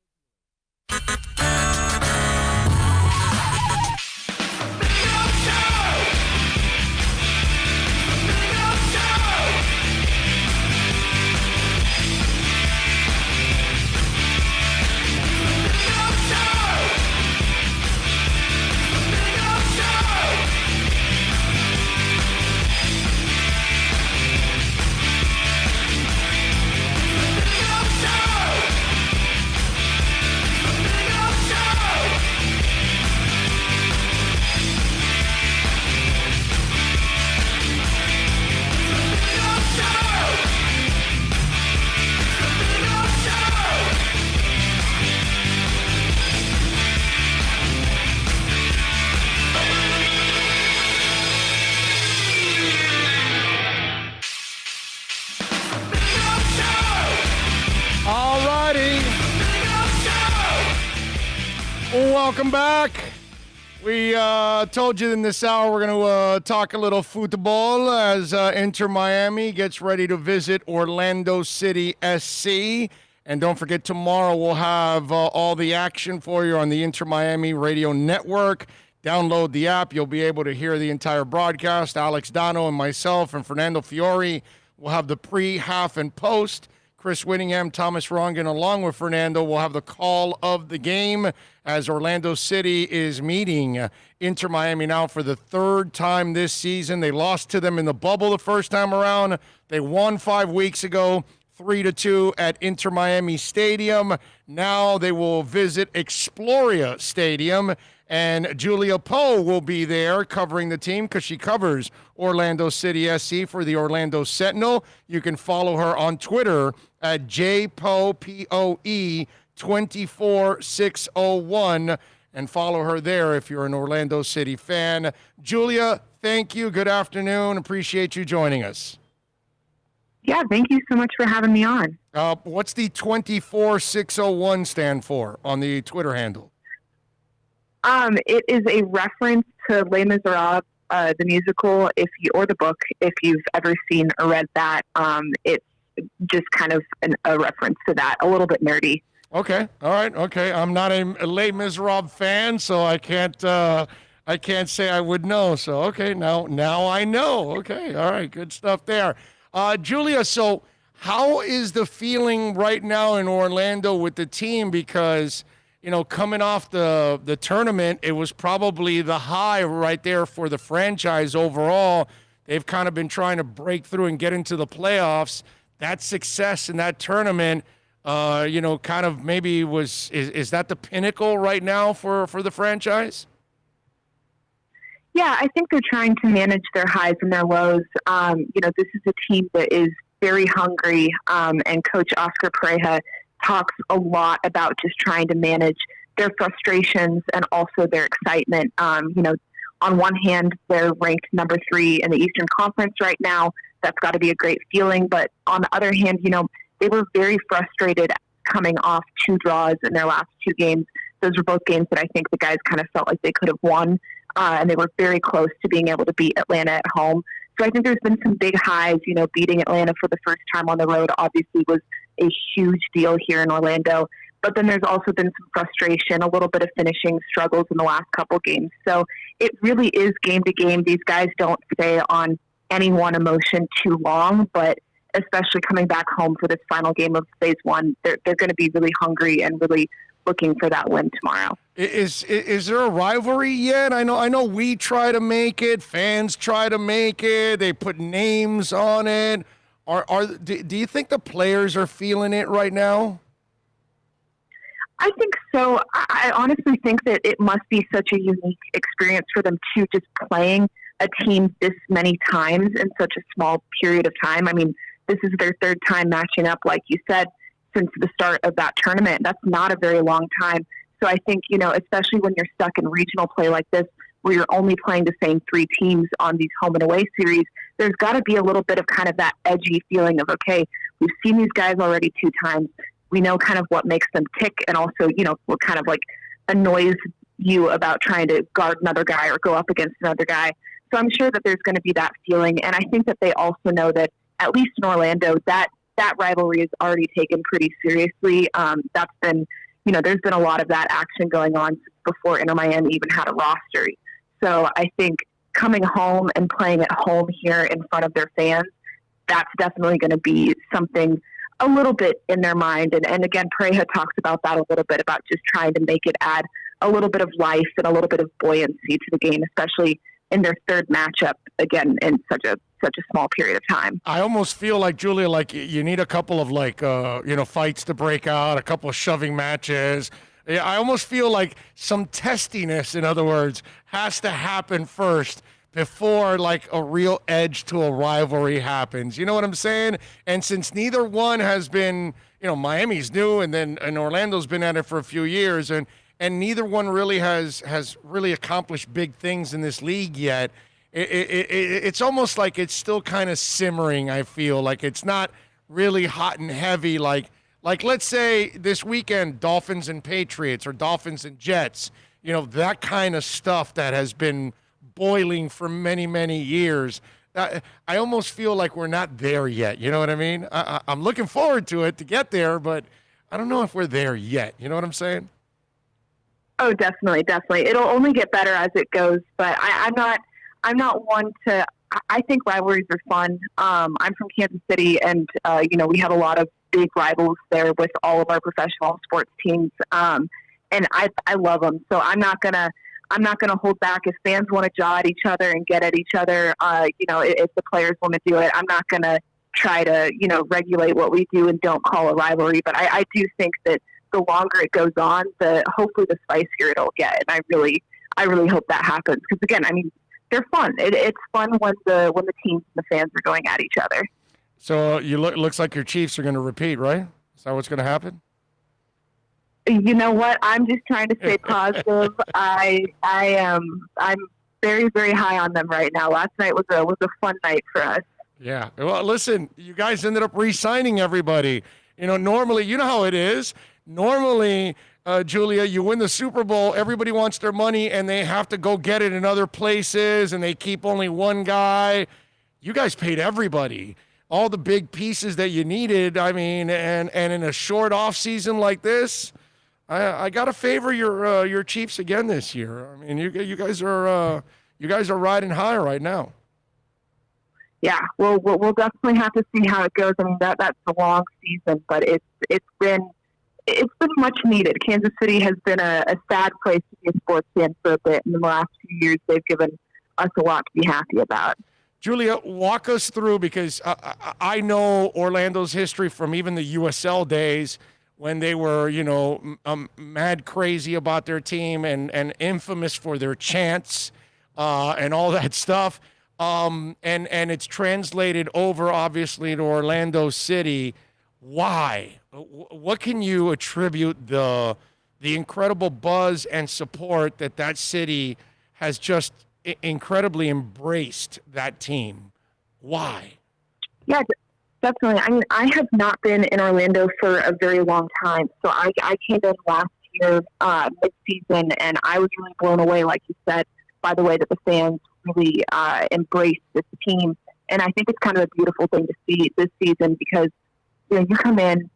S5: Welcome back. We told you in this hour we're going to talk a little football as Inter Miami gets ready to visit Orlando City SC. And don't forget, tomorrow we'll have all the action for you on the Inter Miami Radio Network. Download the app. You'll be able to hear the entire broadcast. Alex Dano and myself and Fernando Fiore will have the pre, half, and post. Chris Whittingham, Thomas Rongan, along with Fernando, will have the call of the game as Orlando City is meeting Inter Miami now for the third time this season. They lost to them in the bubble the first time around. They won 5 weeks ago, 3-2 at Inter Miami Stadium. Now they will visit Exploria Stadium, and Julia Poe will be there covering the team because she covers Orlando City SC for the Orlando Sentinel. You can follow her on Twitter at JPoePoe24601 and follow her there if you're an Orlando City fan. Julia, thank you. Good afternoon. Appreciate you joining us.
S1: Yeah, thank you so much for having me on.
S5: What's the 24601 stand for on the Twitter handle?
S1: It is a reference to Les Miserables, the musical, or the book, if you've ever seen or read that. It's just kind of a reference to that, a little bit nerdy.
S5: Okay, all right, okay. I'm not a Les Miserables fan, so I can't say I would know. So okay, now I know. Okay, all right, good stuff there. Julia, so how is the feeling right now in Orlando with the team? Because, you know, coming off the tournament, it was probably the high right there for the franchise overall. They've kind of been trying to break through and get into the playoffs. That success in that tournament, kind of maybe is that the pinnacle right now for the franchise?
S1: Yeah, I think they're trying to manage their highs and their lows. This is a team that is very hungry, and Coach Oscar Pareja talks a lot about just trying to manage their frustrations and also their excitement. On one hand, they're ranked number 3 in the Eastern Conference right now. That's got to be a great feeling. But on the other hand, they were very frustrated coming off 2 draws in their last 2 games. Those were both games that I think the guys kind of felt like they could have won. and they were very close to being able to beat Atlanta at home. So I think there's been some big highs. Beating Atlanta for the first time on the road obviously was a huge deal here in Orlando. But then there's also been some frustration, a little bit of finishing struggles in the last couple games. So it really is game to game. These guys don't stay on any one emotion too long, but especially coming back home for this final game of phase one, they're going to be really hungry and really looking for that win tomorrow.
S5: Is there a rivalry yet? I know we try to make it, fans try to make it, they put names on it. Do you think the players are feeling it right now?
S1: I think so. I honestly think that it must be such a unique experience for them too, just playing a team this many times in such a small period of time. I mean, this is their third time matching up, like you said, since the start of that tournament. That's not a very long time. So I think, especially when you're stuck in regional play like this, where you're only playing the same three teams on these home and away series, there's got to be a little bit of kind of that edgy feeling of, okay, we've seen these guys already 2 times. We know kind of what makes them tick, and also, what kind of like annoys you about trying to guard another guy or go up against another guy. So I'm sure that there's going to be that feeling. And I think that they also know that, at least in Orlando, that rivalry is already taken pretty seriously. That's been, there's been a lot of that action going on before Inter Miami even had a roster. So I think coming home and playing at home here in front of their fans, that's definitely going to be something a little bit in their mind. And again, Pareja talks about that a little bit, about just trying to make it add a little bit of life and a little bit of buoyancy to the game, especially in their third matchup, again, in such a small period of time.
S5: I almost feel like, Julia, like you need a couple of fights to break out, a couple of shoving matches. I almost feel like some testiness, in other words, has to happen first before like a real edge to a rivalry happens. You know what I'm saying? And since neither one has been, Miami's new and Orlando's been at it for a few years, and neither one really has really accomplished big things in this league yet. It's almost like it's still kind of simmering. I feel like it's not really hot and heavy. Like let's say this weekend, Dolphins and Patriots or Dolphins and Jets. That kind of stuff that has been boiling for many, many years. I almost feel like we're not there yet. You know what I mean? I'm looking forward to it to get there, but I don't know if we're there yet. You know what I'm saying?
S1: Oh, definitely. It'll only get better as it goes, but I'm not one to. I think rivalries are fun. I'm from Kansas City, and we have a lot of big rivals there with all of our professional sports teams, and I love them. So I'm not gonna hold back. If fans want to jaw at each other and get at each other, if the players want to do it, I'm not gonna try to regulate what we do and don't call a rivalry. But I do think that the longer it goes on, hopefully the spicier it'll get, and I really hope that happens, because again, I mean, they're fun. It's fun when the teams and the fans are going at each other.
S5: So looks like your Chiefs are going to repeat, right? Is that what's going to happen?
S1: You know what? I'm just trying to stay positive. I'm very, very high on them right now. Last night was a fun night for us.
S5: Yeah. Well, listen, you guys ended up re-signing everybody. Normally, you know how it is. Normally, Julia, you win the Super Bowl, everybody wants their money, and they have to go get it in other places, and they keep only one guy. You guys paid everybody, all the big pieces that you needed. I mean, and in a short off season like this, I got to favor your Chiefs again this year. I mean, you guys are riding high right now.
S1: Yeah, well, we'll definitely have to see how it goes. I mean, that's a long season, but it's been much needed. Kansas City has been a sad place to be a sports fan for a bit. In the last few years, they've given us a lot to be happy about.
S5: Julia, walk us through, because I know Orlando's history from even the USL days when they were, mad crazy about their team and infamous for their chants and all that stuff. And it's translated over, obviously, to Orlando City. Why? What can you attribute the incredible buzz and support that city has just incredibly embraced that team? Why?
S1: Yeah, definitely. I mean, I have not been in Orlando for a very long time. So I came in last year, mid-season, and I was really blown away, like you said, by the way that the fans really embrace this team. And I think it's kind of a beautiful thing to see this season because you come in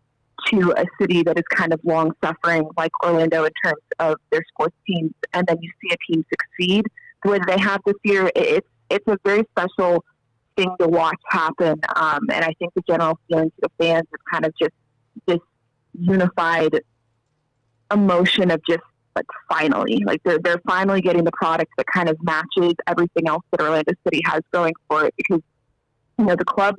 S1: to a city that is kind of long suffering like Orlando in terms of their sports teams, and then you see a team succeed the way that they have this year. It's a very special thing to watch happen. And I think the general feeling to the fans is kind of just this unified emotion of just like finally, like they're finally getting the product that kind of matches everything else that Orlando City has going for it, because the club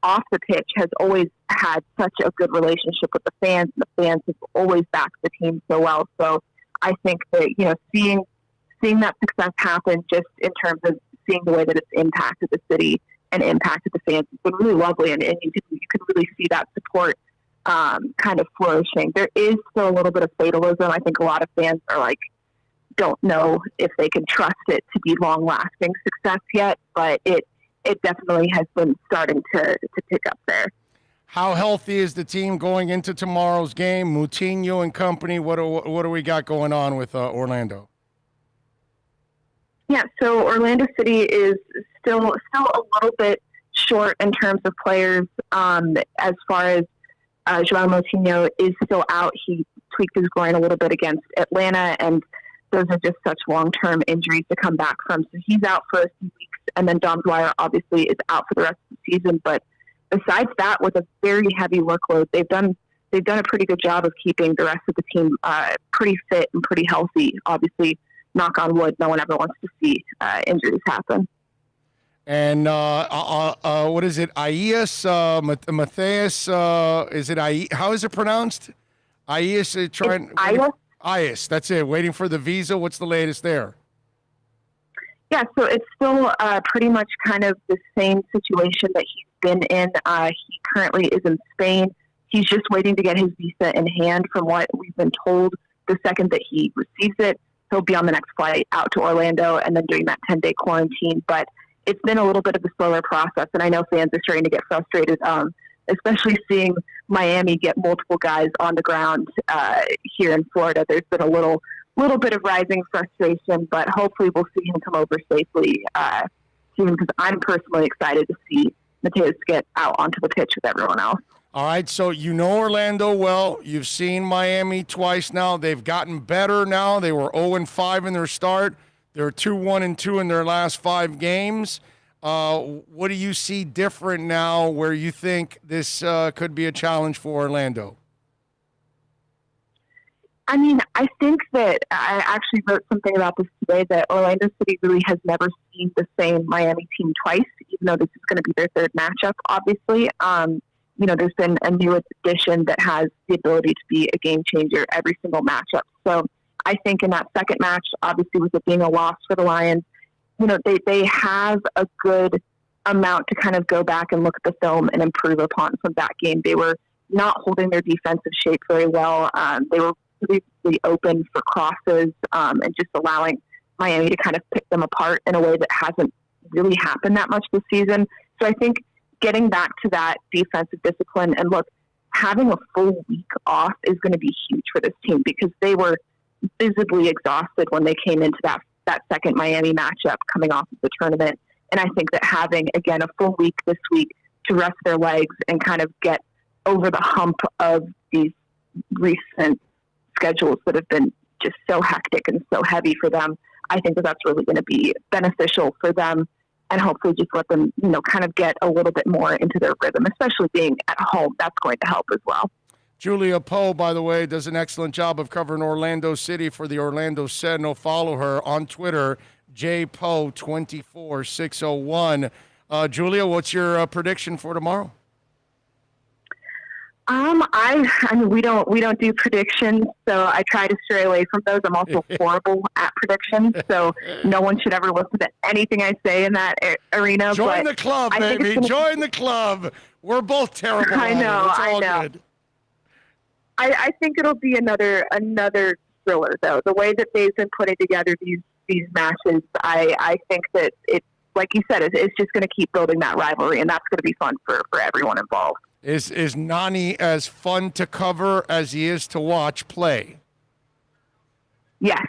S1: off the pitch has always had such a good relationship with the fans, and the fans have always backed the team so well. So I think that seeing that success happen just in terms of seeing the way that it's impacted the city and impacted the fans has been really lovely, and you can really see that support kind of flourishing. There is still a little bit of fatalism. I think a lot of fans are don't know if they can trust it to be long-lasting success yet, but it definitely has been starting to pick up there.
S5: How healthy is the team going into tomorrow's game? Moutinho and company, what do we got going on with Orlando?
S1: Yeah, so Orlando City is still a little bit short in terms of players. As far as João Moutinho is still out. He tweaked his groin a little bit against Atlanta, and those are just such long-term injuries to come back from. So he's out for a few weeks, and then Dom Dwyer obviously is out for the rest of the season. But besides that, with a very heavy workload, they've done a pretty good job of keeping the rest of the team pretty fit and pretty healthy. Obviously, knock on wood, no one ever wants to see injuries happen.
S5: And what is it? Aias, Matthias, is it how is it pronounced? Aias Aias, that's it. Waiting for the visa. What's the latest there?
S1: Yeah, so it's still pretty much kind of the same situation that he's been in. He currently is in Spain. He's just waiting to get his visa in hand from what we've been told. The second that he receives it, he'll be on the next flight out to Orlando and then doing that 10-day quarantine. But it's been a little bit of a slower process, and I know fans are starting to get frustrated, especially seeing Miami get multiple guys on the ground here in Florida. There's been a little bit of rising frustration, but hopefully we'll see him come over safely soon, because I'm personally excited to see Matheus get out onto the pitch with everyone else.
S5: All right, so you know Orlando well. You've seen Miami twice now. They've gotten better now. They were 0-5 in their start. They're 2-1-2 in their last 5 games. What do you see different now where you think this could be a challenge for Orlando?
S1: I mean, I think that I actually wrote something about this today, that Orlando City really has never seen the same Miami team twice, even though this is going to be their third matchup, obviously. There's been a new addition that has the ability to be a game changer every single matchup. So I think in that second match, obviously with it being a loss for the Lions, they have a good amount to kind of go back and look at the film and improve upon from that game. They were not holding their defensive shape very well. They were really open for crosses and just allowing Miami to kind of pick them apart in a way that hasn't really happened that much this season. So I think getting back to that defensive discipline, and look, having a full week off is going to be huge for this team, because they were visibly exhausted when they came into that second Miami matchup coming off of the tournament. And I think that having, again, a full week this week to rest their legs and kind of get over the hump of these recent schedules that have been just so hectic and so heavy for them, I think that that's really going to be beneficial for them, and hopefully just let them, kind of get a little bit more into their rhythm, especially being at home. That's going to help as well.
S5: Julia Poe, by the way, does an excellent job of covering Orlando City for the Orlando Sentinel. Follow her on Twitter, jpoe24601. Julia, what's your prediction for tomorrow?
S1: I mean, we don't do predictions, so I try to stray away from those. I'm also horrible at predictions, so no one should ever listen to anything I say in that arena.
S5: Join the club, baby. Join the club. We're both terrible.
S1: I know.
S5: Good.
S1: I think it'll be another thriller, though. The way that they've been putting together these matches, I think that it, like you said, it's just going to keep building that rivalry, and that's going to be fun for everyone involved.
S5: Is Nani as fun to cover as he is to watch play?
S1: Yes,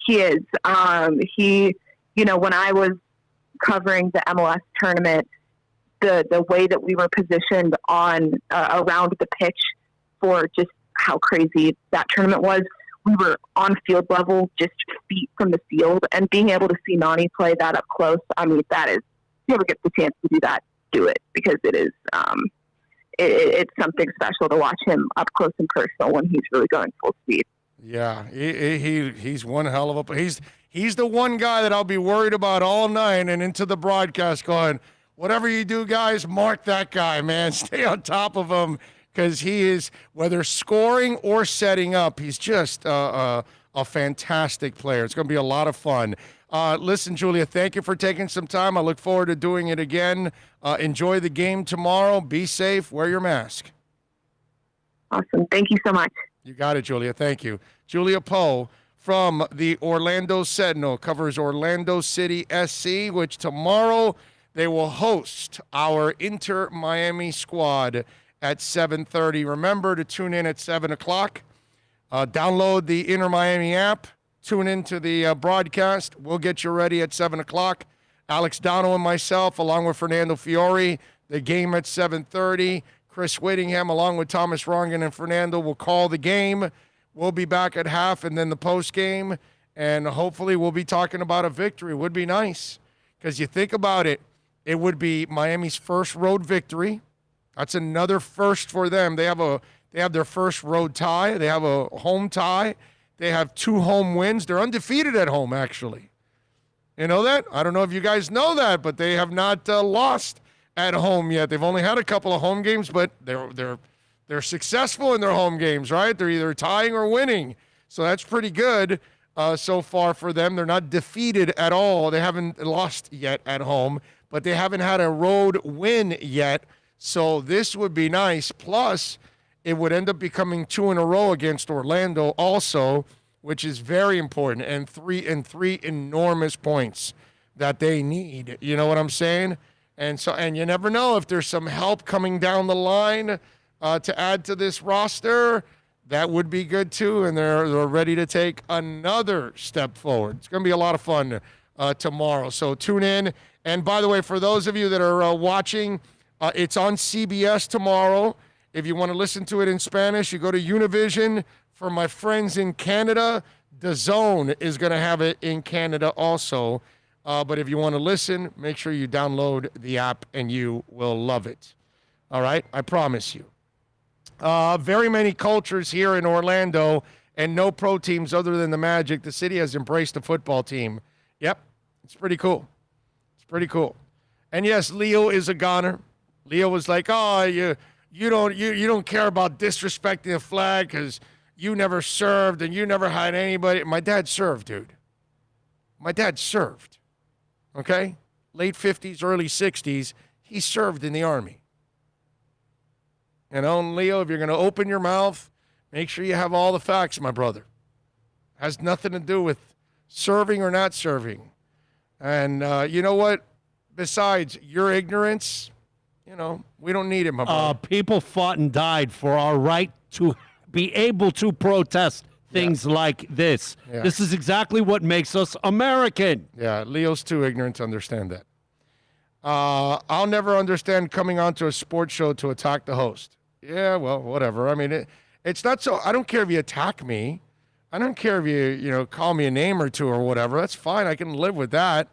S1: He is. When I was covering the MLS tournament, the way that we were positioned on around the pitch for just how crazy that tournament was, we were on field level, just feet from the field, and being able to see Nani play that up close. I mean, that is, if you ever get the chance to do that, do it, because it is, it's something special to watch him up close and personal when he's really going full speed.
S5: Yeah, he's one hell of a. He's the one guy that I'll be worried about all night and into the broadcast, going, whatever you do, guys, mark that guy, man. Stay on top of him, because he is, whether scoring or setting up, he's just a fantastic player. It's going to be a lot of fun. Listen, Julia, thank you for taking some time. I look forward to doing it again. Enjoy the game tomorrow. Be safe. Wear your mask.
S1: Awesome. Thank you so much.
S5: You got it, Julia. Thank you. Julia Poe from the Orlando Sentinel covers Orlando City SC, which tomorrow they will host our Inter Miami squad at 7:30. Remember to tune in at 7 o'clock. Download the Inter Miami app. Tune into the broadcast. We'll get you ready at 7 o'clock. Alex Dono and myself, along with Fernando Fiore, the game at 7:30. Chris Whittingham, along with Thomas Rongan and Fernando, will call the game. We'll be back at half and then the post game, and hopefully we'll be talking about a victory. It would be nice, because you think about it, it would be Miami's first road victory. That's another first for them. They have their first road tie. They have a home tie. They have 2 home wins. They're undefeated at home, actually. You know that? I don't know if you guys know that, but they have not lost at home yet. They've only had a couple of home games, but they're successful in their home games, right? They're either tying or winning. So that's pretty good so far for them. They're not defeated at all. They haven't lost yet at home, but they haven't had a road win yet. So this would be nice. Plus, it would end up becoming 2 in a row against Orlando also, which is very important, and three enormous points that they need. You know what I'm saying? And you never know if there's some help coming down the line to add to this roster. That would be good too, and they're ready to take another step forward. It's going to be a lot of fun tomorrow. So tune in. And by the way, for those of you that are watching, it's on CBS tomorrow. If you want to listen to it in Spanish, you go to Univision. For my friends in Canada, DAZN is going to have it in Canada also. But if you want to listen, make sure you download the app and you will love it. All right? I promise you. Very many cultures here in Orlando and no pro teams other than the Magic. The city has embraced a football team. Yep. It's pretty cool. It's pretty cool. And yes, Leo is a goner. Leo was like, oh, you don't care about disrespecting the flag because you never served and you never had anybody. My dad served, dude. My dad served. Okay? Late 50s, early 60s, he served in the Army. You know, Leo, if you're going to open your mouth, make sure you have all the facts, my brother. Has nothing to do with serving or not serving. And you know what? Besides your ignorance, you know, we don't need it, my brother.
S3: People fought and died for our right to be able to protest things like this.
S5: Yeah.
S3: This is exactly what makes us American.
S5: Yeah, Leo's too ignorant to understand that. I'll never understand coming onto a sports show to attack the host. Yeah, well, whatever. I mean, it's not so. I don't care if you attack me. I don't care if you call me a name or two or whatever. That's fine. I can live with that.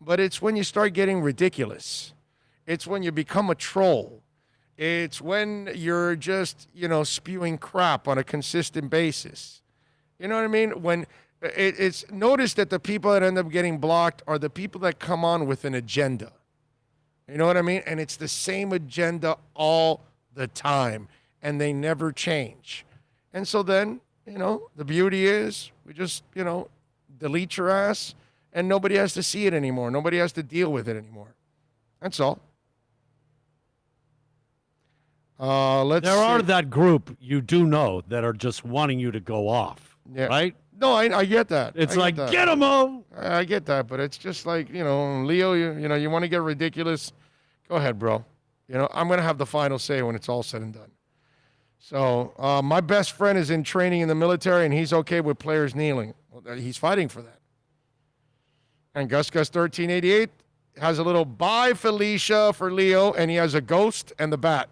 S5: But it's when you start getting ridiculous. It's when you become a troll. It's when you're just, spewing crap on a consistent basis. You know what I mean? When it's noticed that the people that end up getting blocked are the people that come on with an agenda. You know what I mean? And it's the same agenda all the time, and they never change. And so then, the beauty is we just, delete your ass, and nobody has to see it anymore. Nobody has to deal with it anymore. That's all. There
S3: are that group you do know that are just wanting you to go off, right?
S5: No, I get that.
S3: It's like, get them all.
S5: I get that, but it's just like, Leo, you want to get ridiculous, go ahead, bro. I'm going to have the final say when it's all said and done. So my best friend is in training in the military, and he's okay with players kneeling. Well, he's fighting for that. And Gus 1388 has a little bye Felicia for Leo, and he has a ghost and the bat,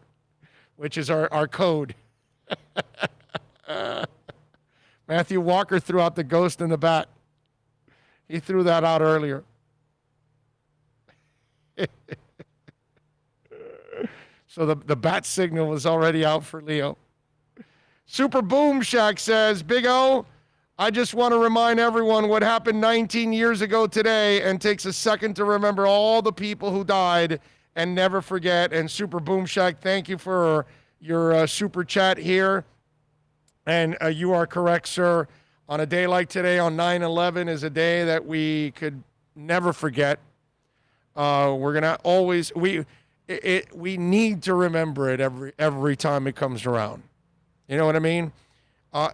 S5: which is our code. Matthew Walker threw out the ghost and the bat. He threw that out earlier. So the bat signal was already out for Leo. Super Boom Shack says, Big O, I just want to remind everyone what happened 19 years ago today and takes a second to remember all the people who died and never forget. And Super Boom Shack, thank you for your super chat here. And you are correct, sir. On a day like today, on 9/11, is a day that we could never forget. We're gonna always we need to remember it every time it comes around. You know what I mean?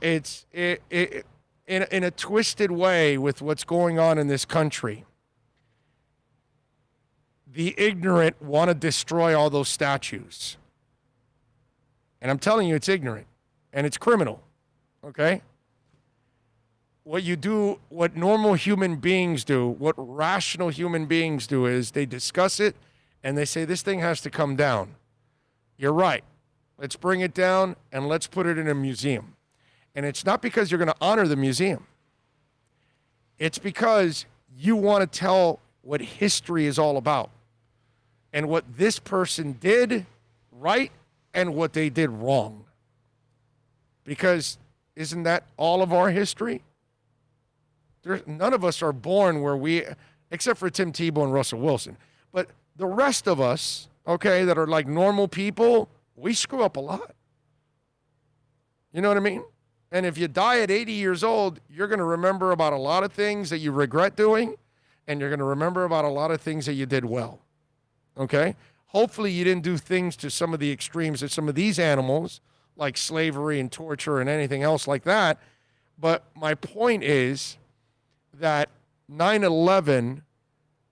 S5: It's in a twisted way with what's going on in this country. The ignorant want to destroy all those statues. And I'm telling you, it's ignorant and it's criminal. Okay? What you do, what normal human beings do, what rational human beings do is they discuss it and they say, this thing has to come down. You're right. Let's bring it down and let's put it in a museum. And it's not because you're going to honor the museum. It's because you want to tell what history is all about and what this person did right and what they did wrong. Because isn't that all of our history? None of us are born where we, except for Tim Tebow and Russell Wilson. But the rest of us, okay, that are like normal people, we screw up a lot. You know what I mean? And if you die at 80 years old, you're going to remember about a lot of things that you regret doing, and you're going to remember about a lot of things that you did well. Okay? Hopefully you didn't do things to some of the extremes of some of these animals, like slavery and torture and anything else like that. But my point is that 9/11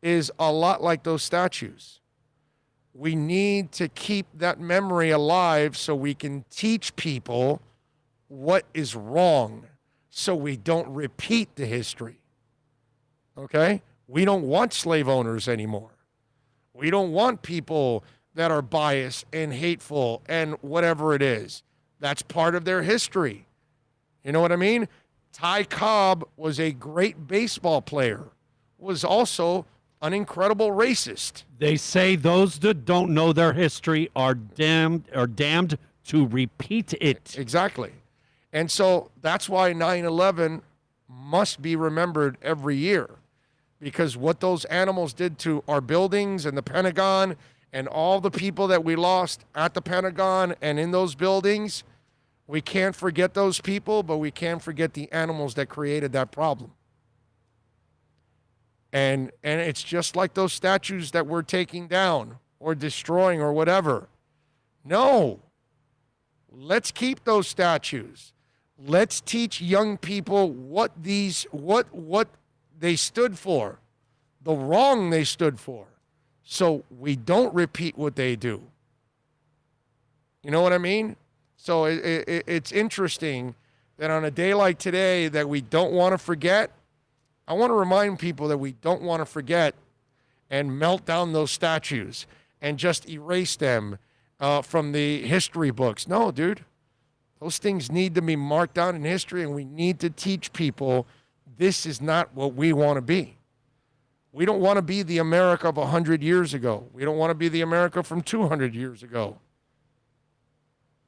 S5: is a lot like those statues. We need to keep that memory alive so we can teach people what is wrong so we don't repeat the history. Okay? We don't want slave owners anymore. We don't want people that are biased and hateful and whatever it is. That's part of their history. You know what I mean? Ty Cobb was a great baseball player, was also an incredible racist.
S3: They say those that don't know their history are damned to repeat it.
S5: Exactly. And so that's why 9/11 must be remembered every year, because what those animals did to our buildings and the Pentagon and all the people that we lost at the Pentagon and in those buildings, we can't forget those people, but we can't forget the animals that created that problem. And it's just like those statues that we're taking down or destroying or whatever. No. Let's keep those statues. Let's teach young people what they stood for, the wrong they stood for, so we don't repeat what they do. You know what I mean? So it's interesting that on a day like today that we don't want to forget, I want to remind people that we don't want to forget and melt down those statues and just erase them from the history books. No, dude. Those things need to be marked down in history, and we need to teach people this is not what we want to be. We don't want to be the America of 100 years ago. We don't want to be the America from 200 years ago.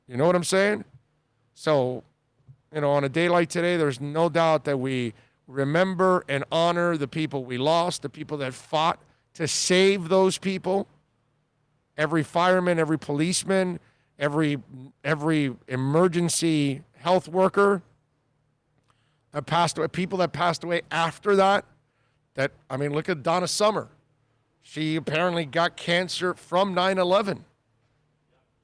S5: You know what I'm saying? So, on a day like today, there's no doubt that we remember and honor the people we lost, the people that fought to save those people. Every fireman, every policeman, every emergency health worker that passed away, people that passed away after that. Look at Donna Summer. She apparently got cancer from 9/11.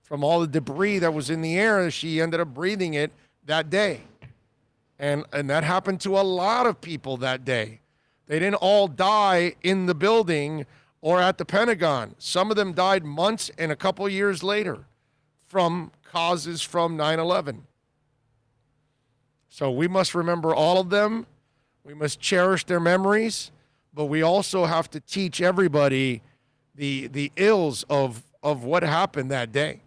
S5: From all the debris that was in the air, she ended up breathing it that day. And that happened to a lot of people that day. They didn't all die in the building or at the Pentagon. Some of them died months and a couple years later from causes from 9/11. So we must remember all of them. We must cherish their memories, but we also have to teach everybody the ills of what happened that day.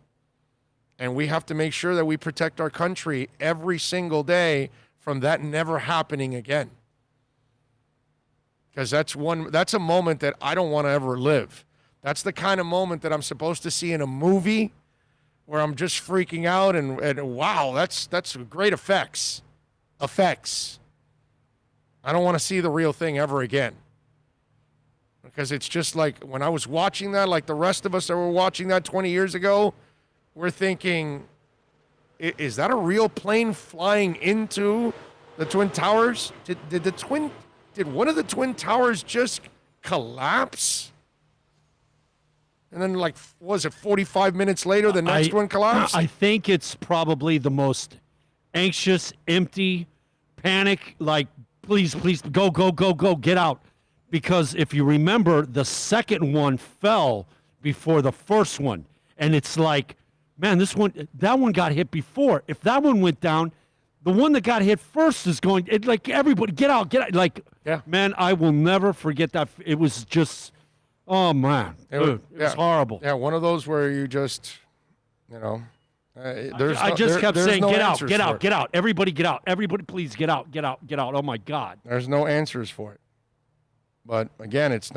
S5: And we have to make sure that we protect our country every single day from that never happening again. Because that's a moment that I don't want to ever live. That's the kind of moment that I'm supposed to see in a movie where I'm just freaking out and wow, that's great effects. I don't want to see the real thing ever again. Because it's just like when I was watching that, like the rest of us that were watching that 20 years ago, we're thinking, is that a real plane flying into the Twin Towers? Did one of the Twin Towers just collapse? And then, like, was it 45 minutes later, the next one collapsed?
S3: I think it's probably the most anxious, empty, panic, like, please, go, get out. Because if you remember, the second one fell before the first one. And it's like, man, that one got hit before. If that one went down, the one that got hit first is going, like, everybody, get out. Like, yeah. Man, I will never forget that. It was just, oh, man. It was horrible.
S5: Yeah, one of those where you just,
S3: I just kept saying, get out. Everybody get out. Everybody, please get out. Oh, my God.
S5: There's no answers for it. But, again, it's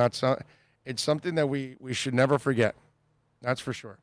S5: something that we should never forget. That's for sure.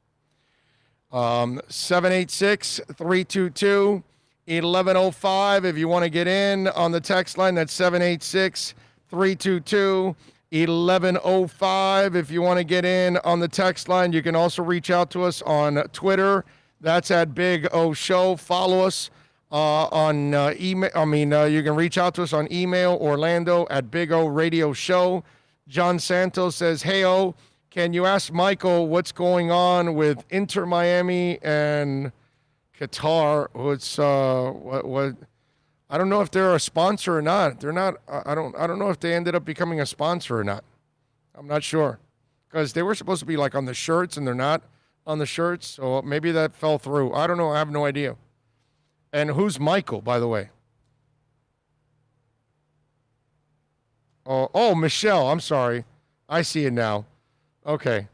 S5: 786-322-1105. If you want to get in on the text line, that's 786-322-1105. If you want to get in on the text line, you can also reach out to us on Twitter. That's at Big O Show. Follow us on email. You can reach out to us on email, Orlando at Big O Radio Show. John Santos says, hey-o, can you ask Michael what's going on with Inter Miami and Qatar? What's what? I don't know if they're a sponsor or not. They're not. I don't know if they ended up becoming a sponsor or not. I'm not sure because they were supposed to be like on the shirts and they're not on the shirts. So maybe that fell through. I don't know. I have no idea. And who's Michael, by the way? Oh, Michelle. I'm sorry. I see it now. Okay,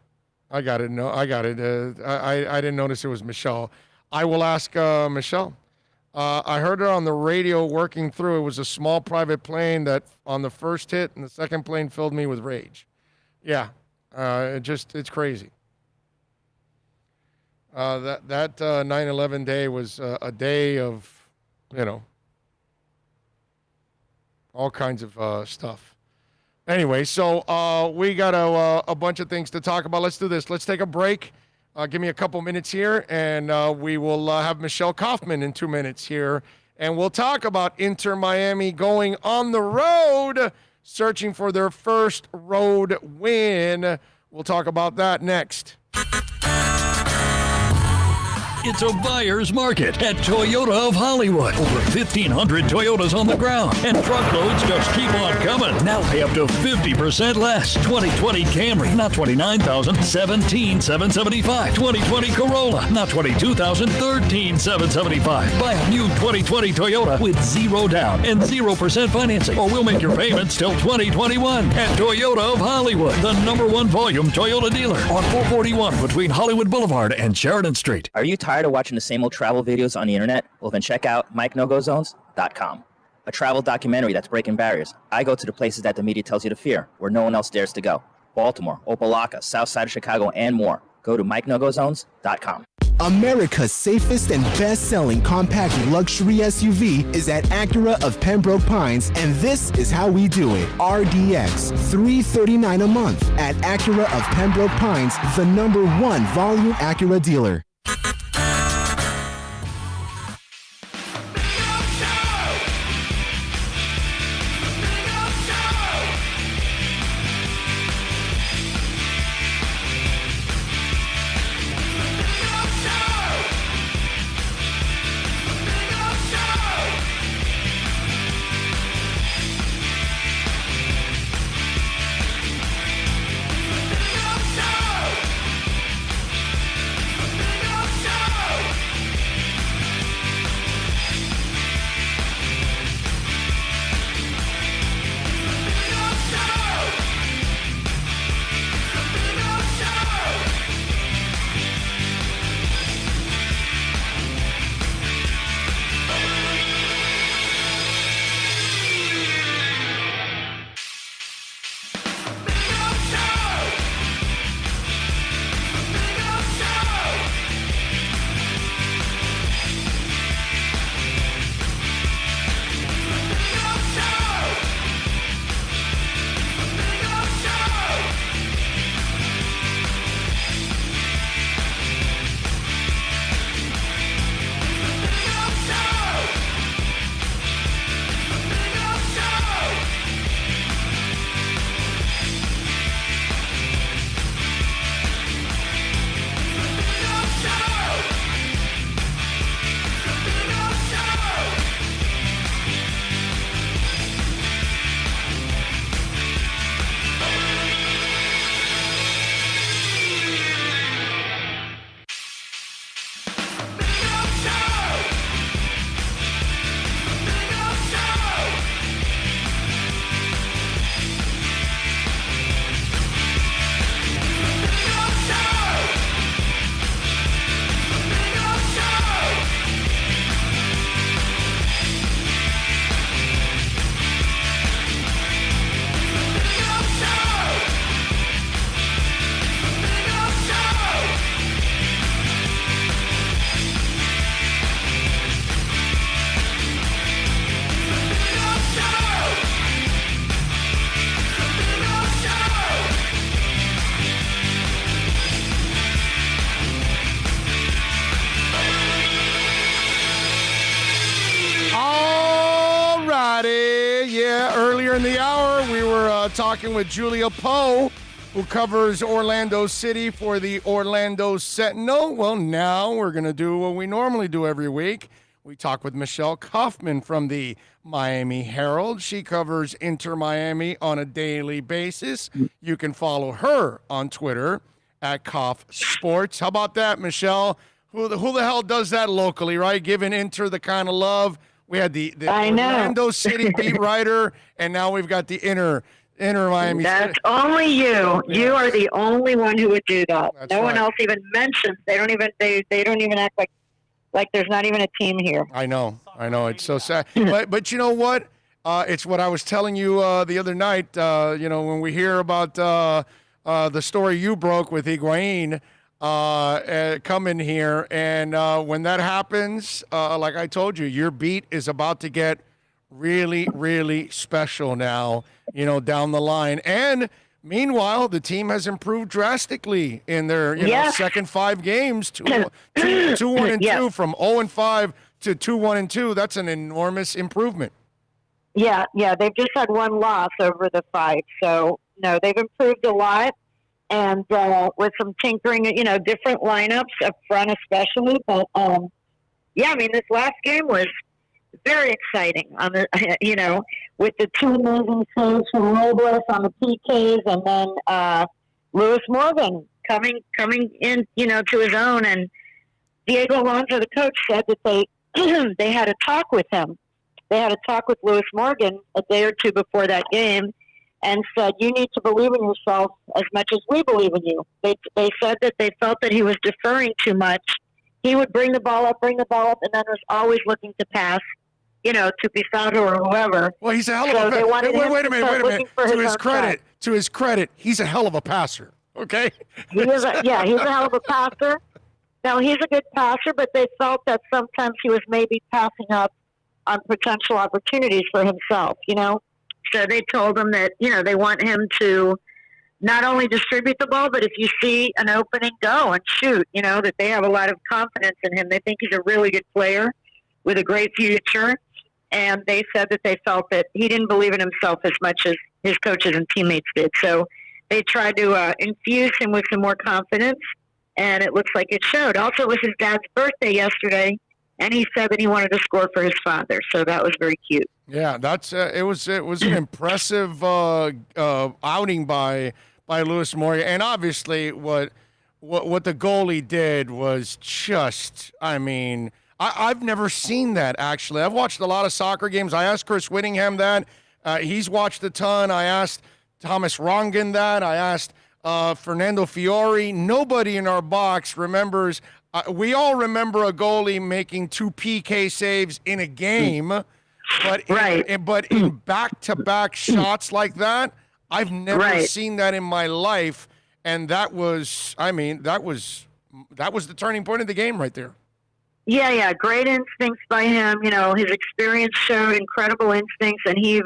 S5: I got it. No, I got it. I didn't notice it was Michelle. I will ask Michelle. I heard her on the radio working through. It was a small private plane that on the first hit and the second plane filled me with rage. Yeah, it's crazy. That 9/11 day was a day of, all kinds of stuff. Anyway, so we got a bunch of things to talk about. Let's do this. Let's take a break. Give me a couple minutes here, and we will have Michelle Kaufman in 2 minutes here. And we'll talk about Inter Miami going on the road, searching for their first road win. We'll talk about that next.
S9: It's a buyer's market at Toyota of Hollywood. Over 1,500 Toyotas on the ground, and truckloads just keep on coming. Now pay up to 50% less. 2020 Camry, not $29,000, $17,775. 2020 Corolla, not $22,000, $13,775. Buy a new 2020 Toyota with zero down and 0% financing, or we'll make your payments till 2021. At Toyota of Hollywood, the #1 volume Toyota dealer on 441 between Hollywood Boulevard and Sheridan Street.
S8: Are you tired of watching the same old travel videos on the internet? Well, then check out MikeNoGoZones.com, a travel documentary that's breaking barriers. I go to the places that the media tells you to fear, where no one else dares to go. Baltimore, Opelika, South Side of Chicago, and more. Go to MikeNoGoZones.com.
S7: America's safest and best-selling compact luxury SUV is at Acura of Pembroke Pines, and this is how we do it. RDX, $339 a month at Acura of Pembroke Pines, the #1 volume Acura dealer.
S5: Earlier in the hour, we were talking with Julia Poe, who covers Orlando City for the Orlando Sentinel. Well, now we're going to do what we normally do every week. We talk with Michelle Kaufman from the Miami Herald. She covers Inter Miami on a daily basis. You can follow her on Twitter at Kauf Sports. How about that, Michelle? Who the hell does that locally, right? Giving Inter the kind of love. We had the Orlando City beat writer, and now we've got the Inter Miami.
S6: That's only you.
S5: Yeah.
S6: You are the only one who would do that.
S5: That's
S6: no one
S5: right.
S6: else even mentions. They don't even act like there's not even a team here.
S5: I know. It's so sad. But you know what? It's what I was telling you the other night. When we hear about the story you broke with Higuain coming here, and when that happens, like I told you, your beat is about to get really, really special now, down the line. And meanwhile, the team has improved drastically in their second 5 games, 2-1-2 from 0-5 to 2-1-2. That's an enormous improvement.
S6: Yeah, they've just had one loss over the 5. So, no, they've improved a lot. And with some tinkering, different lineups up front especially. But, this last game was very exciting on the, with the 2 amazing saves from Robles on the PKs, and then Lewis Morgan coming in, to his own. And Diego Alonso, the coach, said that they had a talk with him. They had a talk with Lewis Morgan a day or two before that game, and said, "You need to believe in yourself as much as we believe in you." They said that they felt that he was deferring too much. He would bring the ball up, and then was always looking to pass, to Pizarro or whoever.
S5: Well, he's a hell of a passer. Wait a minute. To his credit, he's a hell of a passer. Okay.
S6: He's a hell of a passer. Now, he's a good passer, but they felt that sometimes he was maybe passing up on potential opportunities for himself, So they told him that, they want him to not only distribute the ball, but if you see an opening, go and shoot, that they have a lot of confidence in him. They think he's a really good player with a great future. And they said that they felt that he didn't believe in himself as much as his coaches and teammates did. So they tried to infuse him with some more confidence, and it looks like it showed. Also, it was his dad's birthday yesterday, and he said that he wanted to score for his father. So that was very cute.
S5: Yeah, that's it was an impressive outing by Lewis Morgan, and obviously what the goalie did was just, I've never seen that, actually. I've watched a lot of soccer games. I asked Chris Whittingham that. He's watched a ton. I asked Thomas Rongen that. I asked Fernando Fiore. Nobody in our box remembers. We all remember a goalie making 2 PK saves in a game, but in back-to-back shots like that, I've never seen that in my life. And that was, that was the turning point of the game right there.
S6: Yeah, great instincts by him. His experience showed incredible instincts, and he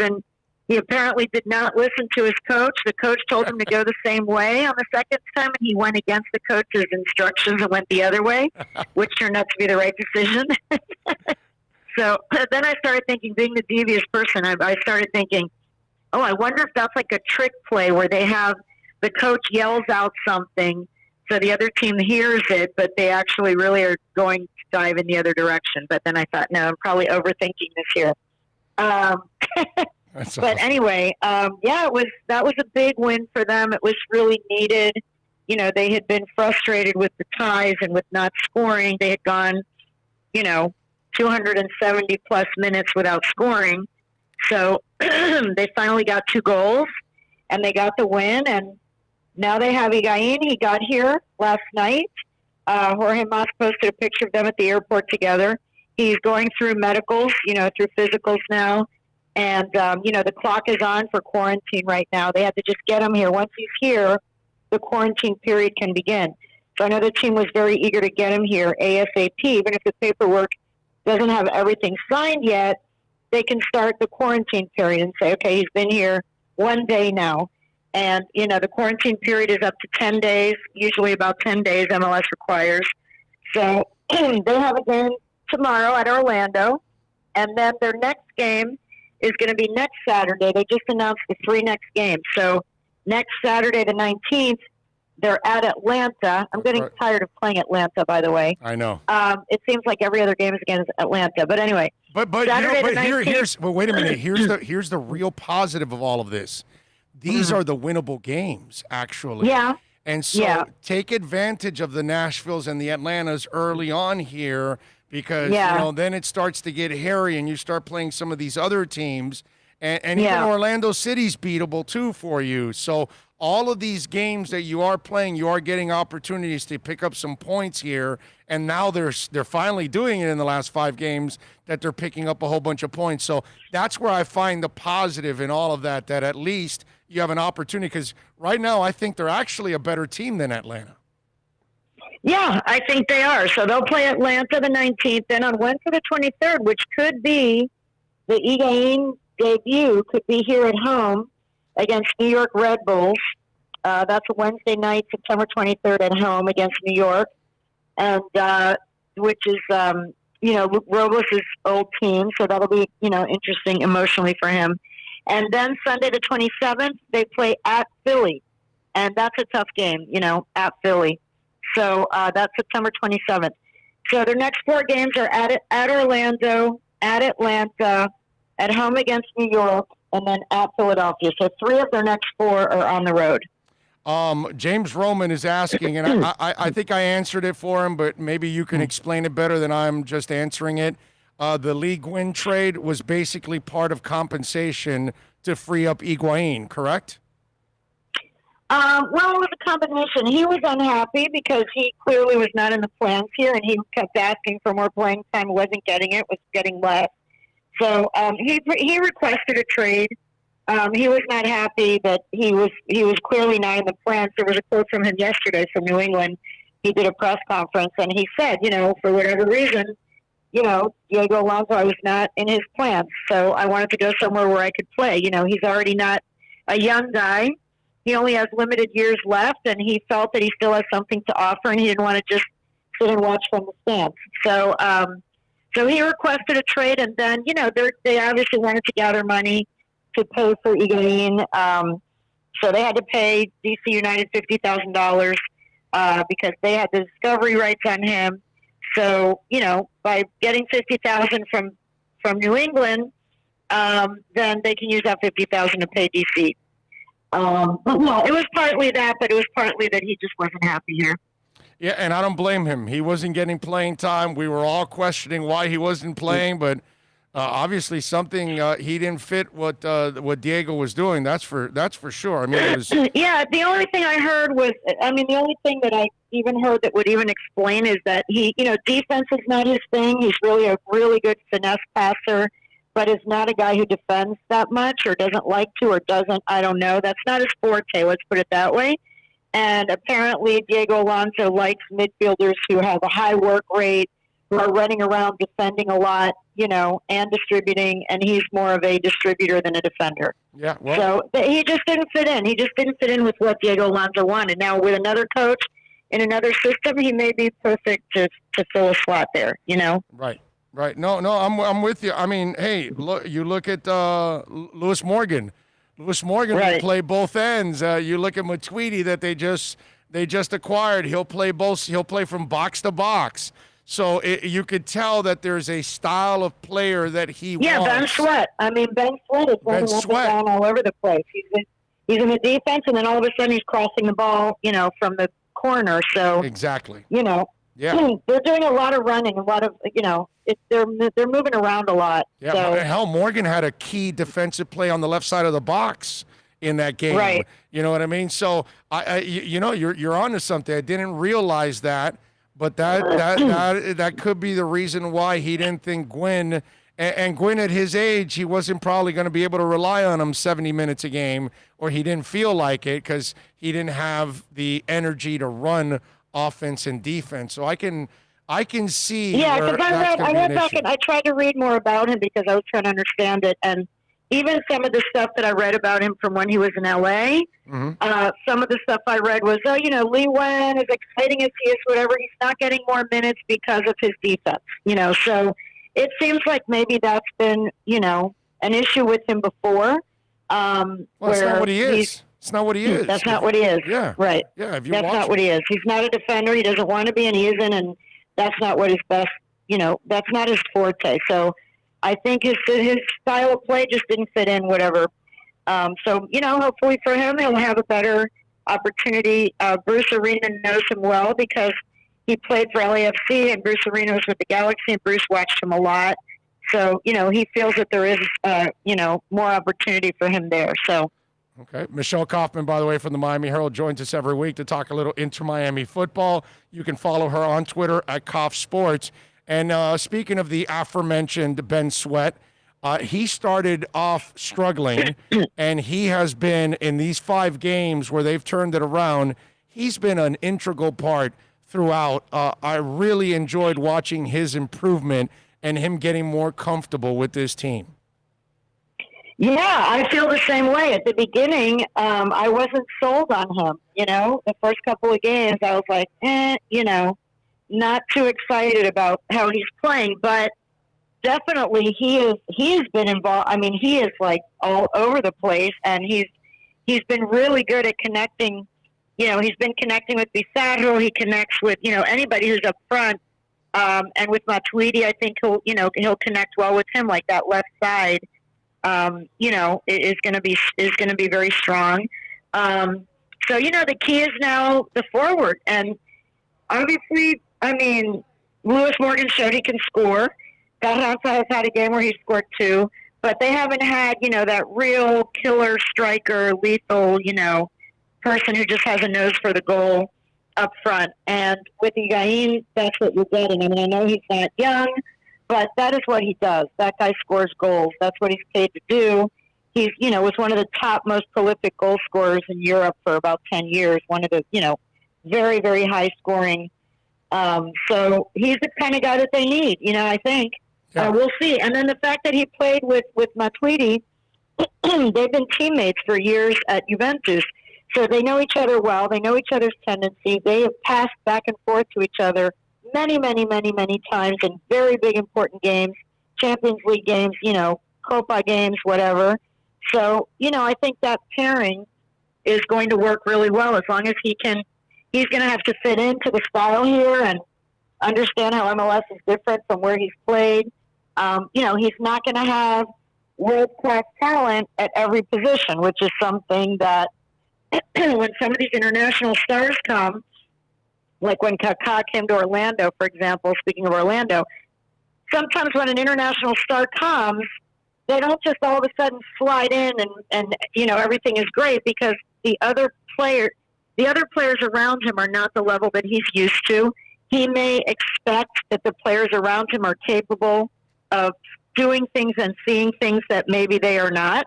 S6: apparently did not listen to his coach. The coach told him to go the same way on the second time, and he went against the coach's instructions and went the other way, which turned out to be the right decision. So then I started thinking, being the devious person, I started thinking, I wonder if that's like a trick play where they have the coach yells out something so the other team hears it, but they actually really are going to dive in the other direction. But then I thought, no, I'm probably overthinking this here. But anyway, that was a big win for them. It was really needed. They had been frustrated with the ties and with not scoring. They had gone, 270 plus minutes without scoring. So they finally got 2 goals, and they got the win. And now they have Higuain. He got here last night. Jorge Mas posted a picture of them at the airport together. He's going through medicals, through physicals now. And, the clock is on for quarantine right now. They had to just get him here. Once he's here, the quarantine period can begin. So I know the team was very eager to get him here ASAP. Even if the paperwork doesn't have everything signed yet, they can start the quarantine period and say, okay, he's been here 1 day now. And, the quarantine period is up to 10 days, usually about 10 days MLS requires. So they have a game tomorrow at Orlando. And then their next game is going to be next Saturday. They just announced the 3 next games. So next Saturday, the 19th, they're at Atlanta. I'm getting tired of playing Atlanta, by the way.
S5: I know.
S6: It seems like every other game is against Atlanta. But anyway.
S5: But wait a minute. Here's the real positive of all of this. These are the winnable games, actually.
S6: Yeah.
S5: And so take advantage of the Nashvilles and the Atlantas early on here because then it starts to get hairy and you start playing some of these other teams. And even Orlando City's beatable too for you. So all of these games that you are playing, you are getting opportunities to pick up some points here. And now they're finally doing it in the last 5 games that they're picking up a whole bunch of points. So that's where I find the positive in all of that at least you have an opportunity because right now I think they're actually a better team than Atlanta.
S6: Yeah, I think they are. So they'll play Atlanta the 19th. Then on Wednesday the 23rd, which could be the Higuaín debut, could be here at home against New York Red Bulls. That's a Wednesday night, September 23rd at home against New York, and which is, Robles' old team. So that'll be, interesting emotionally for him. And then Sunday the 27th, they play at Philly, and that's a tough game, at Philly. So that's September 27th. So their next 4 games are at Orlando, at Atlanta, at home against New York, and then at Philadelphia. So 3 of their next 4 are on the road.
S5: James Roman is asking, and I think I answered it for him, but maybe you can explain it better than I'm just answering it. The Lee Gwynn trade was basically part of compensation to free up Higuaín, correct?
S6: Well, it was a combination. He was unhappy because he clearly was not in the plans here, and he kept asking for more playing time, wasn't getting it, was getting less. So he requested a trade. He was not happy that he was clearly not in the plans. There was a quote from him yesterday from New England. He did a press conference, and he said, for whatever reason, Diego Alonso was not in his plans. So I wanted to go somewhere where I could play. He's already not a young guy. He only has limited years left, and he felt that he still has something to offer, and he didn't want to just sit and watch from the stands. So he requested a trade, and then, they obviously wanted to gather money to pay for Higuaín. So they had to pay DC United $50,000 because they had the discovery rights on him. So, by getting $50,000 from New England, then they can use that $50,000 to pay DC. But no, it was partly that, but it was partly that he just wasn't happy here.
S5: Yeah, and I don't blame him. He wasn't getting playing time. We were all questioning why he wasn't playing, but obviously something he didn't fit what Diego was doing. That's for sure. I mean, it was.
S6: Yeah, the only thing I heard was, the only thing that I even heard that would even explain is that he, defense is not his thing. He's really a really good finesse passer, but is not a guy who defends that much or doesn't like to or doesn't. I don't know. That's not his forte. Let's put it that way. And apparently Diego Alonso likes midfielders who have a high work rate, who are running around defending a lot, and distributing, and he's more of a distributor than a defender.
S5: Yeah. Well,
S6: so he just didn't fit in. He just didn't fit in with what Diego Alonso wanted. Now, with another coach in another system, he may be perfect to fill a slot there,
S5: Right. No, I'm with you. I mean, hey, you look at Lewis Morgan. Lewis Morgan will play both ends. You look at Matuidi that they just acquired. He'll play both. He'll play from box to box. So you could tell that there's a style of player that he wants.
S6: Yeah, Ben Sweat. Ben Sweat is running up and down all over the place. He's in the defense, and then all of a sudden he's crossing the ball, from the corner. So
S5: exactly.
S6: Yeah, they're doing a lot of running, a lot of, they're moving around a lot.
S5: Yeah,
S6: so.
S5: Hell, Morgan had a key defensive play on the left side of the box in that game.
S6: Right.
S5: You know what I mean? So you're onto something. I didn't realize that, but that could be the reason why he didn't think Gwynn. And Gwynn at his age, he wasn't probably going to be able to rely on him 70 minutes a game, or he didn't feel like it because he didn't have the energy to run offense and defense. So I can see. Yeah, because
S6: I went back and I tried to read more about him because I was trying to understand it. And even some of the stuff that I read about him from when he was in LA, some of the stuff I read was, Lee Wen, as exciting as he is, whatever, he's not getting more minutes because of his defense. So it seems like maybe that's been, an issue with him before.
S5: Well, that's not what he is. It's not what he is.
S6: That's not what he is.
S5: Yeah.
S6: Right.
S5: Yeah. If you
S6: That's
S5: watch
S6: not what he is. He's not a defender. He doesn't want to be, and he isn't. And that's not what his best. That's not his forte. So I think his style of play just didn't fit in. Whatever. So hopefully for him, he'll have a better opportunity. Bruce Arena knows him well because he played for LAFC, and Bruce Arena was with the Galaxy, and Bruce watched him a lot. So he feels that there is more opportunity for him there. So.
S5: Okay. Michelle Kaufman, by the way, from the Miami Herald, joins us every week to talk a little Inter-Miami football. You can follow her on Twitter at Koff Sports. And speaking of the aforementioned Ben Sweat, he started off struggling, and he has been, in these 5 games where they've turned it around, he's been an integral part throughout. I really enjoyed watching his improvement and him getting more comfortable with this team.
S6: Yeah, I feel the same way. At the beginning, I wasn't sold on him. The first couple of games, I was like, not too excited about how he's playing. But definitely, he has been involved. I mean, he is like all over the place, and he's been really good at connecting. He's been connecting with Pizarro. He connects with anybody who's up front. And with Matuidi, I think he'll connect well with him. Like that left side. Is going to be very strong. So the key is now the forward, and obviously, I mean, Lewis Morgan showed he can score. Carranza has had a game where he scored 2, but they haven't had that real killer striker, lethal, person who just has a nose for the goal up front. And with Higuaín, that's what you're getting. I mean, I know he's not young. But that is what he does. That guy scores goals. That's what he's paid to do. He's, was one of the top most prolific goal scorers in Europe for about 10 years. One of the, very, very high scoring. So he's the kind of guy that they need, I think.
S5: Yeah.
S6: We'll see. And then the fact that he played with Matuidi, they've been teammates for years at Juventus. So they know each other well. They know each other's tendencies. They have passed back and forth to each other many, many, many, many times in very big, important games, Champions League games, Copa games, whatever. So, I think that pairing is going to work really well as long as he's going to have to fit into the style here and understand how MLS is different from where he's played. He's not going to have world-class talent at every position, which is something that when some of these international stars come, like when Kaká came to Orlando, for example, speaking of Orlando, sometimes when an international star comes, they don't just all of a sudden slide in and everything is great, because the other players around him are not the level that he's used to. He may expect that the players around him are capable of doing things and seeing things that maybe they are not,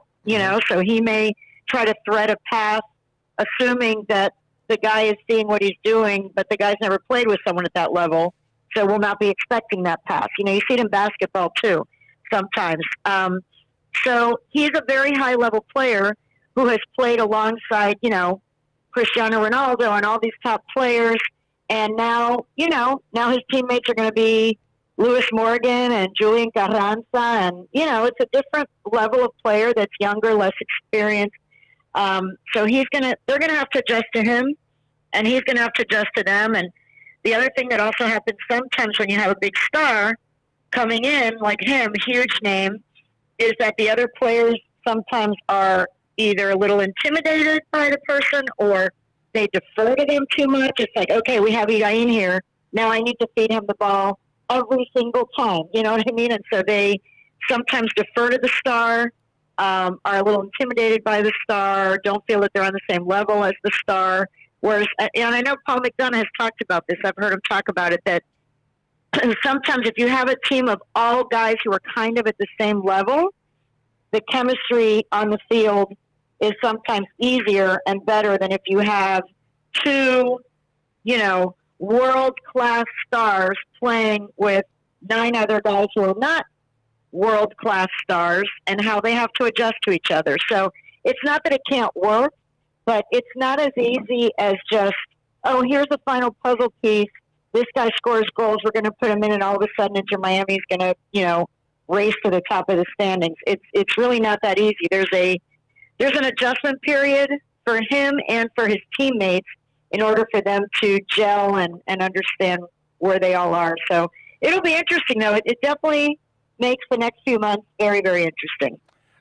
S6: so he may try to thread a path assuming that the guy is seeing what he's doing, but the guy's never played with someone at that level, so will not be expecting that pass. You see it in basketball too, sometimes. So he's a very high-level player who has played alongside, Cristiano Ronaldo and all these top players, and now his teammates are going to be Lewis Morgan and Julian Carranza, and, it's a different level of player that's younger, less experienced. So they're going to have to adjust to him, and he's going to have to adjust to them. And the other thing that also happens sometimes when you have a big star coming in, like him, huge name, is that the other players sometimes are either a little intimidated by the person or they defer to them too much. It's like, okay, we have Higuaín here. Now I need to feed him the ball every single time. You know what I mean? And so they sometimes defer to the star, are a little intimidated by the star, don't feel that they're on the same level as the star. Whereas, and I know Paul McDonough has talked about this. I've heard him talk about it, that sometimes if you have a team of all guys who are kind of at the same level, the chemistry on the field is sometimes easier and better than if you have two, world-class stars playing with 9 other guys who are not world-class stars, and how they have to adjust to each other. So it's not that it can't work, but it's not as easy as just, oh, here's the final puzzle piece. This guy scores goals. We're going to put him in, and all of a sudden Inter Miami is going to, race to the top of the standings. It's really not that easy. There's an adjustment period for him and for his teammates in order for them to gel and understand where they all are. So it'll be interesting, though. It definitely makes the next few months very, very interesting.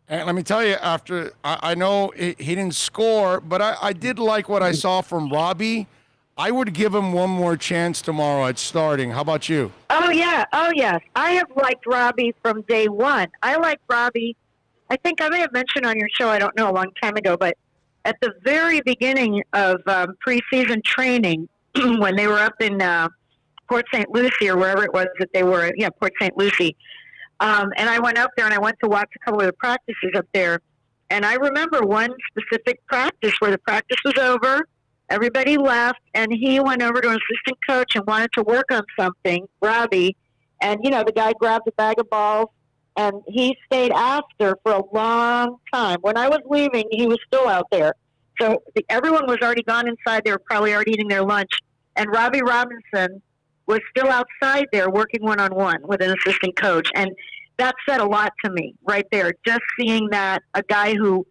S5: And let me tell you, after I know he didn't score, but I did like what I saw from Robbie. I would give him one more chance tomorrow at starting. How about you?
S6: Oh, yeah. Oh, yes. I have liked Robbie from day one. I like Robbie. I think I may have mentioned on your show, I don't know, a long time ago, but at the very beginning of preseason training, when they were up in Port St. Lucie or wherever it was that they were, Port St. Lucie, and I went up there and I went to watch a couple of the practices up there. And I remember one specific practice where the practice was over, everybody left, and he went over to an assistant coach and wanted to work on something, Robbie. And, the guy grabbed a bag of balls, and he stayed after for a long time. When I was leaving, he was still out there. So everyone was already gone inside. They were probably already eating their lunch. And Robbie Robinson was still outside there working one-on-one with an assistant coach. And that said a lot to me right there, just seeing that a guy who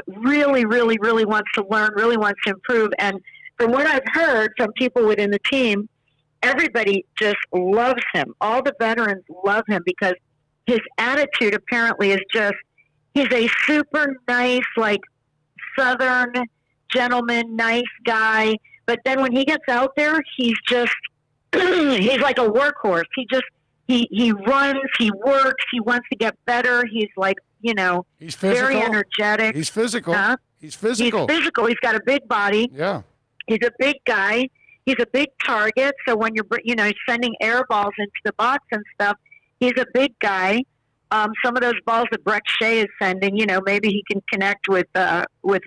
S6: really, really, really wants to learn, really wants to improve. And from what I've heard from people within the team, everybody just loves him. All the veterans love him because his attitude apparently is just, he's a super nice, like Southern gentleman, nice guy. But then when he gets out there, he's just, he's like a workhorse. He runs, he works, he wants to get better. He's like,
S5: he's physical.
S6: Very energetic.
S5: He's physical.
S6: Huh?
S5: He's physical.
S6: He's physical. He's got a big body.
S5: Yeah.
S6: He's a big guy. He's a big target. So when you're, sending air balls into the box and stuff, he's a big guy. Some of those balls that Breck Shea is sending, maybe he can connect with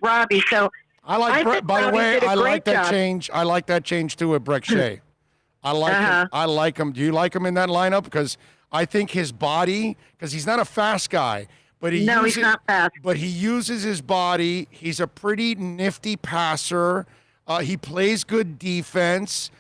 S6: Robbie. So
S5: by the way, I like that change. I like that change too with Breck Shea. I like him. I like him. Do you like him in that lineup? Because I think his body, because he's not a fast guy, but he's not fast. But he uses his body. He's a pretty nifty passer. He plays good defense.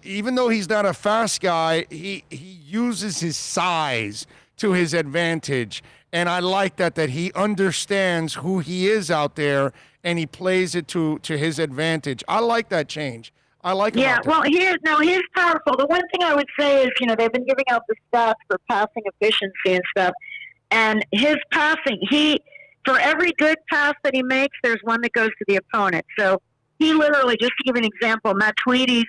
S5: Even though he's not a fast guy, he uses his size to his advantage. And I like that he understands who he is out there and he plays it to his advantage. I like that change. I like him.
S6: Yeah, well, he's powerful. The one thing I would say is, they've been giving out the stats for passing efficiency and stuff. And his passing, for every good pass that he makes, there's one that goes to the opponent. So he literally, just to give an example, Matt Tweedy's,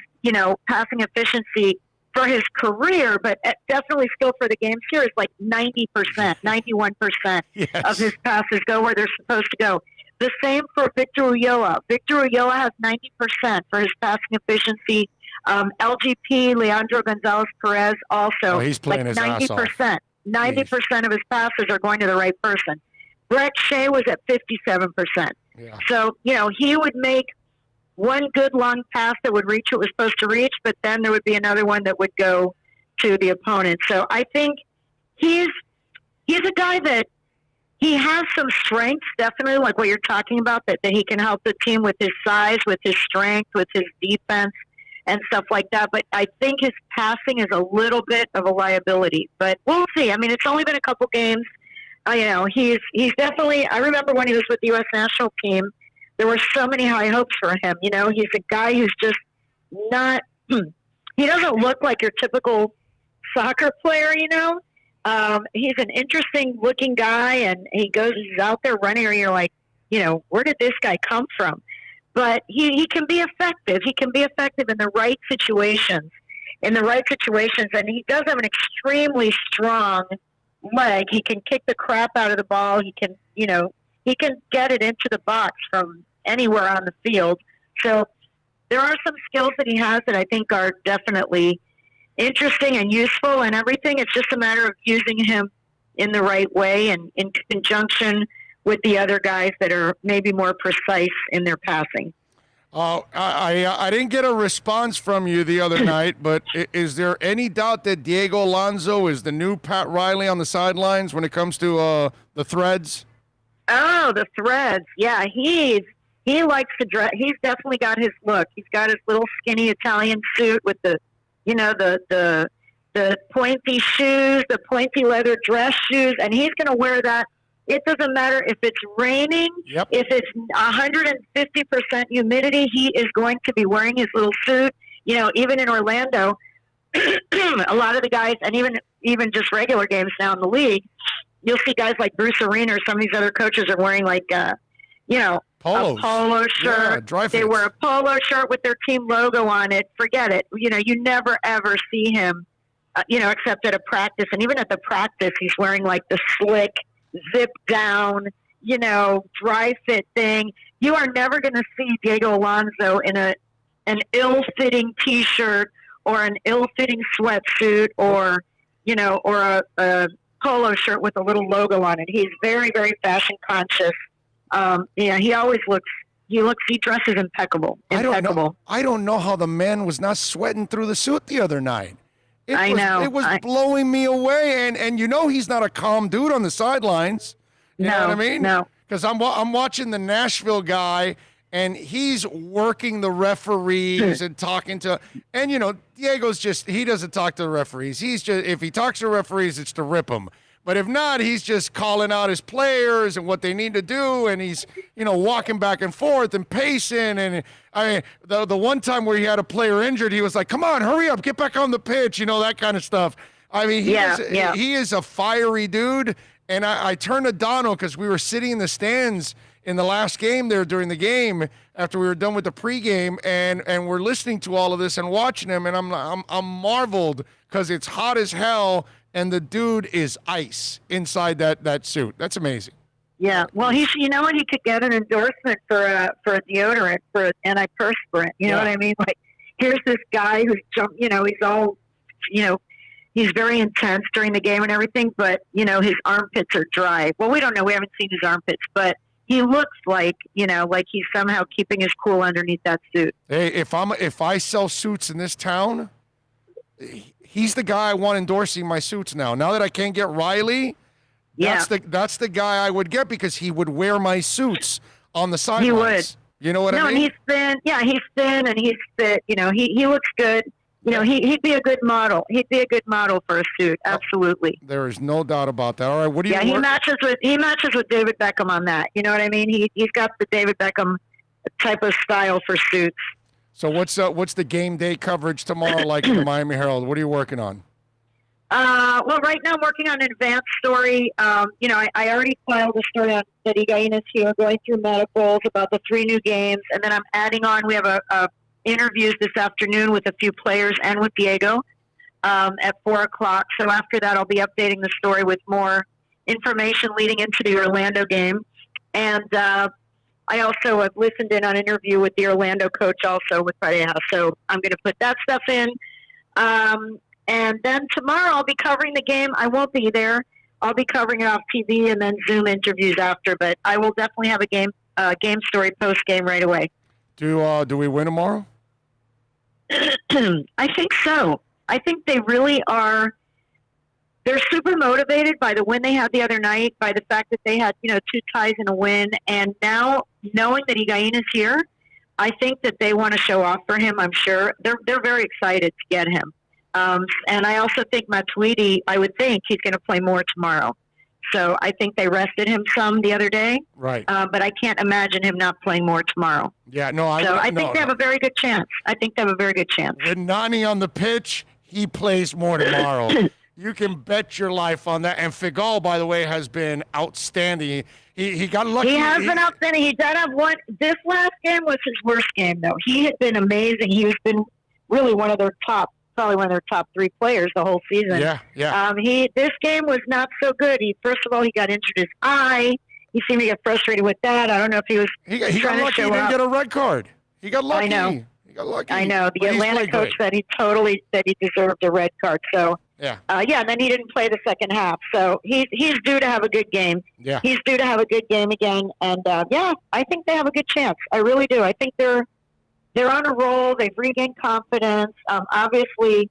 S6: passing efficiency for his career, but definitely still for the games here is like 90%, 91% of his passes go where they're supposed to go. The same for Victor Ulloa. Victor Ulloa has 90% for his passing efficiency. LGP, Leandro Gonzalez-Perez also.
S5: He's playing his ass off.
S6: 90% of his passes are going to the right person. Breck Shea was at 57%.
S5: Yeah.
S6: So, he would make one good long pass that would reach what it was supposed to reach, but then there would be another one that would go to the opponent. So I think he's a guy that he has some strengths, definitely, like what you're talking about, that he can help the team with his size, with his strength, with his defense and stuff like that. But I think his passing is a little bit of a liability. But we'll see. I mean, it's only been a couple games. He's definitely, I remember when he was with the U.S. national team, there were so many high hopes for him. He's a guy who's just not, he doesn't look like your typical soccer player, He's an interesting looking guy, and he's out there running, or you're like, where did this guy come from? But he can be effective. He can be effective in the right situations. And he does have an extremely strong leg. He can kick the crap out of the ball. He can, he can get it into the box from anywhere on the field. So there are some skills that he has that I think are definitely interesting and useful and everything. It's just a matter of using him in the right way and in conjunction with the other guys that are maybe more precise in their passing.
S5: I didn't get a response from you the other night, but is there any doubt that Diego Alonso is the new Pat Riley on the sidelines when it comes to the Threads?
S6: Oh, the Threads. Yeah, he likes to dress. He's definitely got his look. He's got his little skinny Italian suit with the the pointy shoes, the pointy leather dress shoes, and he's going to wear that. It doesn't matter if it's raining, if it's 150% humidity, he is going to be wearing his little suit. You know, even in Orlando, a lot of the guys, and even just regular games now in the league, you'll see guys like Bruce Arena or some of these other coaches are wearing like,
S5: Polos.
S6: a polo shirt.
S5: dry
S6: They
S5: fits.
S6: wear a polo shirt with their team logo on it. Forget it. You know, you never ever see him, except at a practice. And even at the practice, he's wearing like the slick, zip down, dry fit thing. You are never going to see Diego Alonso in an ill-fitting T-shirt or an ill-fitting sweatsuit or a polo shirt with a little logo on it. He's very, very fashion conscious. He dresses impeccable.
S5: I don't know how the man was not sweating through the suit the other night. It was blowing me away, and he's not a calm dude on the sidelines. You know what I mean?
S6: No.
S5: Because I'm watching the Nashville guy, and he's working the referees and talking to, and Diego's he doesn't talk to the referees. If he talks to the referees, it's to rip them. But if not, he's just calling out his players and what they need to do, and he's, walking back and forth and pacing. And the one time where he had a player injured, he was like, "Come on, hurry up, get back on the pitch," that kind of stuff. I mean, he is a fiery dude. And I turned to Dono because we were sitting in the stands in the last game there during the game after we were done with the pregame, and we're listening to all of this and watching him, and I'm marveled because it's hot as hell. And the dude is ice inside that suit. That's amazing.
S6: Yeah. Well, he could get an endorsement for a deodorant, for an antiperspirant. You know what I mean? Like, here's this guy who's he's all, he's very intense during the game and everything, but his armpits are dry. Well, we don't know. We haven't seen his armpits, but he looks like, like he's somehow keeping his cool underneath that suit.
S5: Hey, if I sell suits in this town, he's the guy I want endorsing my suits now. Now that I can't get Riley, that's the guy I would get because he would wear my suits on the sidelines.
S6: He would.
S5: You know what I mean?
S6: No, and he's thin. Yeah, he's thin and he's fit. He looks good. He'd be a good model. He'd be a good model for a suit. Absolutely.
S5: There is no doubt about that. All right, what do you?
S6: Yeah, he matches with David Beckham on that. You know what I mean? He's got the David Beckham type of style for suits.
S5: So what's the game day coverage tomorrow like in the Miami Herald? What are you working on?
S6: Well, right now I'm working on an advanced story. I already filed a story on that Higuaín is here, going through medicals about the 3 new games, and then I'm adding on. We have a interviews this afternoon with a few players and with Diego at 4:00. So after that, I'll be updating the story with more information leading into the Orlando game, and I also have listened in on an interview with the Orlando coach also with Friday House. So I'm going to put that stuff in. And then tomorrow I'll be covering the game. I won't be there. I'll be covering it off TV and then Zoom interviews after. But I will definitely have a game story post-game right away.
S5: Do we win tomorrow?
S6: I think so. I think they really are. They're super motivated by the win they had the other night, by the fact that they had, 2 ties and a win. And now knowing that Higuaín is here, I think that they want to show off for him, I'm sure. They're very excited to get him. And I also think Matuidi, I would think he's going to play more tomorrow. So I think they rested him some the other day.
S5: Right.
S6: But I can't imagine him not playing more tomorrow.
S5: Yeah, no.
S6: I think they have a very good chance.
S5: With Nani on the pitch, he plays more tomorrow. You can bet your life on that. And Figal, by the way, has been outstanding. He got lucky.
S6: He has been outstanding. He did have one. This last game was his worst game, though. He had been amazing. He has been really probably one of their top 3 players the whole season.
S5: Yeah.
S6: This game was not so good. First of all, he got injured his eye. He seemed to get frustrated with that. I don't know if he was
S5: he got lucky. He didn't get a red card. He got lucky.
S6: I know.
S5: He got lucky.
S6: I know. The Atlanta coach said he deserved a red card. So and then he didn't play the second half. So he's due to have a good game.
S5: Yeah.
S6: He's due to have a good game again. And I think they have a good chance. I really do. I think they're on a roll. They've regained confidence. Obviously,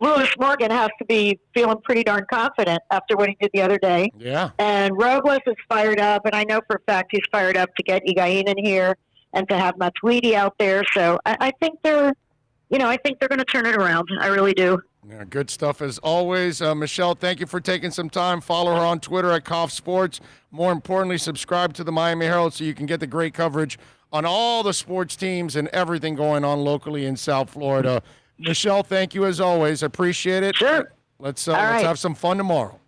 S6: Lewis Morgan has to be feeling pretty darn confident after what he did the other day.
S5: Yeah.
S6: And Robles is fired up, and I know for a fact he's fired up to get Higuaín in here and to have Matuidi out there. So I think they're going to turn it around. I really do.
S5: Yeah, good stuff as always. Michelle, thank you for taking some time. Follow her on Twitter at Koff Sports. More importantly, subscribe to the Miami Herald so you can get the great coverage on all the sports teams and everything going on locally in South Florida. Michelle, thank you as always. Appreciate it.
S6: Sure.
S5: Let's
S6: right.
S5: have some fun tomorrow.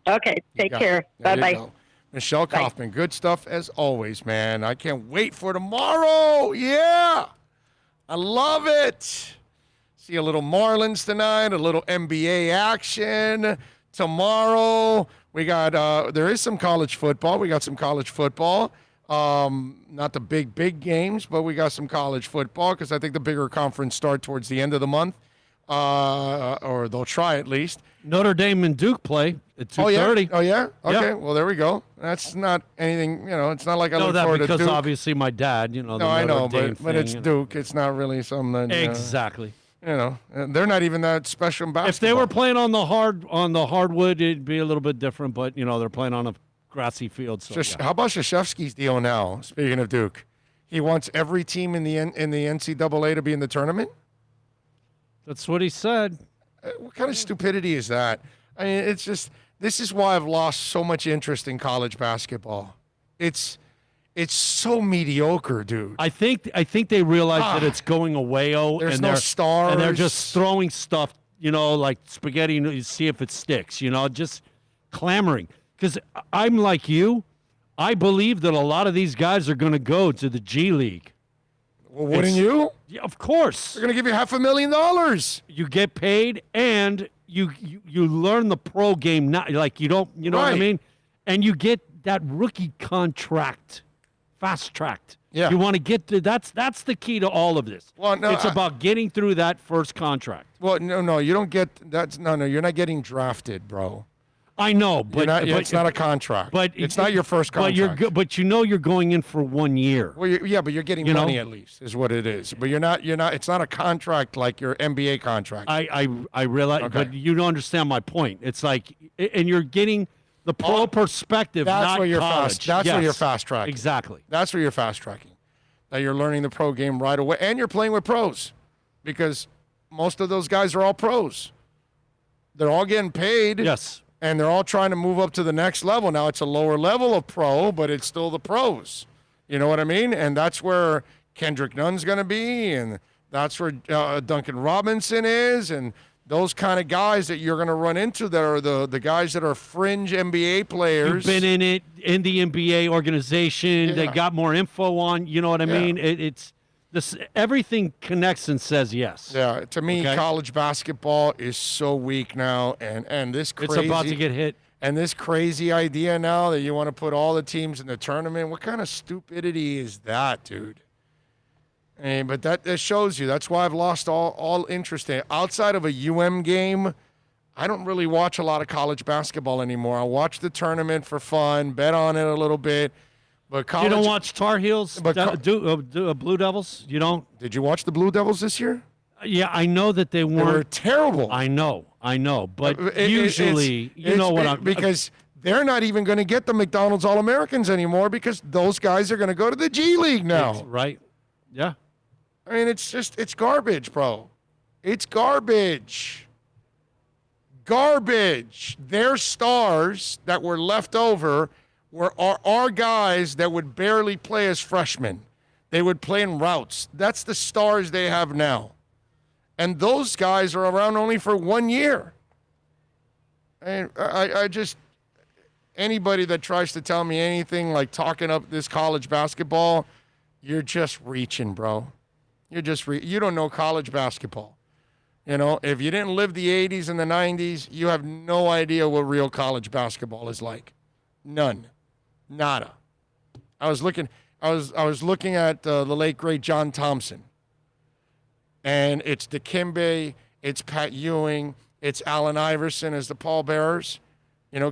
S6: Okay. Take care. Bye-bye.
S5: Michelle Kaufman, good stuff as always, man. I can't wait for tomorrow. Yeah. I love it. See a little Marlins tonight, a little NBA action. Tomorrow, we got, there is some college football. We got some college football. Not the big games, but we got some college football because I think the bigger conference start towards the end of the month, or they'll try at least.
S3: Notre Dame and Duke play at 2:30.
S5: Oh, yeah? Okay,
S3: Yeah.
S5: well, there we go. That's not anything, it's not like I
S3: know
S5: look
S3: that
S5: forward to
S3: because
S5: Duke.
S3: obviously my dad, the
S5: No, I
S3: Notre
S5: know,
S3: Dame
S5: but it's
S3: thing,
S5: Duke. It's not really something that,
S3: Exactly.
S5: they're not even that special in basketball.
S3: If they were playing on the hardwood, it'd be a little bit different. But they're playing on a grassy field. So
S5: How about Krzyzewski's deal now? Speaking of Duke, he wants every team in the NCAA to be in the tournament.
S3: That's what he said.
S5: What kind of stupidity is that? I mean, it's just this is why I've lost so much interest in college basketball. It's so mediocre, dude.
S3: I think they realize that it's going away.
S5: There's
S3: and
S5: no
S3: they're,
S5: stars.
S3: and they're just throwing stuff, like spaghetti, you see if it sticks. Just clamoring. Because I'm like you, I believe that a lot of these guys are going to go to the G League.
S5: Well, wouldn't you?
S3: Yeah, of course.
S5: They're going to give you $500,000.
S3: You get paid, and you learn the pro game. Not like you don't, what I
S5: Right.
S3: mean. And you get that rookie contract, fast tracked.
S5: Yeah.
S3: You want to get to that's the key to all of this.
S5: Well, no,
S3: it's about getting through that first contract.
S5: Well, no, you don't get that. No, you're not getting drafted, bro.
S3: I know, but,
S5: it's not a contract.
S3: But
S5: it's not your first contract.
S3: But you're going in for 1 year.
S5: Well, but you're getting money at least, is what it is. But you're not. It's not a contract like your NBA contract.
S3: I realize,
S5: Okay.
S3: but you don't understand my point. It's like, and you're getting the pro perspective,
S5: That's
S3: not
S5: where you're
S3: college.
S5: fast. That's where
S3: Yes,
S5: you're fast tracking.
S3: Exactly.
S5: That's where you're fast tracking. That you're learning the pro game right away, and you're playing with pros, because most of those guys are all pros. They're all getting paid.
S3: Yes.
S5: And they're all trying to move up to the next level. Now it's a lower level of pro, but it's still the pros. You know what I mean? And that's where Kendrick Nunn's going to be, and that's where Duncan Robinson is, and those kind of guys that you're going to run into that are the guys that are fringe NBA players.
S3: You've been in the NBA organization.
S5: Yeah.
S3: They got more info on. You know what I
S5: Yeah.
S3: mean? It's this. Everything connects and says yes.
S5: Yeah, to me,
S3: Okay?
S5: college basketball is so weak now, and this crazy.
S3: It's about to get hit.
S5: And this crazy idea now that you want to put all the teams in the tournament, what kind of stupidity is that, dude? But that shows you. That's why I've lost all interest in it. Outside of a game, I don't really watch a lot of college basketball anymore. I watch the tournament for fun, bet on it a little bit. But college,
S3: You don't watch Tar Heels, Blue Devils? You don't?
S5: Did you watch the Blue Devils this year?
S3: Yeah, I know that they weren't.
S5: They were terrible.
S3: I know. But
S5: It-
S3: usually,
S5: because they're not even going to get the McDonald's All-Americans anymore because those guys are going to go to the G League now.
S3: Right. Yeah.
S5: I mean, it's garbage, bro. It's garbage. Garbage. Their stars that were left over are guys that would barely play as freshmen. They would play in routes. That's the stars they have now. And those guys are around only for 1 year. And I just, anybody that tries to tell me anything like talking up this college basketball, you're just reaching, bro. You're just, you don't know college basketball. If you didn't live the 80s and the 90s, you have no idea what real college basketball is like. None. Nada. I was looking at the late, great John Thompson. And it's Dikembe, it's Pat Ewing, it's Allen Iverson as the pallbearers,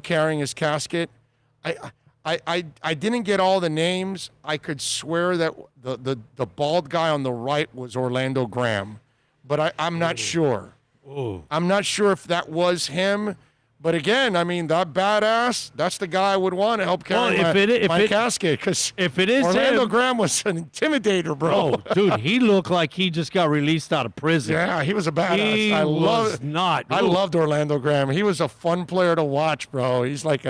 S5: carrying his casket. I didn't get all the names. I could swear that the bald guy on the right was Orlando Graham, but I'm not sure.
S3: Ooh.
S5: I'm not sure if that was him, But again, I mean, that badass, that's the guy I would want to help carry my casket. Because
S3: if it is
S5: Orlando
S3: him,
S5: Graham was an intimidator, bro.
S3: Oh, dude, he looked like he just got released out of prison.
S5: Yeah, he was a badass. I loved Orlando Graham. He was a fun player to watch, bro. He's like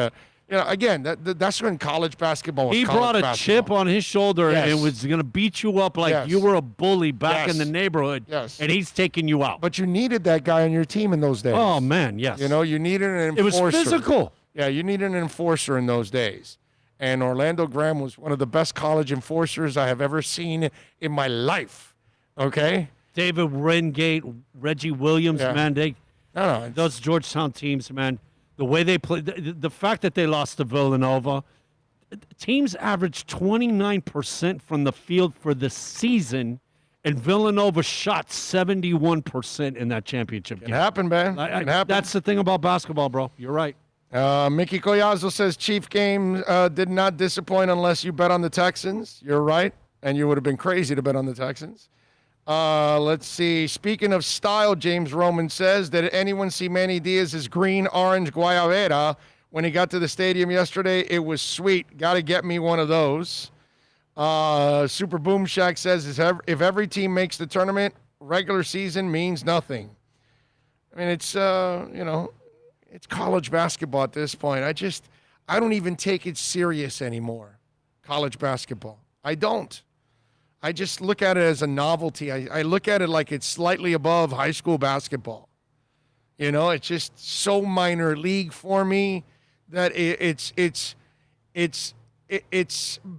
S5: again, that's when college basketball was
S3: He brought a chip on his shoulder and was going to beat you up like you were a bully back in the neighborhood.
S5: Yes.
S3: And he's taking you out.
S5: But you needed that guy on your team in those days.
S3: Oh, man, yes.
S5: You know, you needed an enforcer.
S3: It was physical.
S5: Yeah, you needed an enforcer in those days. And Orlando Graham was one of the best college enforcers I have ever seen in my life. Okay?
S3: David Wingate, Reggie Williams, man, those Georgetown teams, man. The way they play, the fact that they lost to Villanova, teams averaged 29% from the field for the season, and Villanova shot 71% in that championship game.
S5: It happened, man. It happened.
S3: That's the thing about basketball, bro. You're right.
S5: Mickey Collazo says Chief game did not disappoint unless you bet on the Texans. You're right, and you would have been crazy to bet on the Texans. Let's see. Speaking of style, James Roman says, did anyone see Manny Diaz's green-orange guayabera when he got to the stadium yesterday? It was sweet. Got to get me one of those. Super Boom Shack says, if every team makes the tournament, regular season means nothing. I mean, it's, it's college basketball at this point. I don't even take it serious anymore, college basketball. I don't. I just look at it as a novelty. I look at it like it's slightly above high school basketball. You know, it's just so minor league for me that it's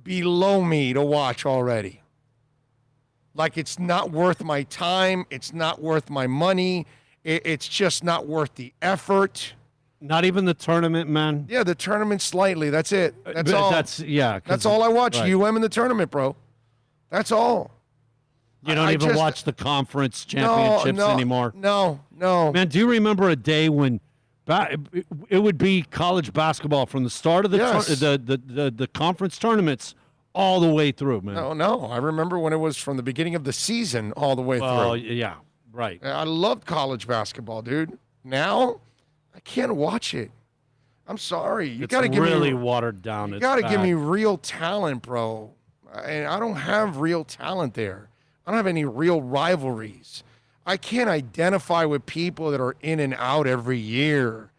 S5: below me to watch already. Like it's not worth my time. It's not worth my money. It's just not worth the effort.
S3: Not even the tournament, man.
S5: Yeah, the tournament slightly. That's it. That's all.
S3: That's
S5: all I watch.
S3: Right.
S5: UM in the tournament, bro. That's all.
S3: You don't even watch the conference championships anymore.
S5: No.
S3: Man, do you remember a day when it would be college basketball from the start of the conference tournaments all the way through, man?
S5: No. I remember when it was from the beginning of the season all the way through.
S3: Oh, yeah, right.
S5: I loved college basketball, dude. Now, I can't watch it. I'm sorry. You got to give
S3: really watered down.
S5: You got to give me real talent, bro. And I don't have real talent there. I don't have any real rivalries. I can't identify with people that are in and out every year.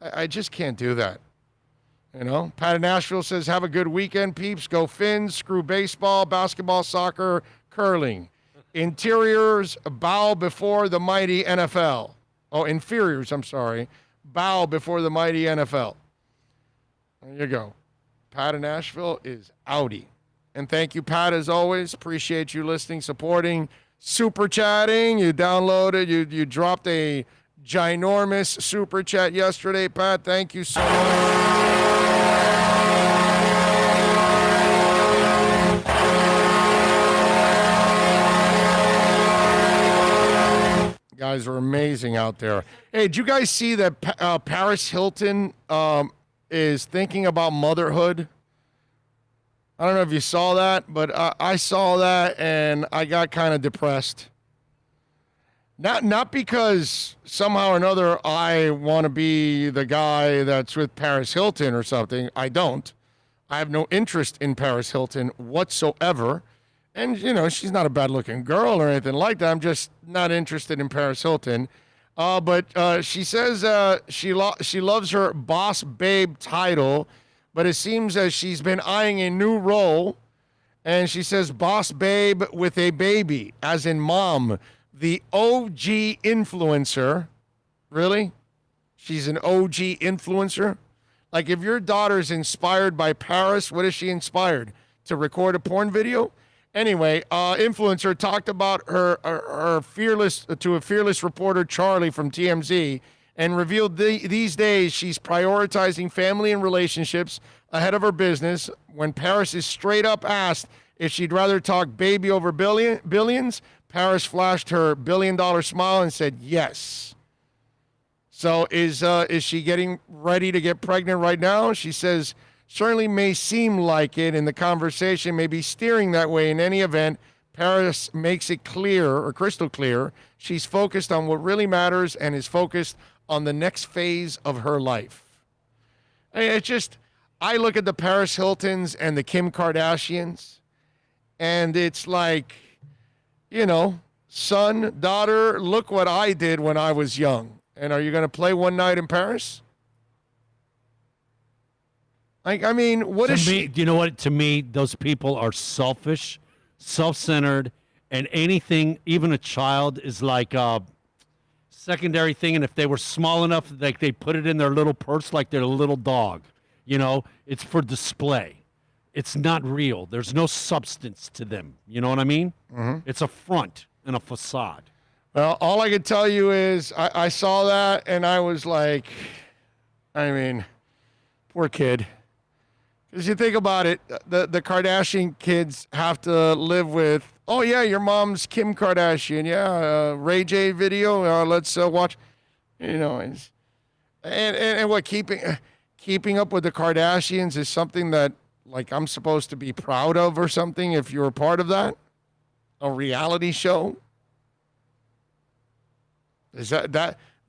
S5: I just can't do that. You know, Pat in Nashville says, have a good weekend, peeps. Go Finns. Screw baseball, basketball, soccer, curling. Interiors bow before the mighty NFL. Oh, inferiors, I'm sorry. Bow before the mighty NFL. There you go. Pat in Nashville is outie. And thank you, Pat, as always. Appreciate you listening, supporting, super chatting. You downloaded, you dropped a ginormous super chat yesterday, Pat. Thank you so much. Guys are amazing out there. Hey, did you guys see that Paris Hilton is thinking about motherhood? I don't know if you saw that, but I saw that and I got kind of depressed. Not because somehow or another I want to be the guy that's with Paris Hilton or something. I don't. I have no interest in Paris Hilton whatsoever. And, you know, she's not a bad-looking girl or anything like that. I'm just not interested in Paris Hilton. But she says she loves her boss babe title, but it seems as she's been eyeing a new role, and she says boss babe with a baby, as in mom, the OG influencer. Really? She's an OG influencer? Like if your daughter's inspired by Paris, what is she inspired? To record a porn video? Anyway, influencer talked about her fearless to a fearless reporter, Charlie from TMZ, and revealed these days she's prioritizing family and relationships ahead of her business. When Paris is straight up asked if she'd rather talk baby over billions, Paris flashed her $1 billion smile and said yes. So is she getting ready to get pregnant right now? She says, certainly may seem like it, and the conversation may be steering that way. In any event, Paris makes it clear, or crystal clear, she's focused on what really matters and is focused on the next phase of her life. I mean, it's just, I look at the Paris Hiltons and the Kim Kardashians, and it's like, you know, son, daughter, look what I did when I was young. And are you going to play One Night in Paris? Like, I mean, what is she?
S3: You know what? To me, those people are selfish, self-centered, and anything, even a child, is like a secondary thing. And if they were small enough, like they put it in their little purse like they're a little dog. You know, it's for display. It's not real. There's no substance to them. You know what I mean?
S5: Mm-hmm.
S3: It's a front and a facade.
S5: Well, all I can tell you is I saw that and I was like, I mean, poor kid. Because you think about it, the Kardashian kids have to live with, oh, yeah, your mom's Kim Kardashian. Yeah, Ray J video. Let's watch. You know, and what, keeping up with the Kardashians is something that, like, I'm supposed to be proud of or something if you're a part of that? A reality show? Is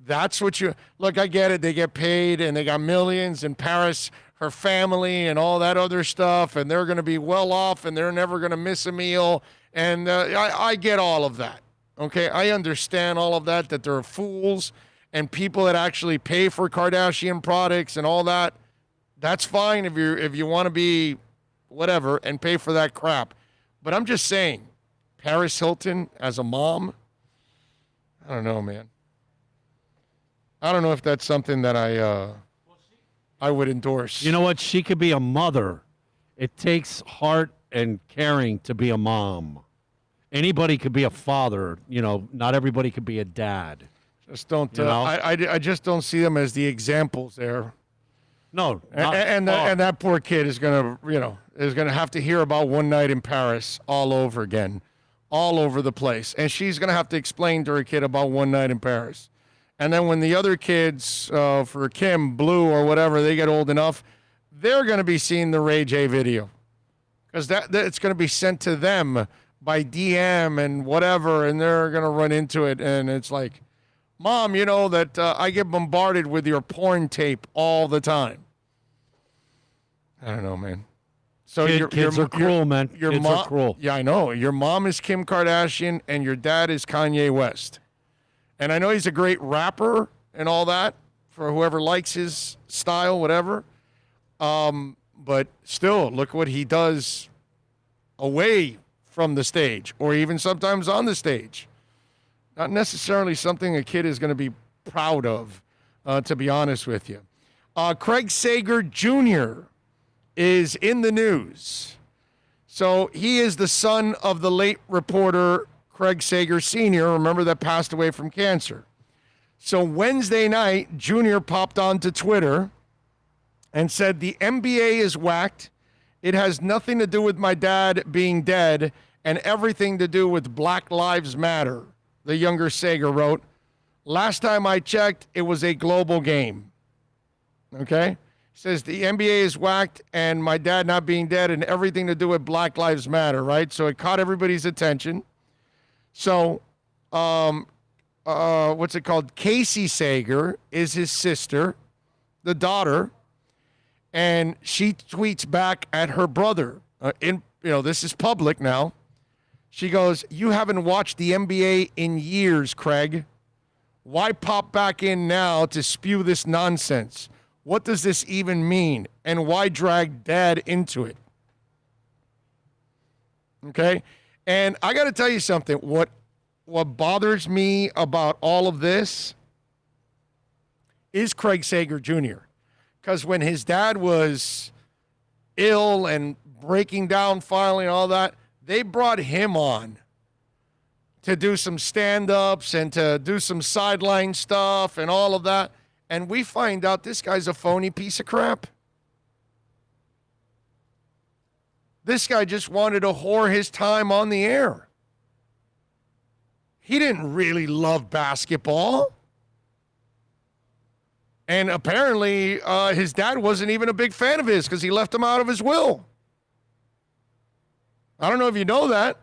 S5: that's what you, look, I get it. They get paid and they got millions, and Paris, her family and all that other stuff, and they're going to be well off and they're never going to miss a meal. And I get all of that. Okay, I understand all of that there are fools and people that actually pay for Kardashian products and all that. That's fine if you want to be whatever and pay for that crap. But I'm just saying, Paris Hilton as a mom, I don't know, man. I don't know if that's something that I would endorse.
S3: You know what? She could be a mother. It takes heart and caring to be a mom. Anybody could be a father. You know, not everybody could be a dad.
S5: Just don't. I just don't see them as the examples there.
S3: No,
S5: and that poor kid is gonna have to hear about One Night in Paris all over again, all over the place, and she's gonna have to explain to her kid about One Night in Paris. And then when the other kids, for Kim, Blue, or whatever, they get old enough, they're going to be seeing the Ray J video. Because that it's going to be sent to them by DM and whatever, and they're going to run into it. And it's like, Mom, you know that I get bombarded with your porn tape all the time. I don't know, man. So
S3: kids are cruel, man. Kids are cruel.
S5: Yeah, I know. Your mom is Kim Kardashian, and your dad is Kanye West. And I know he's a great rapper and all that for whoever likes his style, whatever. But still, look what he does away from the stage or even sometimes on the stage. Not necessarily something a kid is going to be proud of, to be honest with you. Craig Sager Jr. is in the news. So he is the son of the late reporter Craig Sager Sr., remember, that passed away from cancer. So Wednesday night, Junior popped onto Twitter and said, the NBA is whacked. It has nothing to do with my dad being dead and everything to do with Black Lives Matter, the younger Sager wrote. Last time I checked, it was a global game. Okay? He says the NBA is whacked and my dad not being dead and everything to do with Black Lives Matter, right? So it caught everybody's attention. So, what's it called? Casey Sager is his sister, the daughter, and she tweets back at her brother. This is public now. She goes, "You haven't watched the NBA in years, Craig. Why pop back in now to spew this nonsense? What does this even mean? And why drag Dad into it?" Okay? And I got to tell you something. What bothers me about all of this is Craig Sager Jr. Because when his dad was ill and breaking down finally and all that, they brought him on to do some stand-ups and to do some sideline stuff and all of that. And we find out this guy's a phony piece of crap. This guy just wanted to whore his time on the air. He didn't really love basketball. And apparently his dad wasn't even a big fan of his because he left him out of his will. I don't know if you know that.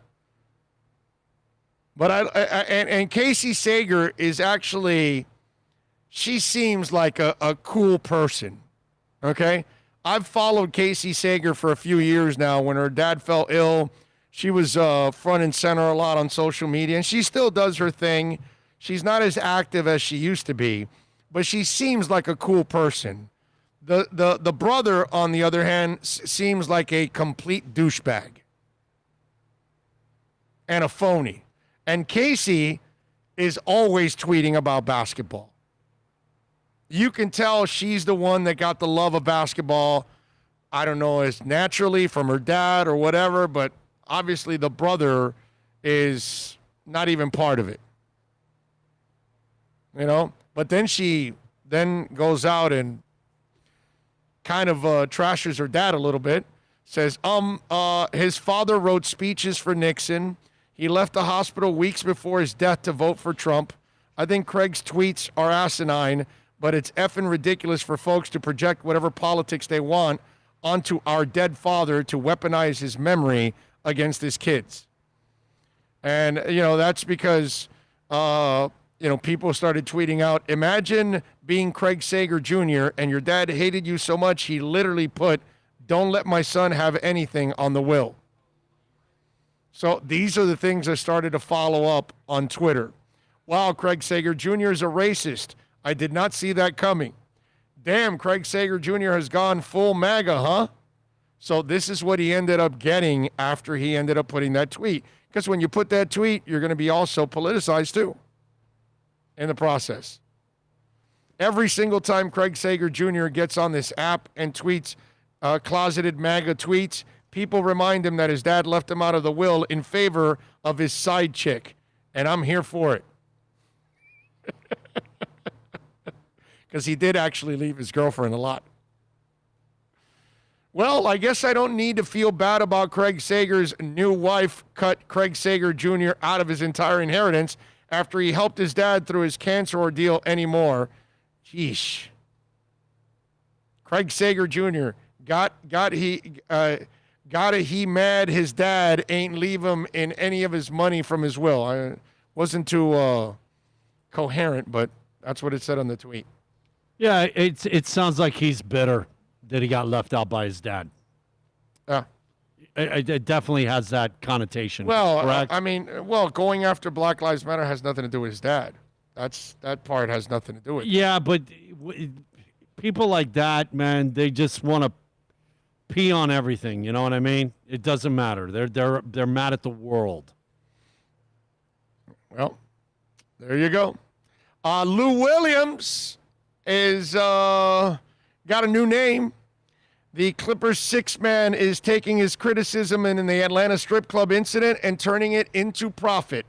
S5: But and Casey Sager is actually, she seems like a cool person. Okay? I've followed Casey Sager for a few years now. When her dad fell ill, she was front and center a lot on social media, and she still does her thing. She's not as active as she used to be, but she seems like a cool person. The brother, on the other hand, seems like a complete douchebag and a phony. And Casey is always tweeting about basketball. You can tell she's the one that got the love of basketball. I don't know, as naturally from her dad or whatever, but obviously the brother is not even part of it. You know? But then she then goes out and kind of trashes her dad a little bit. Says, his father wrote speeches for Nixon. He left the hospital weeks before his death to vote for Trump. I think Craig's tweets are asinine, but it's effing ridiculous for folks to project whatever politics they want onto our dead father to weaponize his memory against his kids. And, you know, that's because, people started tweeting out, imagine being Craig Sager Jr. and your dad hated you so much he literally put, don't let my son have anything on the will. So these are the things I started to follow up on Twitter. Wow, Craig Sager Jr. is a racist. I did not see that coming. Damn, Craig Sager Jr. has gone full MAGA, huh? So this is what he ended up getting after he ended up putting that tweet. Because when you put that tweet, you're going to be also politicized too in the process. Every single time Craig Sager Jr. gets on this app and tweets closeted MAGA tweets, people remind him that his dad left him out of the will in favor of his side chick. And I'm here for it. Because he did actually leave his girlfriend a lot. Well, I guess I don't need to feel bad about Craig Sager's new wife cut Craig Sager Jr. out of his entire inheritance after he helped his dad through his cancer ordeal anymore. Sheesh. Craig Sager Jr. got he mad his dad ain't leave him in any of his money from his will. I wasn't too coherent, but that's what it said on the tweet.
S3: Yeah, it sounds like he's bitter that he got left out by his dad.
S5: Yeah.
S3: It definitely has that connotation.
S5: Well,
S3: correct?
S5: Going after Black Lives Matter has nothing to do with his dad. That part has nothing to do with it.
S3: Yeah, but people like that, man, they just want to pee on everything. You know what I mean? It doesn't matter. They're mad at the world.
S5: Well, there you go. Lou Williams is got a new name. The Clippers sixth man is taking his criticism in the Atlanta strip club incident and turning it into profit.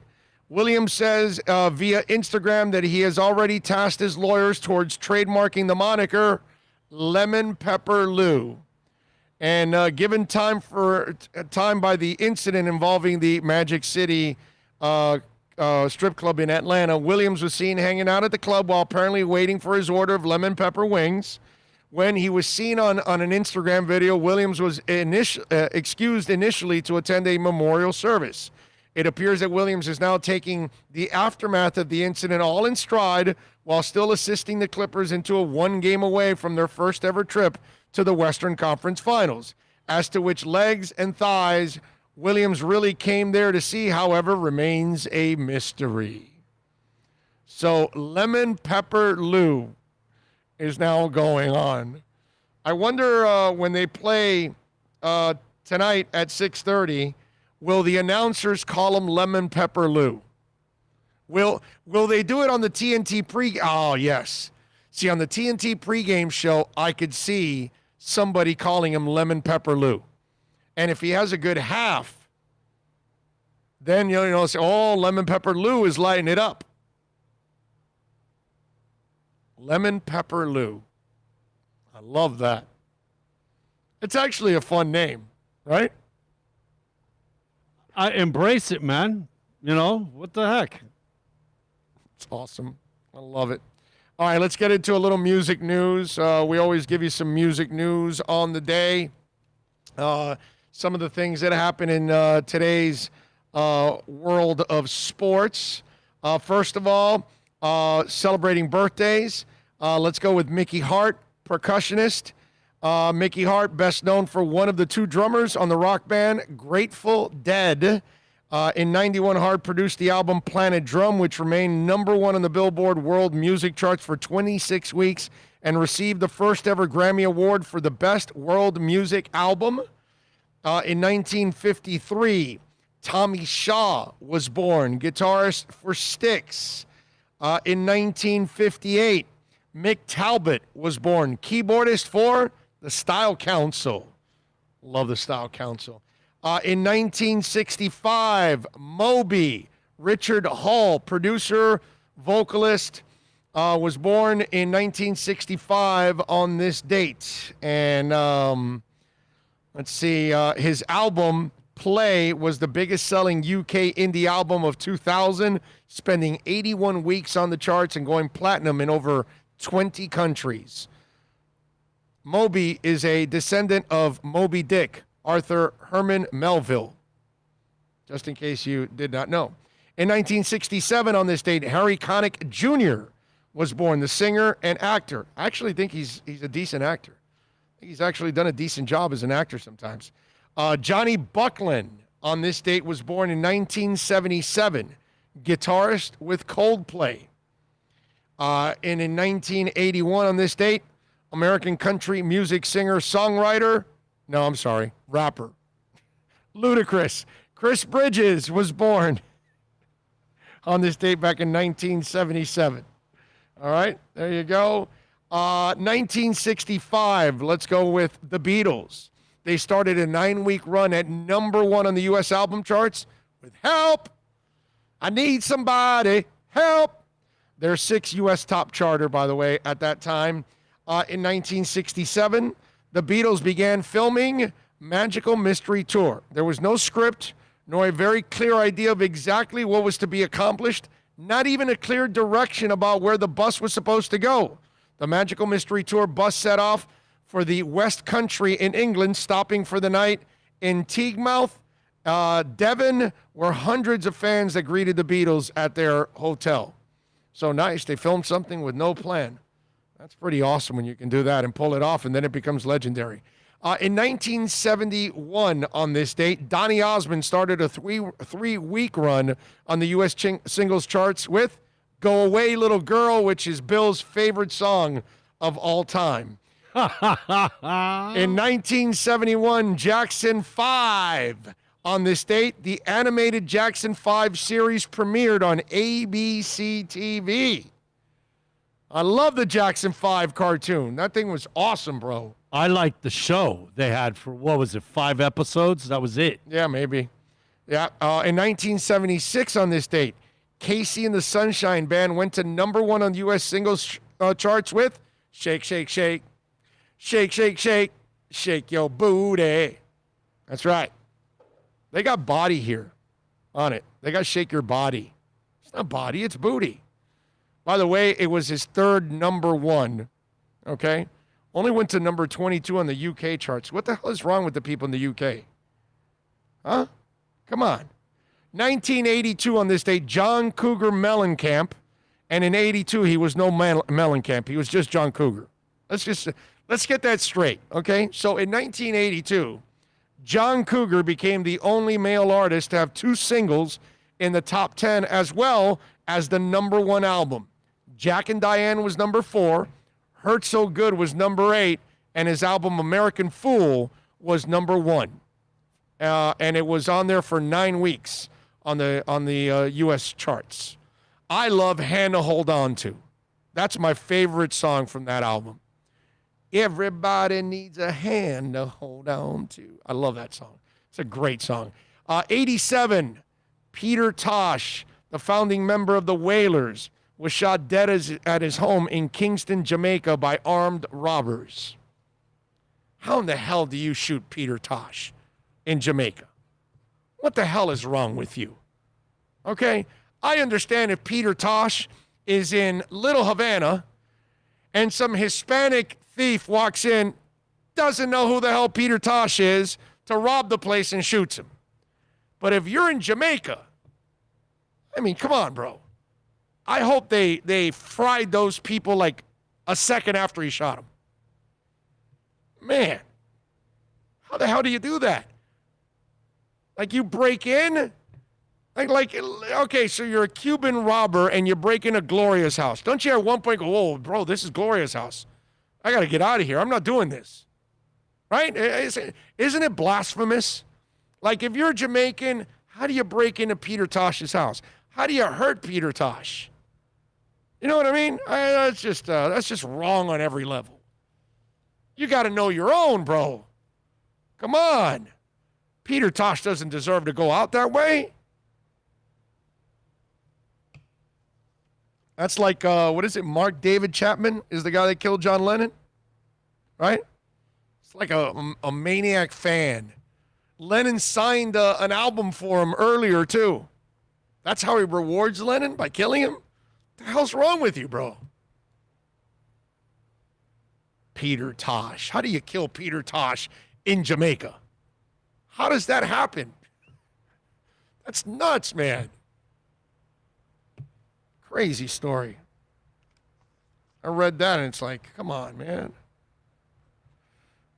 S5: Williams says via Instagram that he has already tasked his lawyers towards trademarking the moniker Lemon Pepper Lou. And given time by the incident involving the Magic City strip club in Atlanta, Williams was seen hanging out at the club while apparently waiting for his order of lemon pepper wings. When he was seen on an Instagram video, Williams was excused initially to attend a memorial service. It appears that Williams is now taking the aftermath of the incident all in stride while still assisting the Clippers into a one game away from their first ever trip to the Western Conference Finals. As to which legs and thighs Williams really came there to see, however, remains a mystery. So Lemon Pepper Lou is now going on. I wonder when they play tonight at 6:30, will the announcers call him Lemon Pepper Lou? Will they do it on the TNT pre? Oh, yes. See, on the TNT pregame show, I could see somebody calling him Lemon Pepper Lou. And if he has a good half, then you'll say, oh, Lemon Pepper Lou is lighting it up. Lemon Pepper Lou. I love that. It's actually a fun name, right?
S3: I embrace it, man. You know, what the heck?
S5: It's awesome. I love it. All right, let's get into a little music news. We always give you some music news on the day. Some of the things that happen in today's world of sports. First of all, celebrating birthdays. Let's go with Mickey Hart, percussionist. Mickey Hart, best known for one of the two drummers on the rock band Grateful Dead. In 91, Hart produced the album Planet Drum, which remained #1 on the Billboard World Music Charts for 26 weeks and received the first ever Grammy Award for the Best World Music Album. In 1953, Tommy Shaw was born, guitarist for Styx. In 1958, Mick Talbot was born, keyboardist for the Style Council. Love the Style Council. In 1965, Moby, Richard Hall, producer, vocalist, was born in 1965 on this date. And let's see, his album, Play, was the biggest selling UK indie album of 2000, spending 81 weeks on the charts and going platinum in over 20 countries. Moby is a descendant of Moby Dick, Arthur Herman Melville, just in case you did not know. In 1967, on this date, Harry Connick Jr. was born, the singer and actor. I actually think he's a decent actor. I think he's actually done a decent job as an actor sometimes. Johnny Buckland, on this date, was born in 1977, guitarist with Coldplay. And in 1981, on this date, American country music singer, songwriter, rapper, Ludacris. Chris Bridges was born on this date back in 1977. All right, there you go. 1965, let's go with the Beatles. They started a 9-week run at #1 on the U.S. album charts with Help, I Need Somebody, Help. Their 6th U.S. top charter, by the way, at that time. In 1967, the Beatles began filming Magical Mystery Tour. There was no script, nor a very clear idea of exactly what was to be accomplished, not even a clear direction about where the bus was supposed to go. The Magical Mystery Tour bus set off for the West Country in England, stopping for the night in Teignmouth, Devon, where hundreds of fans that greeted the Beatles at their hotel. So nice. They filmed something with no plan. That's pretty awesome when you can do that and pull it off, and then it becomes legendary. In 1971, on this date, Donny Osmond started a three-week run on the U.S. singles charts with Go Away Little Girl, which is Bill's favorite song of all time. In 1971, Jackson 5. On this date, the animated Jackson 5 series premiered on ABC TV. I love the Jackson 5 cartoon. That thing was awesome, bro.
S3: I liked the show they had for, 5 episodes? That was it.
S5: Yeah, maybe. Yeah. In 1976, on this date, Casey and the Sunshine Band went to #1 on the U.S. singles charts with Shake, Shake, Shake. Shake, shake, shake. Shake your booty. That's right. They got body here on it. They got Shake Your Body. It's not body, it's booty. By the way, it was his 3rd #1, okay? Only went to number 22 on the UK charts. What the hell is wrong with the people in the UK? Huh? Come on. 1982 on this date, John Cougar Mellencamp. And in 82, he was no Mellencamp. He was just John Cougar. Let's get that straight, okay? So in 1982, John Cougar became the only male artist to have 2 singles in the top 10 as well as the #1 album. Jack and Diane was #4, Hurt So Good was #8, and his album American Fool was #1. And it was on there for 9 weeks on the U.S. charts. I love Hand to Hold On To. That's my favorite song from that album. Everybody needs a hand to hold on to. I love that song. It's a great song. 87, Peter Tosh, the founding member of the Wailers, was shot dead at his home in Kingston, Jamaica by armed robbers. How in the hell do you shoot Peter Tosh in Jamaica? What the hell is wrong with you? Okay, I understand if Peter Tosh is in Little Havana and some Hispanic thief walks in, doesn't know who the hell Peter Tosh is, to rob the place and shoots him. But if you're in Jamaica, I mean, come on, bro. I hope they fried those people like a second after he shot him. Man, how the hell do you do that? Like, you break in? Okay, so you're a Cuban robber and you break into Gloria's house. Don't you at one point go, whoa, bro, this is Gloria's house. I got to get out of here. I'm not doing this. Right? Isn't it blasphemous? Like, if you're Jamaican, how do you break into Peter Tosh's house? How do you hurt Peter Tosh? You know what I mean? That's just wrong on every level. You got to know your own, bro. Come on. Peter Tosh doesn't deserve to go out that way. That's like, what is it? Mark David Chapman is the guy that killed John Lennon, right? It's like a maniac fan. Lennon signed an album for him earlier, too. That's how he rewards Lennon, by killing him? What the hell's wrong with you, bro? Peter Tosh. How do you kill Peter Tosh in Jamaica? How does that happen? That's nuts, man. Crazy story. I read that and it's like, come on, man.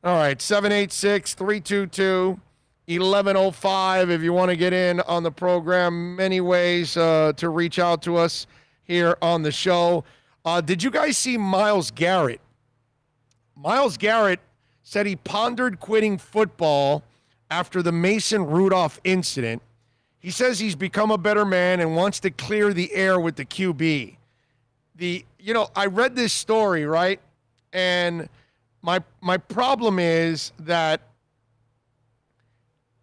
S5: All right, 786-322-1105 if you want to get in on the program. Many ways to reach out to us here on the show. Did you guys see Myles Garrett? Myles Garrett said he pondered quitting football after the Mason Rudolph incident. He says he's become a better man and wants to clear the air with the QB. I read this story, right? And my problem is that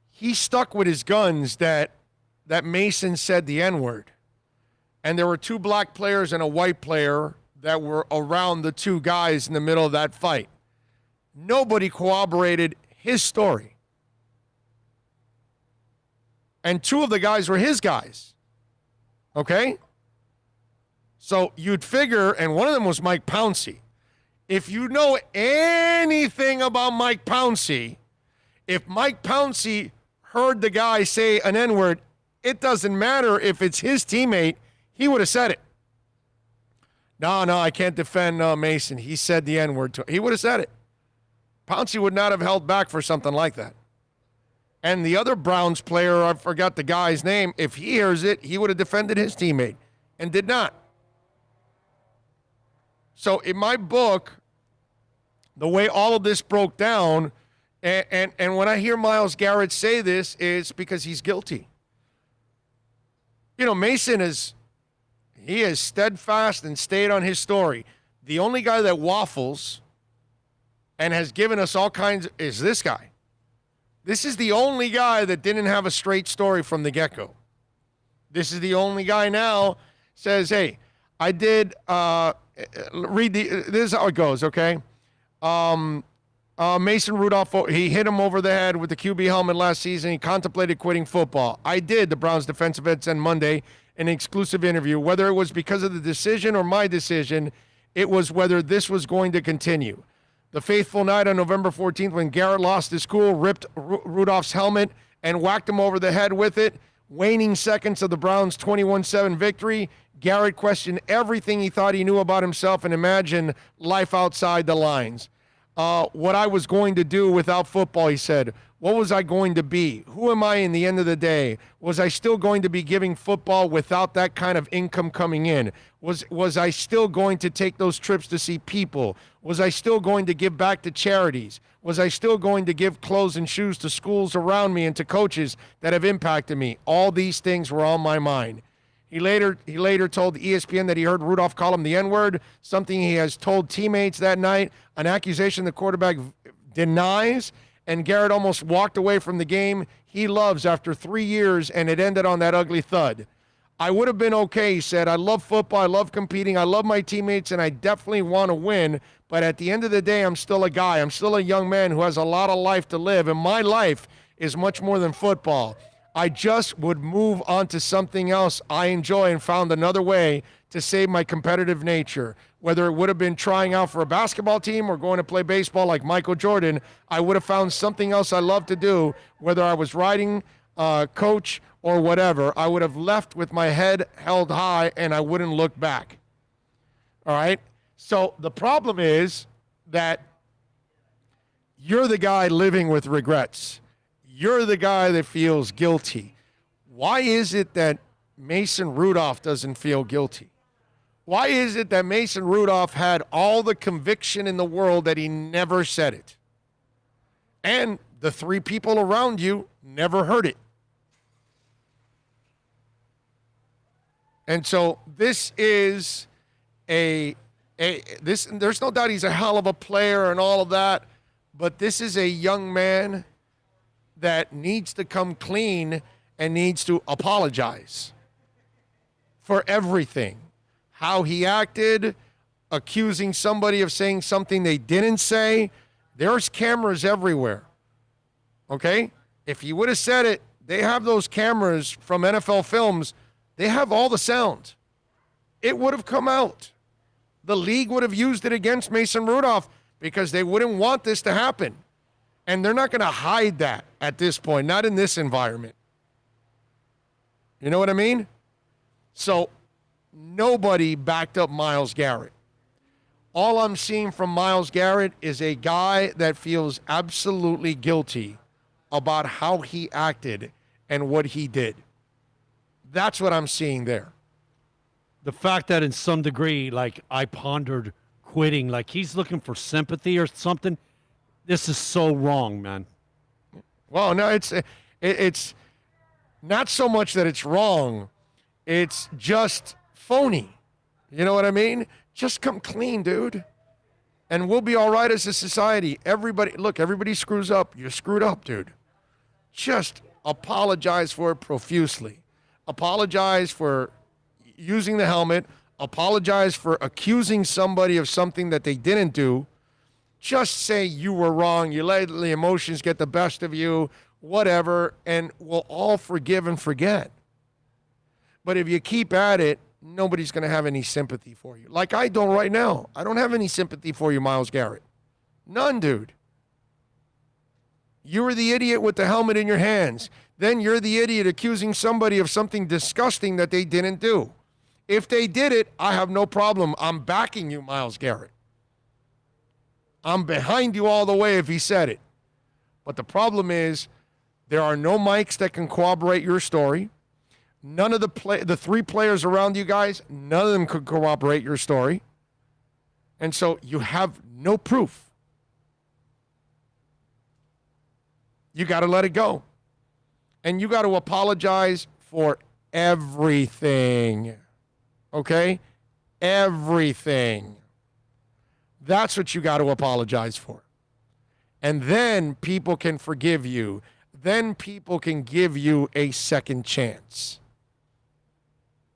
S5: he stuck with his guns that Mason said the N-word. And there were two black players and a white player that were around the two guys in the middle of that fight. Nobody corroborated his story. And two of the guys were his guys. Okay? So you'd figure, and one of them was Mike Pouncey. If you know anything about Mike Pouncey, if Mike Pouncey heard the guy say an N-word, it doesn't matter if it's his teammate, he would have said it. No, I can't defend Mason. He said the N-word. He would have said it. Pouncey would not have held back for something like that. And the other Browns player, I forgot the guy's name, if he hears it, he would have defended his teammate and did not. So in my book, the way all of this broke down, and when I hear Myles Garrett say this, it's because he's guilty. You know, Mason is steadfast and stayed on his story. The only guy that waffles and has given us all kinds is this guy. This is the only guy that didn't have a straight story from the get-go. This is the only guy now says, hey, I did this is how it goes, okay? Mason Rudolph, he hit him over the head with the QB helmet last season. He contemplated quitting football. I did, the Browns defensive end said Monday in an exclusive interview. Whether it was because of the decision or my decision, it was whether this was going to continue. The fateful night on November 14th when Garrett lost his cool, ripped Rudolph's helmet and whacked him over the head with it. Waning seconds of the Browns' 21-7 victory, Garrett questioned everything he thought he knew about himself and imagined life outside the lines. What I was going to do without football, he said. What was I going to be? Who am I in the end of the day? Was I still going to be giving football without that kind of income coming in? Was I still going to take those trips to see people? Was I still going to give back to charities? Was I still going to give clothes and shoes to schools around me and to coaches that have impacted me? All these things were on my mind. He later told ESPN that he heard Rudolph call him the N-word, something he has told teammates that night, an accusation the quarterback denies, and Garrett almost walked away from the game he loves after 3 years, and it ended on that ugly thud. I would have been okay, he said. I love football. I love competing. I love my teammates, and I definitely want to win. But at the end of the day, I'm still a guy. I'm still a young man who has a lot of life to live, and my life is much more than football. I just would move on to something else I enjoy and found another way to save my competitive nature. Whether it would have been trying out for a basketball team or going to play baseball like Michael Jordan, I would have found something else I love to do, whether I was riding, coach, or whatever. I would have left with my head held high and I wouldn't look back. All right? So the problem is that you're the guy living with regrets. You're the guy that feels guilty. Why is it that Mason Rudolph doesn't feel guilty? Why is it that Mason Rudolph had all the conviction in the world that he never said it? And the three people around you never heard it. And so this is there's no doubt he's a hell of a player and all of that, but this is a young man that needs to come clean and needs to apologize for everything. How he acted, accusing somebody of saying something they didn't say. There's cameras everywhere. Okay? If he would have said it, they have those cameras from NFL Films. They have all the sound. It would have come out. The league would have used it against Mason Rudolph because they wouldn't want this to happen. And they're not going to hide that at this point, not in this environment. You know what I mean? So nobody backed up Myles Garrett. All I'm seeing from Myles Garrett is a guy that feels absolutely guilty about how he acted and what he did. That's what I'm seeing there.
S3: The fact that in some degree, like, I pondered quitting, like he's looking for sympathy or something. This is so wrong, man.
S5: Well, no, it's not so much that it's wrong. It's just phony. You know what I mean? Just come clean, dude. And we'll be all right as a society. Everybody screws up. You're screwed up, dude. Just apologize for it profusely. Apologize for using the helmet. Apologize for accusing somebody of something that they didn't do. Just say you were wrong. You let the emotions get the best of you, whatever, and we'll all forgive and forget. But if you keep at it, nobody's going to have any sympathy for you. Like I don't right now. I don't have any sympathy for you, Myles Garrett. None, dude. You were the idiot with the helmet in your hands. Then you're the idiot accusing somebody of something disgusting that they didn't do. If they did it, I have no problem. I'm backing you, Myles Garrett. I'm behind you all the way if he said it. But the problem is there are no mics that can corroborate your story. None of the three players around you guys, none of them could corroborate your story. And so you have no proof. You got to let it go. And you got to apologize for everything. Okay? Everything. That's what you got to apologize for. And then people can forgive you. Then people can give you a second chance.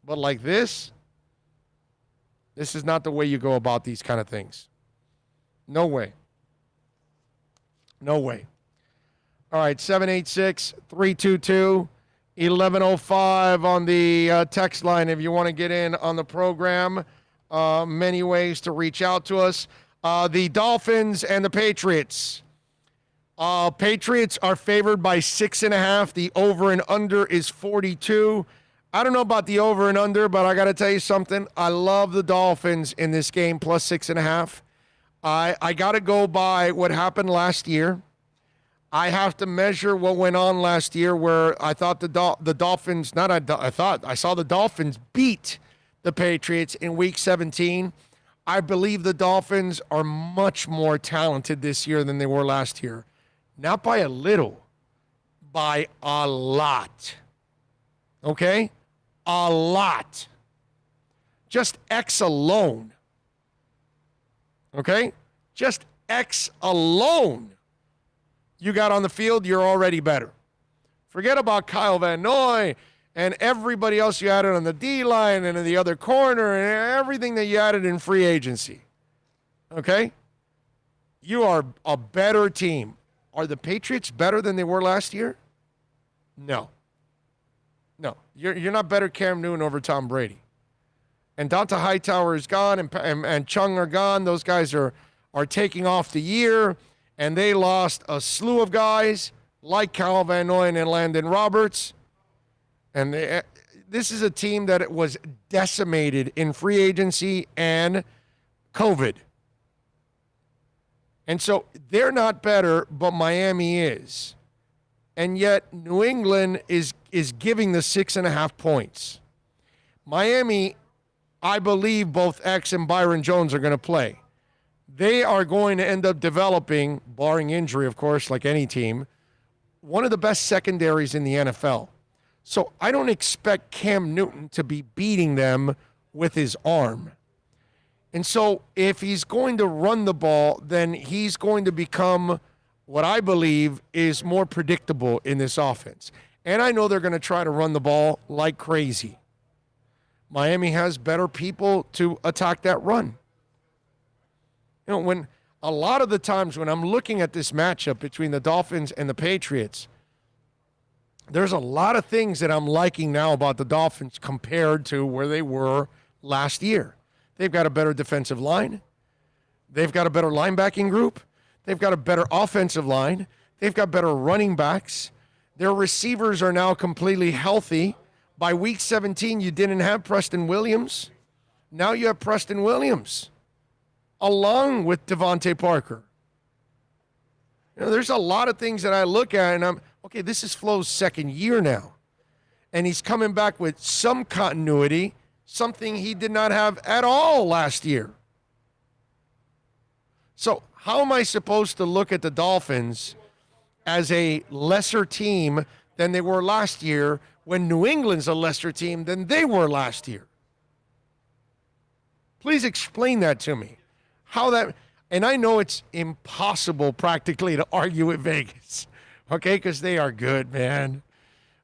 S5: But like this is not the way you go about these kind of things. No way. No way. All right, 786-322-1105 on the text line if you want to get in on the program. Many ways to reach out to us. The Dolphins and the Patriots. Patriots are favored by 6.5. The over and under is 42. I don't know about the over and under, but I got to tell you something. I love the Dolphins in this game, plus 6.5. I got to go by what happened last year. I have to measure what went on last year where I thought the Dolphins, I saw the Dolphins beat the Patriots in week 17. I believe the Dolphins are much more talented this year than they were last year. Not by a little, by a lot. Okay? A lot. Just X alone. Okay? Just X alone. You got on the field, you're already better. Forget about Kyle Van Noy and everybody else you added on the D-line and in the other corner and everything that you added in free agency. Okay? You are a better team. Are the Patriots better than they were last year? No. No. You're not better Cam Newton over Tom Brady. And Donta Hightower is gone and Chung are gone. Those guys are taking off the year. And they lost a slew of guys like Kyle Van Noy and Landon Roberts. And this is a team that was decimated in free agency and COVID. And so they're not better, but Miami is. And yet New England is giving the 6.5 points. Miami, I believe both X and Byron Jones are going to play. They are going to end up developing, barring injury, of course, like any team, one of the best secondaries in the NFL. So I don't expect Cam Newton to be beating them with his arm. And so if he's going to run the ball, then he's going to become what I believe is more predictable in this offense. And I know they're going to try to run the ball like crazy. Miami has better people to attack that run. You know, when a lot of the times when I'm looking at this matchup between the Dolphins and the Patriots, there's a lot of things that I'm liking now about the Dolphins compared to where they were last year. They've got a better defensive line. They've got a better linebacking group. They've got a better offensive line. They've got better running backs. Their receivers are now completely healthy. By week 17, you didn't have Preston Williams. Now you have Preston Williams along with Devontae Parker. You know, there's a lot of things that I look at and I'm, okay, this is Flo's second year now. And he's coming back with some continuity, something he did not have at all last year. So how am I supposed to look at the Dolphins as a lesser team than they were last year when New England's a lesser team than they were last year? Please explain that to me. How that, and I know it's impossible practically to argue with Vegas, okay, because they are good, man.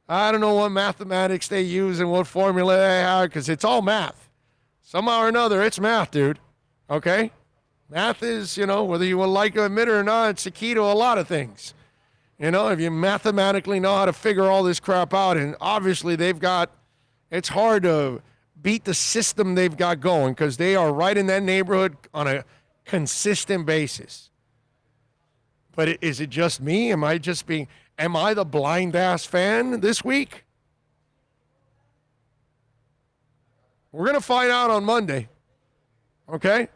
S5: I don't know what mathematics they use and what formula they have, because it's all math. Somehow or another, it's math, dude, okay? Math is, you know, whether you will like to admit it or not, it's the key to a lot of things. You know, if you mathematically know how to figure all this crap out, and obviously they've got, it's hard to beat the system they've got going because they are right in that neighborhood on a consistent basis. But is it just me? Am I the blind ass fan this week? We're going to find out on Monday. Okay?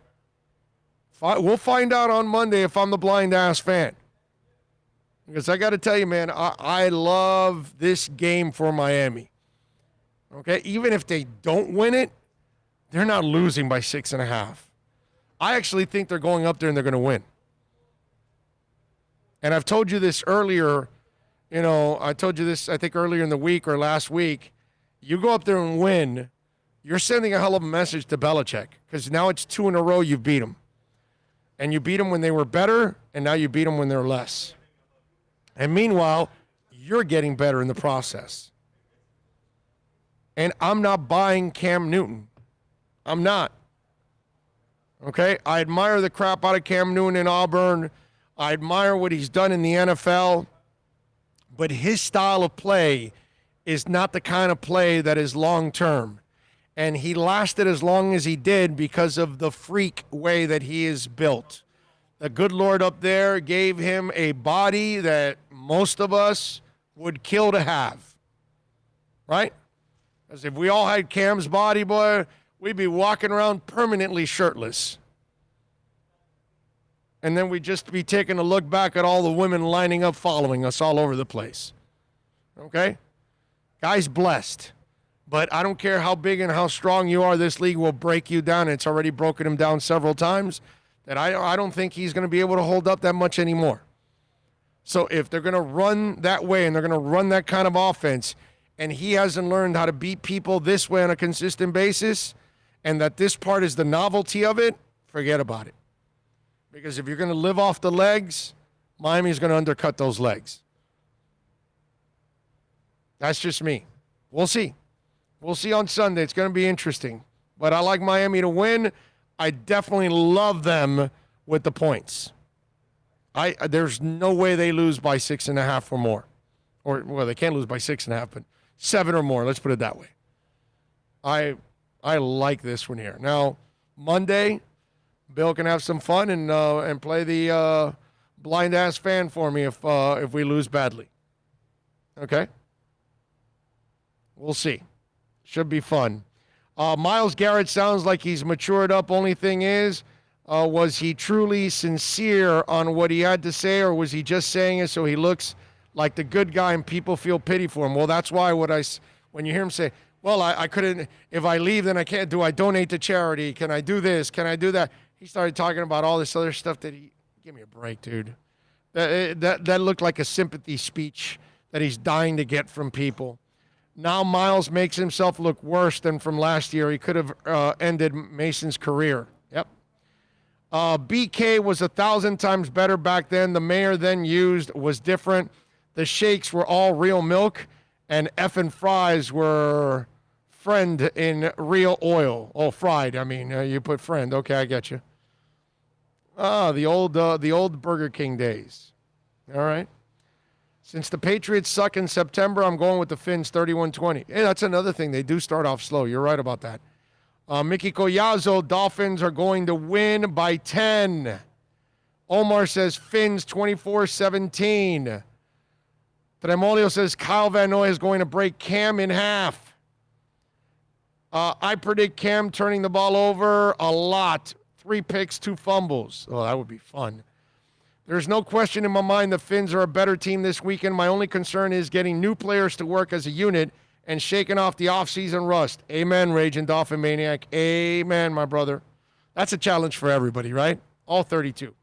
S5: We'll find out on Monday if I'm the blind ass fan. Because I got to tell you, man, I love this game for Miami. Okay? Even if they don't win it, they're not losing by 6.5. I actually think they're going up there and they're going to win. And I've told you this earlier, you know, I told you this, I think, earlier in the week or last week. You go up there and win, you're sending a hell of a message to Belichick because now it's 2 in a row you've beat them. And you beat them when they were better, and now you beat them when they're less. And meanwhile, you're getting better in the process. And I'm not buying Cam Newton. I'm not. Okay? I admire the crap out of Cam Newton in Auburn. I admire what he's done in the NFL. But his style of play is not the kind of play that is long-term. And he lasted as long as he did because of the freak way that he is built. The good Lord up there gave him a body that most of us would kill to have. Right? Because if we all had Cam's body, boy, we'd be walking around permanently shirtless. And then we'd just be taking a look back at all the women lining up following us all over the place. Okay? Guy's blessed. But I don't care how big and how strong you are, this league will break you down. It's already broken him down several times. That I don't think he's going to be able to hold up that much anymore. So if they're going to run that way and they're going to run that kind of offense, and he hasn't learned how to beat people this way on a consistent basis, and that this part is the novelty of it, forget about it. Because if you're going to live off the legs, Miami's going to undercut those legs. That's just me. We'll see. We'll see on Sunday. It's going to be interesting. But I like Miami to win. I definitely love them with the points. There's no way they lose by 6.5 or more. Or, well, they can't lose by 6.5, but 7 or more. Let's put it that way. I like this one here. Now, Monday, Bill can have some fun and play the blind ass fan for me if we lose badly. Okay? We'll see. Should be fun. Myles Garrett sounds like he's matured up. Only thing is, Was he truly sincere on what he had to say, or was he just saying it so he looks like the good guy and people feel pity for him? Well, that's why when you hear him say, well, I couldn't, if I leave, then I can't, do I donate to charity? Can I do this? Can I do that? He started talking about all this other stuff give me a break, dude. That looked like a sympathy speech that he's dying to get from people. Now Miles makes himself look worse than from last year. He could have ended Mason's career. Yep. BK was 1,000 times better back then. The mayor then used was different. The shakes were all real milk, and effing fries were friend in real oil. Oh, fried. I mean, you put friend. Okay, I get you. The old Burger King days. All right. Since the Patriots suck in September, I'm going with the Finns 31-20. Hey, that's another thing. They do start off slow. You're right about that. Mickey Collazo, Dolphins are going to win by 10. Omar says Finns 24-17. Tremolio says Kyle Van Noy is going to break Cam in half. I predict Cam turning the ball over a lot. 3 picks, 2 fumbles. Oh, that would be fun. There's no question in my mind the Finns are a better team this weekend. My only concern is getting new players to work as a unit and shaking off the offseason rust. Amen, Raging Dolphin Maniac. Amen, my brother. That's a challenge for everybody, right? All 32.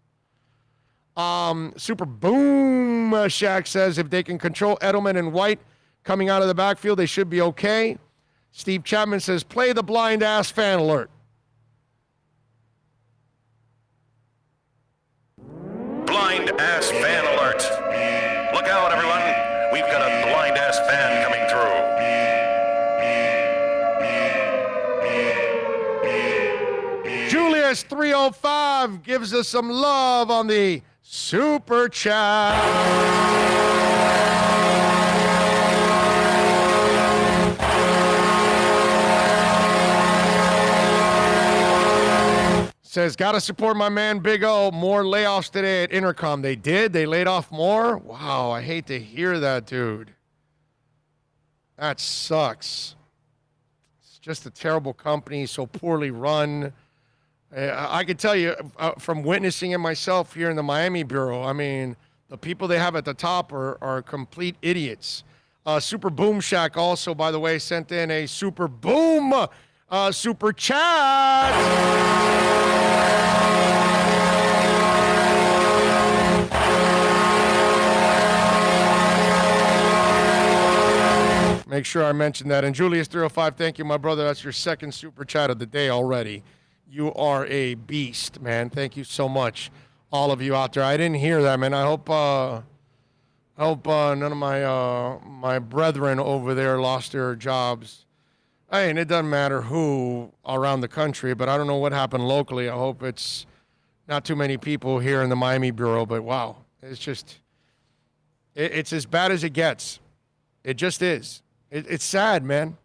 S5: Super Boom Shaq says if they can control Edelman and White coming out of the backfield, they should be okay. Steve Chapman says play the blind ass fan alert.
S11: Blind ass fan alert. Look out, everyone. We've got a blind ass fan coming through.
S5: Julius 305 gives us some love on the Super Chat. Says, gotta support my man Big O. More layoffs today at Intercom. They did? They laid off more? Wow, I hate to hear that, dude. That sucks. It's just a terrible company, so poorly run. I can tell you from witnessing it myself here in the Miami Bureau, I mean, the people they have at the top are complete idiots. Super Boom Shack also, by the way, sent in a Super Boom Super Chat. Make sure I mention that. And Julius 305, thank you, my brother. That's your second Super Chat of the day already. You are a beast, man. Thank you so much, all of you out there. I didn't hear that, man. I hope none of my brethren over there lost their jobs. Hey, and it doesn't matter who around the country, but I don't know what happened locally. I hope it's not too many people here in the Miami Bureau, but wow, it's just, it's as bad as it gets. It just is. It's sad, man.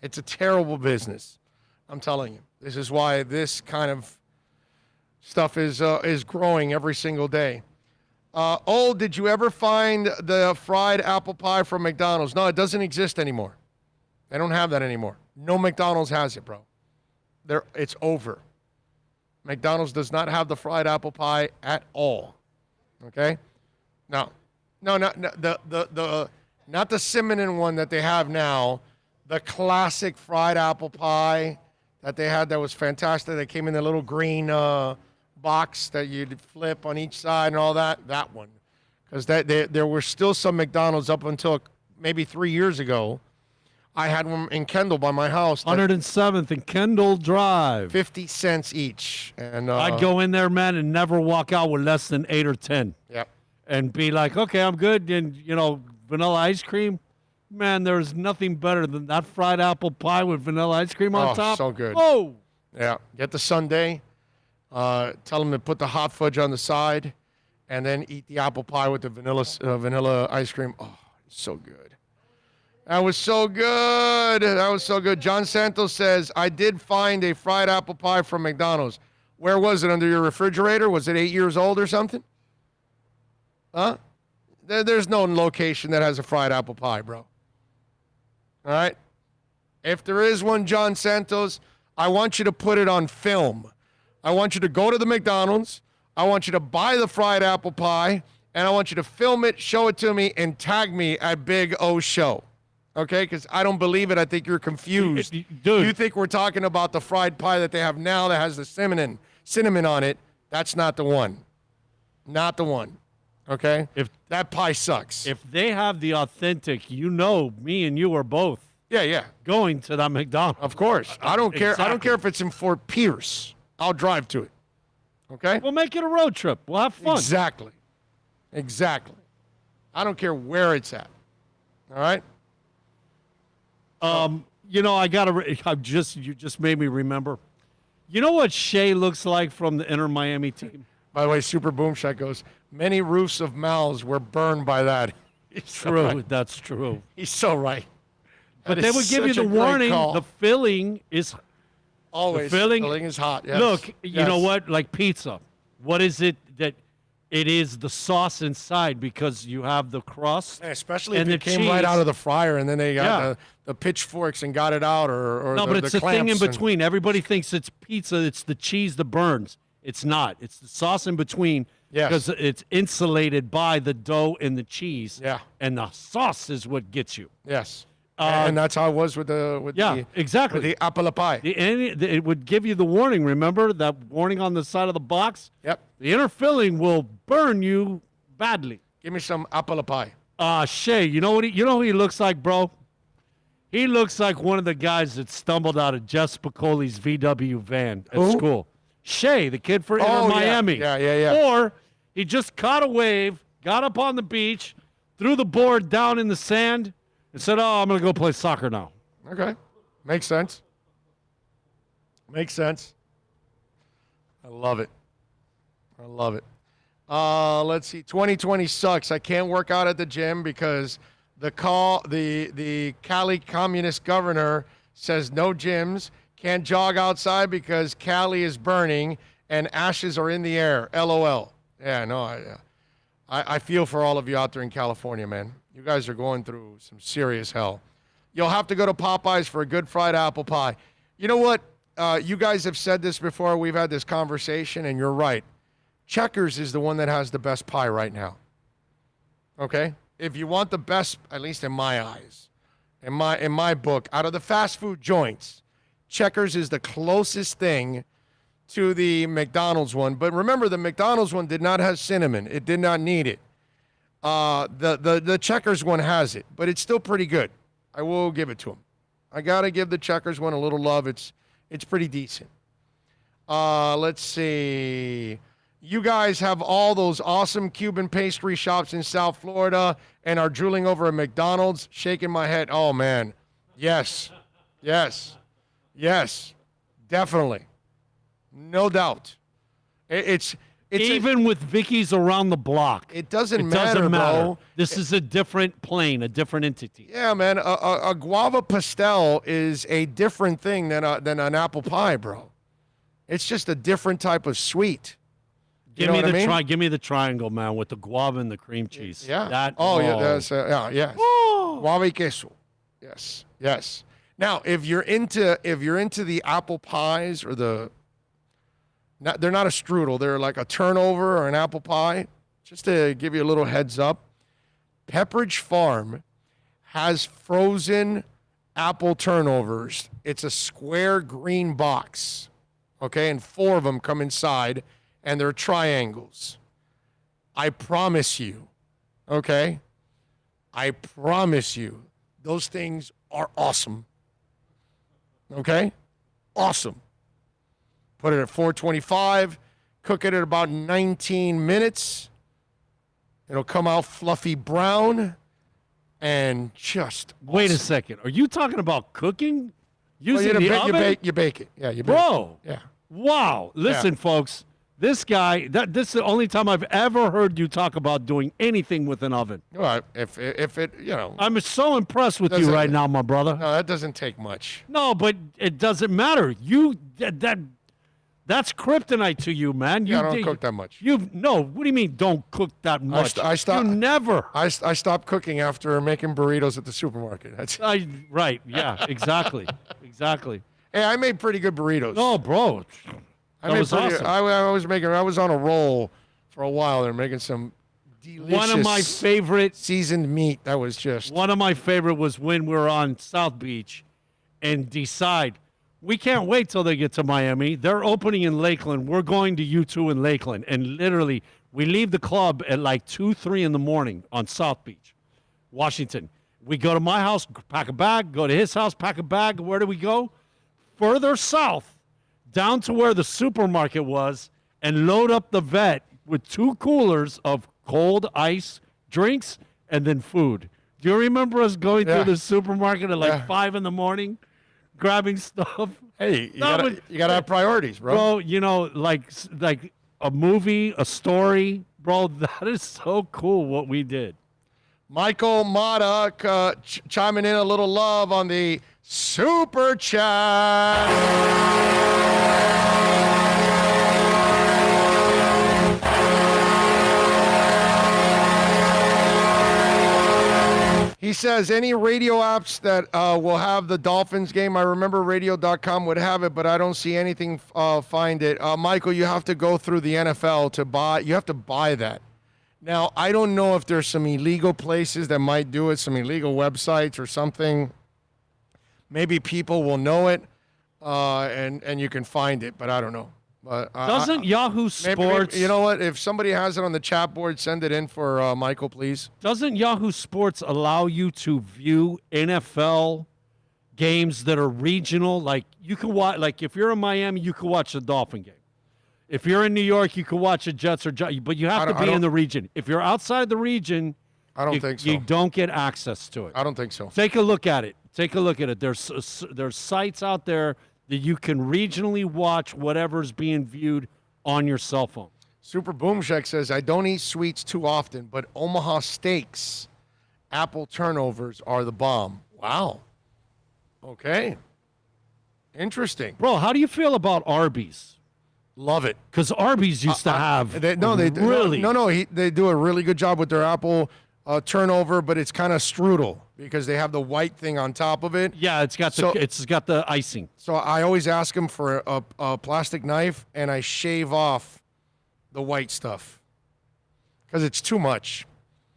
S5: It's a terrible business. I'm telling you. This is why this kind of stuff is growing every single day. Did you ever find the fried apple pie from McDonald's? No, it doesn't exist anymore. They don't have that anymore. No McDonald's has it, bro. It's over. McDonald's does not have the fried apple pie at all. Okay? No, not the cinnamon one that they have now. The classic fried apple pie that they had that was fantastic. They came in the little green box that you'd flip on each side and all that. That one. Because there were still some McDonald's up until maybe 3 years ago. I had one in Kendall by my house.
S3: 107th and Kendall Drive.
S5: 50 cents each. And
S3: I'd go in there, man, and never walk out with less than 8 or 10.
S5: Yep.
S3: And be like, okay, I'm good. And, vanilla ice cream. Man, there's nothing better than that fried apple pie with vanilla ice cream on top.
S5: So good.
S3: Oh!
S5: Yeah. Get the sundae. Tell them to put the hot fudge on the side. And then eat the apple pie with the vanilla ice cream. Oh, so good. That was so good. That was so good. John Santos says, I did find a fried apple pie from McDonald's. Where was it? Under your refrigerator? Was it 8 years old or something? Huh? There's no location that has a fried apple pie, bro. All right? If there is one, John Santos, I want you to put it on film. I want you to go to the McDonald's. I want you to buy the fried apple pie, and I want you to film it, show it to me, and tag me at Big O Show. Okay? Because I don't believe it. I think you're confused.
S3: Dude.
S5: You think we're talking about the fried pie that they have now that has the cinnamon on it. That's not the one. Not the one. Okay?
S3: If
S5: that pie sucks.
S3: If they have the authentic, me and you are both.
S5: Yeah.
S3: Going to that McDonald's.
S5: Of course. I don't care. I don't
S3: Exactly.
S5: care if it's in Fort Pierce. I'll drive to it. Okay?
S3: We'll make it a road trip. We'll have fun.
S5: Exactly. I don't care where it's at. All right?
S3: You just made me remember. You know what Shea looks like from the Inter Miami team?
S5: By the way, Super Boom Shot goes, many roofs of mouths were burned by that.
S3: True,
S5: right.
S3: that's true.
S5: He's so right.
S3: But
S5: That
S3: they
S5: is
S3: would give you
S5: such
S3: the
S5: a great
S3: warning.
S5: call.
S3: The filling is
S5: Always.
S3: The filling
S5: is hot. Yes.
S3: Look, you know
S5: Yes.
S3: what? Like pizza. What is it that it is the sauce inside because you have the crust,
S5: Especially
S3: and
S5: if it
S3: the
S5: came right
S3: cheese.
S5: out of the fryer and then they got
S3: Yeah.
S5: the pitchforks and got it out or
S3: No,
S5: the,
S3: but it's
S5: the
S3: the thing in
S5: clamps and-
S3: between. Everybody thinks it's pizza. It's the cheese that burns. It's not. It's the sauce in between.
S5: Yes.
S3: Because it's insulated by the dough and the cheese.
S5: Yeah.
S3: And the sauce is what gets you.
S5: Yes. And that's how it was with
S3: exactly.
S5: with the apple pie.
S3: It would give you the warning. Remember that warning on the side of the box?
S5: Yep.
S3: The inner filling will burn you badly.
S5: Give me some apple pie.
S3: Shay, you know who he looks like, bro? He looks like one of the guys that stumbled out of Jeff Spicoli's VW van at
S5: Who?
S3: school. Shay, the kid for Inter
S5: Oh, yeah.
S3: Miami.
S5: Yeah.
S3: Or he just caught a wave, got up on the beach, threw the board down in the sand, and said, "Oh, I'm going to go play soccer now."
S5: Okay. Makes sense. Makes sense. I love it. Let's see. 2020 sucks. I can't work out at the gym because the Cali communist governor says no gyms. Can't jog outside because Cali is burning and ashes are in the air. LOL. Yeah, no, I feel for all of you out there in California, man. You guys are going through some serious hell. You'll have to go to Popeyes for a good fried apple pie. You know what? You guys have said this before. We've had this conversation, and you're right. Checkers is the one that has the best pie right now. Okay? If you want the best, at least in my eyes, in my book, out of the fast food joints, Checkers is the closest thing to the McDonald's one. But remember, the McDonald's one did not have cinnamon. It did not need it. The Checkers one has it, but it's still pretty good. I will give it to them. I gotta give the Checkers one a little love. It's pretty decent. Let's see. You guys have all those awesome Cuban pastry shops in South Florida and are drooling over a McDonald's, shaking my head. Oh man, yes, definitely, no doubt. It's
S3: even with Vicky's around the block.
S5: It doesn't matter, bro.
S3: This is a different plane, a different entity.
S5: Yeah, man. A guava pastel is a different thing than an apple pie, bro. It's just a different type of sweet. You know what I mean?
S3: Give me the triangle, man, with the guava and the cream cheese.
S5: Yeah.
S3: That,
S5: yeah. That's yes. Guava y queso. Yes. Now, if you're into the apple pies or they're not a strudel. They're like a turnover or an apple pie. Just to give you a little heads up, Pepperidge Farm has frozen apple turnovers. It's a square green box, okay, and 4 of them come inside, and they're triangles. I promise you, okay? I promise you, those things are awesome. Okay? Awesome. Put it at 425, cook it at about 19 minutes. It'll come out fluffy brown and just
S3: Wait a second. Are you talking about cooking?
S5: Well,
S3: Using the oven?
S5: you bake it. Yeah, you bake
S3: Bro.
S5: it. Yeah.
S3: Wow. Listen, folks. This guy, this is the only time I've ever heard you talk about doing anything with an oven.
S5: Well, if it, you know.
S3: I'm so impressed with you
S5: Doesn't-
S3: right now, my brother.
S5: No, that doesn't take much.
S3: No, but it doesn't matter. That's kryptonite to you, man.
S5: I don't cook that much.
S3: No, what do you mean don't cook that much?
S5: I stopped.
S3: You never.
S5: I stopped cooking after making burritos at the supermarket. That's
S3: right. Yeah, exactly. Exactly.
S5: Hey, I made pretty good burritos.
S3: Oh, bro. That was awesome.
S5: I was on a roll for a while. They're making some delicious.
S3: One of my favorite
S5: seasoned meat. That was just
S3: one of my favorite was when we were on South Beach, and decide we can't wait till they get to Miami. They're opening in Lakeland. We're going to U2 in Lakeland, and literally we leave the club at like 2-3 in the morning on South Beach, Washington. We go to my house, pack a bag. Go to his house, pack a bag. Where do we go? Further south, down to where the supermarket was, and load up the vet with 2 coolers of cold ice drinks and then food. Do you remember us going through the supermarket at like 5 in the morning, grabbing stuff?
S5: Hey, you gotta have priorities, bro.
S3: Bro, you know, like a movie, a story, bro. That is so cool what we did.
S5: Michael Mata chiming in a little love on the super chat. He says, any radio apps that will have the Dolphins game? I remember radio.com would have it, but I don't see anything find it. Michael, you have to go through the NFL to buy. You have to buy that. Now, I don't know if there's some illegal places that might do it, some illegal websites or something. Maybe people will know it, and you can find it, but I don't know. But
S3: Doesn't Yahoo Sports...
S5: you know what? If somebody has it on the chat board, send it in for Michael, please.
S3: Doesn't Yahoo Sports allow you to view NFL games that are regional? Like, you can watch... Like, if you're in Miami, you can watch the Dolphin game. If you're in New York, you can watch the Jets or Giants, but you have to be in the region. If you're outside the region,
S5: I don't think so.
S3: You don't get access to it.
S5: I don't think so.
S3: Take a look at it. Take a look at it. There's sites out there that you can regionally watch whatever's being viewed on your cell phone.
S5: Super Boomshek says, I don't eat sweets too often, but Omaha Steaks apple turnovers are the bomb. Wow. Okay. Interesting.
S3: Bro, how do you feel about Arby's?
S5: Love it.
S3: Because Arby's used to have
S5: they do a really good job with their apple turnover, but it's kind of strudel because they have the white thing on top of it.
S3: Yeah, it's got the icing.
S5: So I always ask them for a plastic knife, and I shave off the white stuff because it's too much.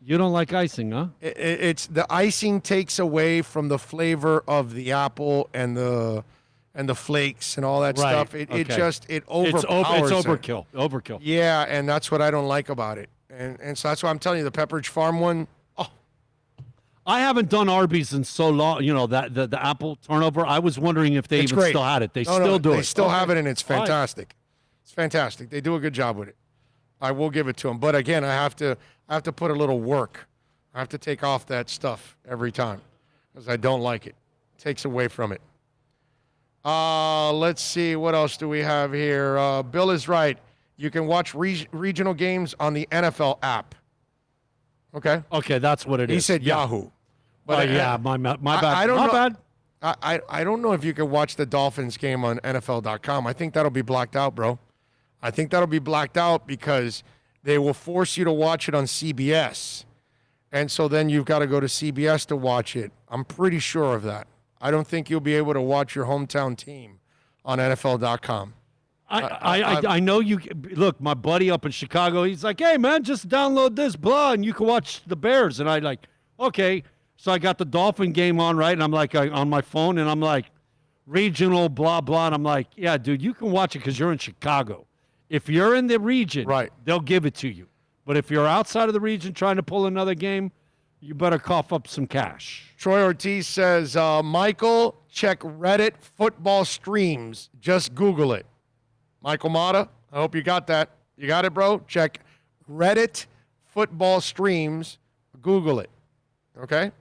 S3: You don't like icing, huh?
S5: It's the icing takes away from the flavor of the apple and the flakes and all that stuff. It overpowers.
S3: It's overkill. Overkill.
S5: Yeah, and that's what I don't like about it. And so that's why I'm telling you, the Pepperidge Farm one. Oh,
S3: I haven't done Arby's in so long. You know that the apple turnover. I was wondering if they even still had it. They still do it.
S5: They still have it, and it's fantastic. Right. It's fantastic. They do a good job with it. I will give it to them. But again, I have to put a little work. I have to take off that stuff every time because I don't like it. It takes away from it. Let's see. What else do we have here? Bill is right. You can watch regional games on the NFL app. Okay.
S3: Okay, that's what it is.
S5: He said Yahoo.
S3: But my bad.
S5: I don't
S3: my
S5: know.
S3: bad.
S5: I don't know if you can watch the Dolphins game on NFL.com. I think that'll be blacked out, bro. I think that'll be blacked out because they will force you to watch it on CBS. And so then you've got to go to CBS to watch it. I'm pretty sure of that. I don't think you'll be able to watch your hometown team on NFL.com.
S3: I know you. Look, my buddy up in Chicago, he's like, hey, man, just download this, blah, and you can watch the Bears. And I like, okay. So I got the Dolphin game on, right? And I'm like, on my phone, and I'm like, regional, blah, blah. And I'm like, yeah, dude, you can watch it because you're in Chicago. If you're in the region, they'll give it to you. But if you're outside of the region trying to pull another game, you better cough up some cash.
S5: Troy Ortiz says, Michael, check Reddit football streams. Just Google it. Michael Mata, I hope you got that. You got it, bro? Check Reddit football streams. Google it. Okay?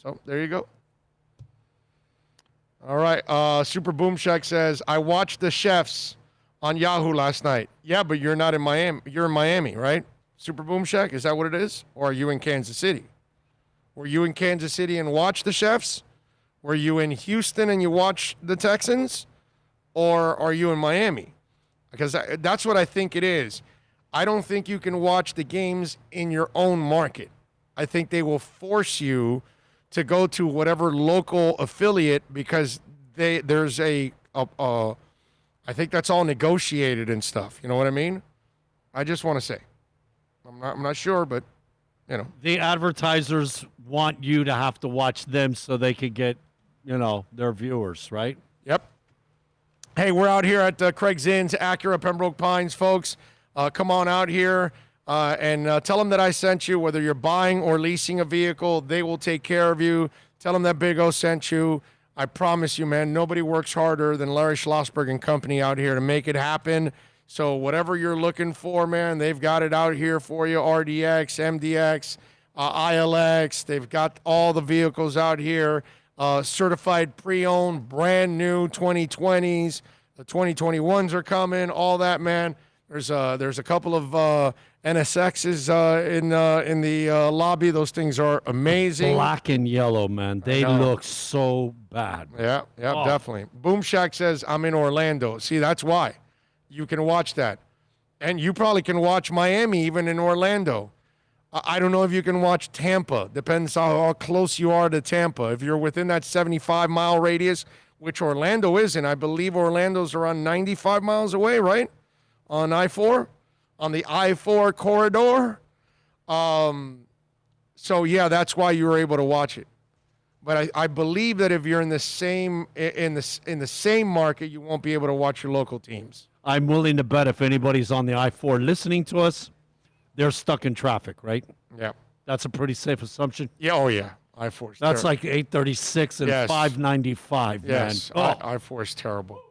S5: So there you go. All right. Super Boom Shack says, I watched the Chefs on Yahoo last night. Yeah, but you're not in Miami. You're in Miami, right? Super Boom Shack, is that what it is? Or are you in Kansas City? Were you in Kansas City and watched the Chefs? Were you in Houston and you watched the Texans? Or are you in Miami? Because that's what I think it is. I don't think you can watch the games in your own market. I think they will force you to go to whatever local affiliate because there's I I think that's all negotiated and stuff. You know what I mean? I just want to say. I'm not sure, but, you know.
S3: The advertisers want you to have to watch them so they could get, their viewers, right?
S5: Yep. Hey, we're out here at Craig Zinn's Acura Pembroke Pines, folks. Come on out here and tell them that I sent you. Whether you're buying or leasing a vehicle, they will take care of you. Tell them that Big O sent you. I promise you, man, nobody works harder than Larry Schlossberg and company out here to make it happen. So whatever you're looking for, man, they've got it out here for you. RDX, MDX, ILX. They've got all the vehicles out here. Certified pre-owned, brand new 2020s. The 2021s are coming. All that, man. There's a couple of NSXs in the lobby. Those things are amazing.
S3: Black and yellow, man. They look so bad.
S5: Yeah, definitely. Boom Shack says, I'm in Orlando. See, that's why. You can watch that. And you probably can watch Miami even in Orlando. I don't know if you can watch Tampa. Depends how close you are to Tampa. If you're within that 75-mile radius, which Orlando isn't. I believe Orlando's around 95 miles away, right? On I-4? On the I-4 corridor? So, yeah, that's why you were able to watch it. But I believe that if you're in the same market, you won't be able to watch your local teams.
S3: I'm willing to bet if anybody's on the I-4 listening to us, they're stuck in traffic, right?
S5: Yeah.
S3: That's a pretty safe assumption.
S5: Yeah, oh yeah. I-4
S3: That's like 836 and 595,
S5: yes.
S3: man.
S5: I-4 is terrible.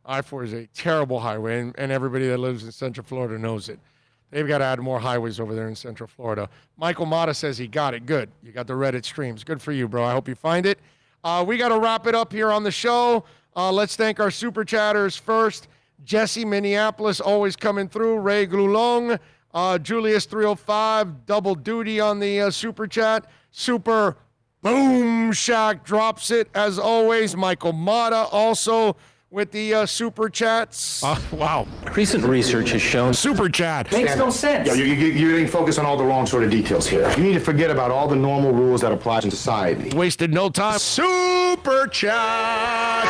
S5: I-4 is a terrible highway, and everybody that lives in Central Florida knows it. They've got to add more highways over there in Central Florida. Michael Mata says he got it. Good. You got the Reddit streams. Good for you, bro. I hope you find it. We got to wrap it up here on the show. Let's thank our super chatters first. Jesse, Minneapolis, always coming through. Ray Glulong, Julius 305, double duty on the super chat. Super Boom Shack drops it as always. Michael Mata also with the super chats.
S13: Wow. Recent research has shown
S5: super chat
S13: makes no sense.
S14: Yeah, you're getting focused on all the wrong sort of details here. You need to forget about all the normal rules that apply in society.
S5: Wasted no time. Super chat.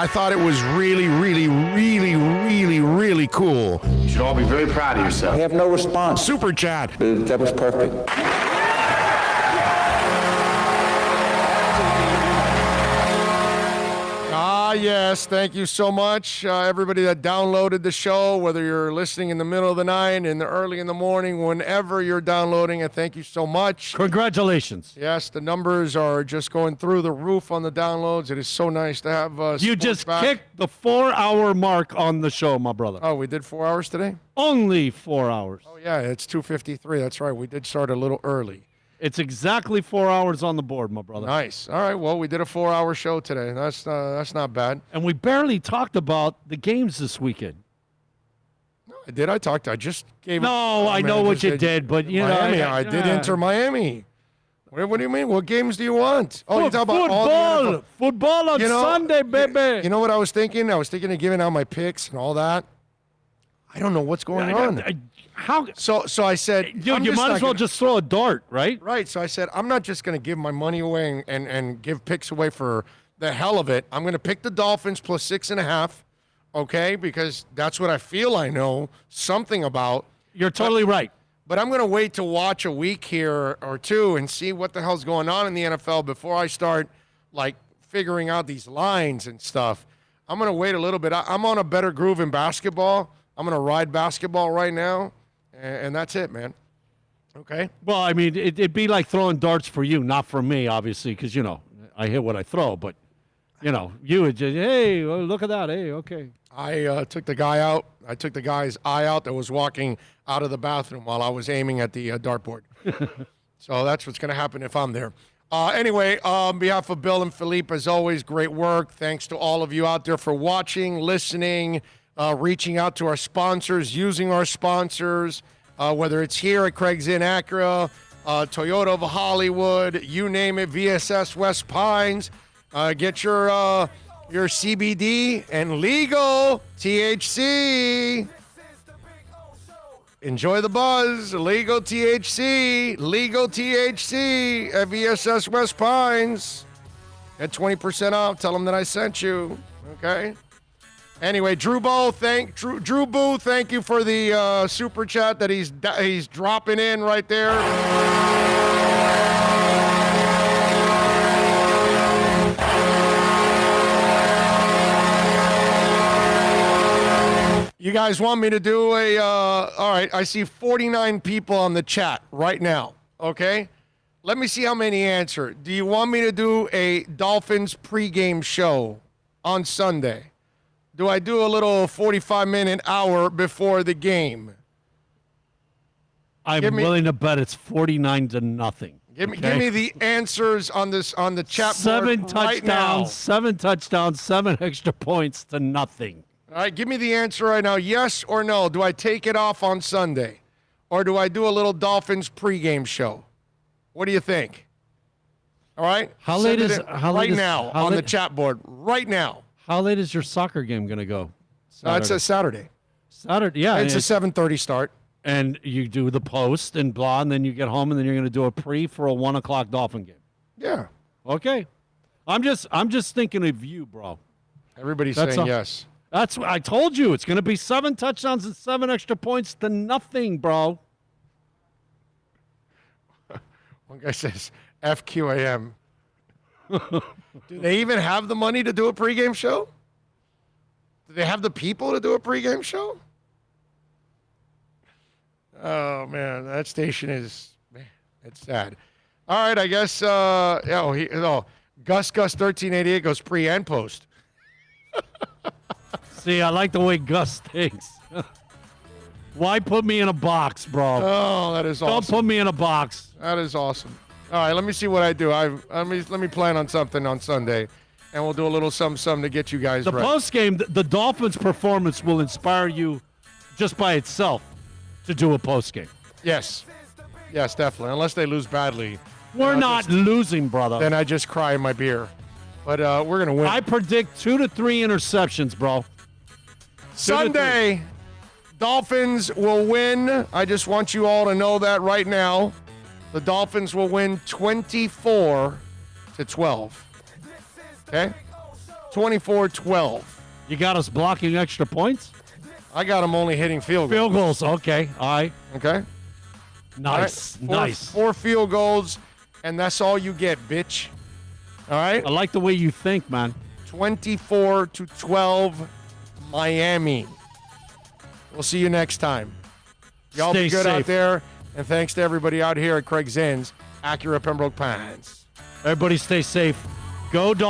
S5: I thought it was really, really, really, really, really cool.
S14: You should all be very proud of yourself.
S13: I have no response.
S5: Super chat.
S13: That was perfect.
S5: Yes, thank you so much, everybody that downloaded the show, whether you're listening in the middle of the night, in the early in the morning, whenever you're downloading it, thank you so much.
S3: Congratulations.
S5: Yes, the numbers are just going through the roof on the downloads. It is so nice to have
S3: you just
S5: back.
S3: kicked the 4-hour mark on the show, my brother.
S5: Oh, we did 4 hours today?
S3: Only 4 hours.
S5: Oh, yeah, it's 2:53. That's right. We did start a little early.
S3: It's exactly 4 hours on the board, my brother.
S5: Nice. All right. Well, we did a 4-hour show today. That's not bad.
S3: And we barely talked about the games this weekend.
S5: Did I talk? I just gave.
S3: No, I know what you did, but you
S5: Miami.
S3: know,
S5: I did enter Miami. What do you mean? What games do you want? Oh, you talk about
S3: football. Football on Sunday, baby.
S5: You know what I was thinking? I was thinking of giving out my picks and all that. I don't know what's going on.
S3: How?
S5: So I said,
S3: you might as well just throw a dart, right?
S5: Right. So I said, I'm not just going to give my money away and give picks away for the hell of it. I'm going to pick the Dolphins plus 6.5, okay? Because that's what I feel I know something about.
S3: You're totally right.
S5: But I'm going to wait to watch a week here or two and see what the hell's going on in the NFL before I start, like, figuring out these lines and stuff. I'm going to wait a little bit. I'm on a better groove in basketball. I'm going to ride basketball right now. And that's it, man. Okay?
S3: Well, I mean, it'd be like throwing darts for you, not for me, obviously, because, you know, I hit what I throw. But, you know, you would just, hey, look at that. Hey, okay.
S5: I took the guy out. I took the guy's eye out that was walking out of the bathroom while I was aiming at the dartboard. So that's what's going to happen if I'm there. Anyway, on behalf of Bill and Philippe, as always, great work. Thanks to all of you out there for watching, listening, reaching out to our sponsors, using our sponsors, whether it's here at Craig Zinn Acura, Toyota of Hollywood, you name it, VSS West Pines. Get your CBD and legal THC. Enjoy the buzz. Legal THC at VSS West Pines. At 20% off. Tell them that I sent you. Okay? Anyway, Drew Boo, thank you for the super chat that he's dropping in right there. You guys want me to do all right, I see 49 people on the chat right now, okay? Let me see how many answer. Do you want me to do a Dolphins pregame show on Sunday? Do I do a little 45-minute hour before the game?
S3: I'm willing to bet it's 49-0.
S5: Give me the answers on the chat board right now.
S3: 7 touchdowns, 7 extra points to nothing.
S5: All right, give me the answer right now. Yes or no? Do I take it off on Sunday? Or do I do a little Dolphins pregame show? What do you think? All right?
S3: How late is
S5: now on the chat board. Right now.
S3: How late is your soccer game going to go?
S5: It's a Saturday.
S3: Saturday, yeah.
S5: It's a 7:30 start.
S3: And you do the post and blah, and then you get home, and then you're going to do a pre for a 1 o'clock Dolphin game.
S5: Yeah.
S3: Okay. I'm just thinking of you, bro.
S5: Everybody's saying yes.
S3: That's what I told you. It's going to be 7 touchdowns and 7 extra points to nothing, bro.
S5: One guy says FQAM. Do they even have the money to do a pregame show? Do they have the people to do a pregame show? Oh, man, that station is, it's sad. All right, I guess, Gus 1388 goes pre and post.
S3: See, I like the way Gus thinks. Why put me in a box, bro?
S5: Oh, that is awesome.
S3: Don't put me in a box.
S5: That is awesome. All right, let me see what I do. Let me plan on something on Sunday, and we'll do a little something to get you guys
S3: The
S5: ready.
S3: post game, the Dolphins' performance will inspire you just by itself to do a post game.
S5: Yes, definitely. Unless they lose badly.
S3: We're not losing, brother.
S5: Then I just cry in my beer. But we're gonna win.
S3: I predict 2 to 3 interceptions, bro.
S5: Sunday, Dolphins will win. I just want you all to know that right now. The Dolphins will win 24-12. Okay? 24-12.
S3: You got us blocking extra points?
S5: I got them only hitting field goals.
S3: Field goals, okay. All right.
S5: Okay?
S3: Nice,
S5: all right?
S3: nice.
S5: 4 field goals, and that's all you get, bitch. All right?
S3: I like the way you think, man.
S5: 24-12, Miami. We'll see you next time. Y'all
S3: Stay
S5: be good
S3: safe
S5: out there. And thanks to everybody out here at Craig Zinn's, Acura Pembroke Pines.
S3: Everybody stay safe. Go Dolphins.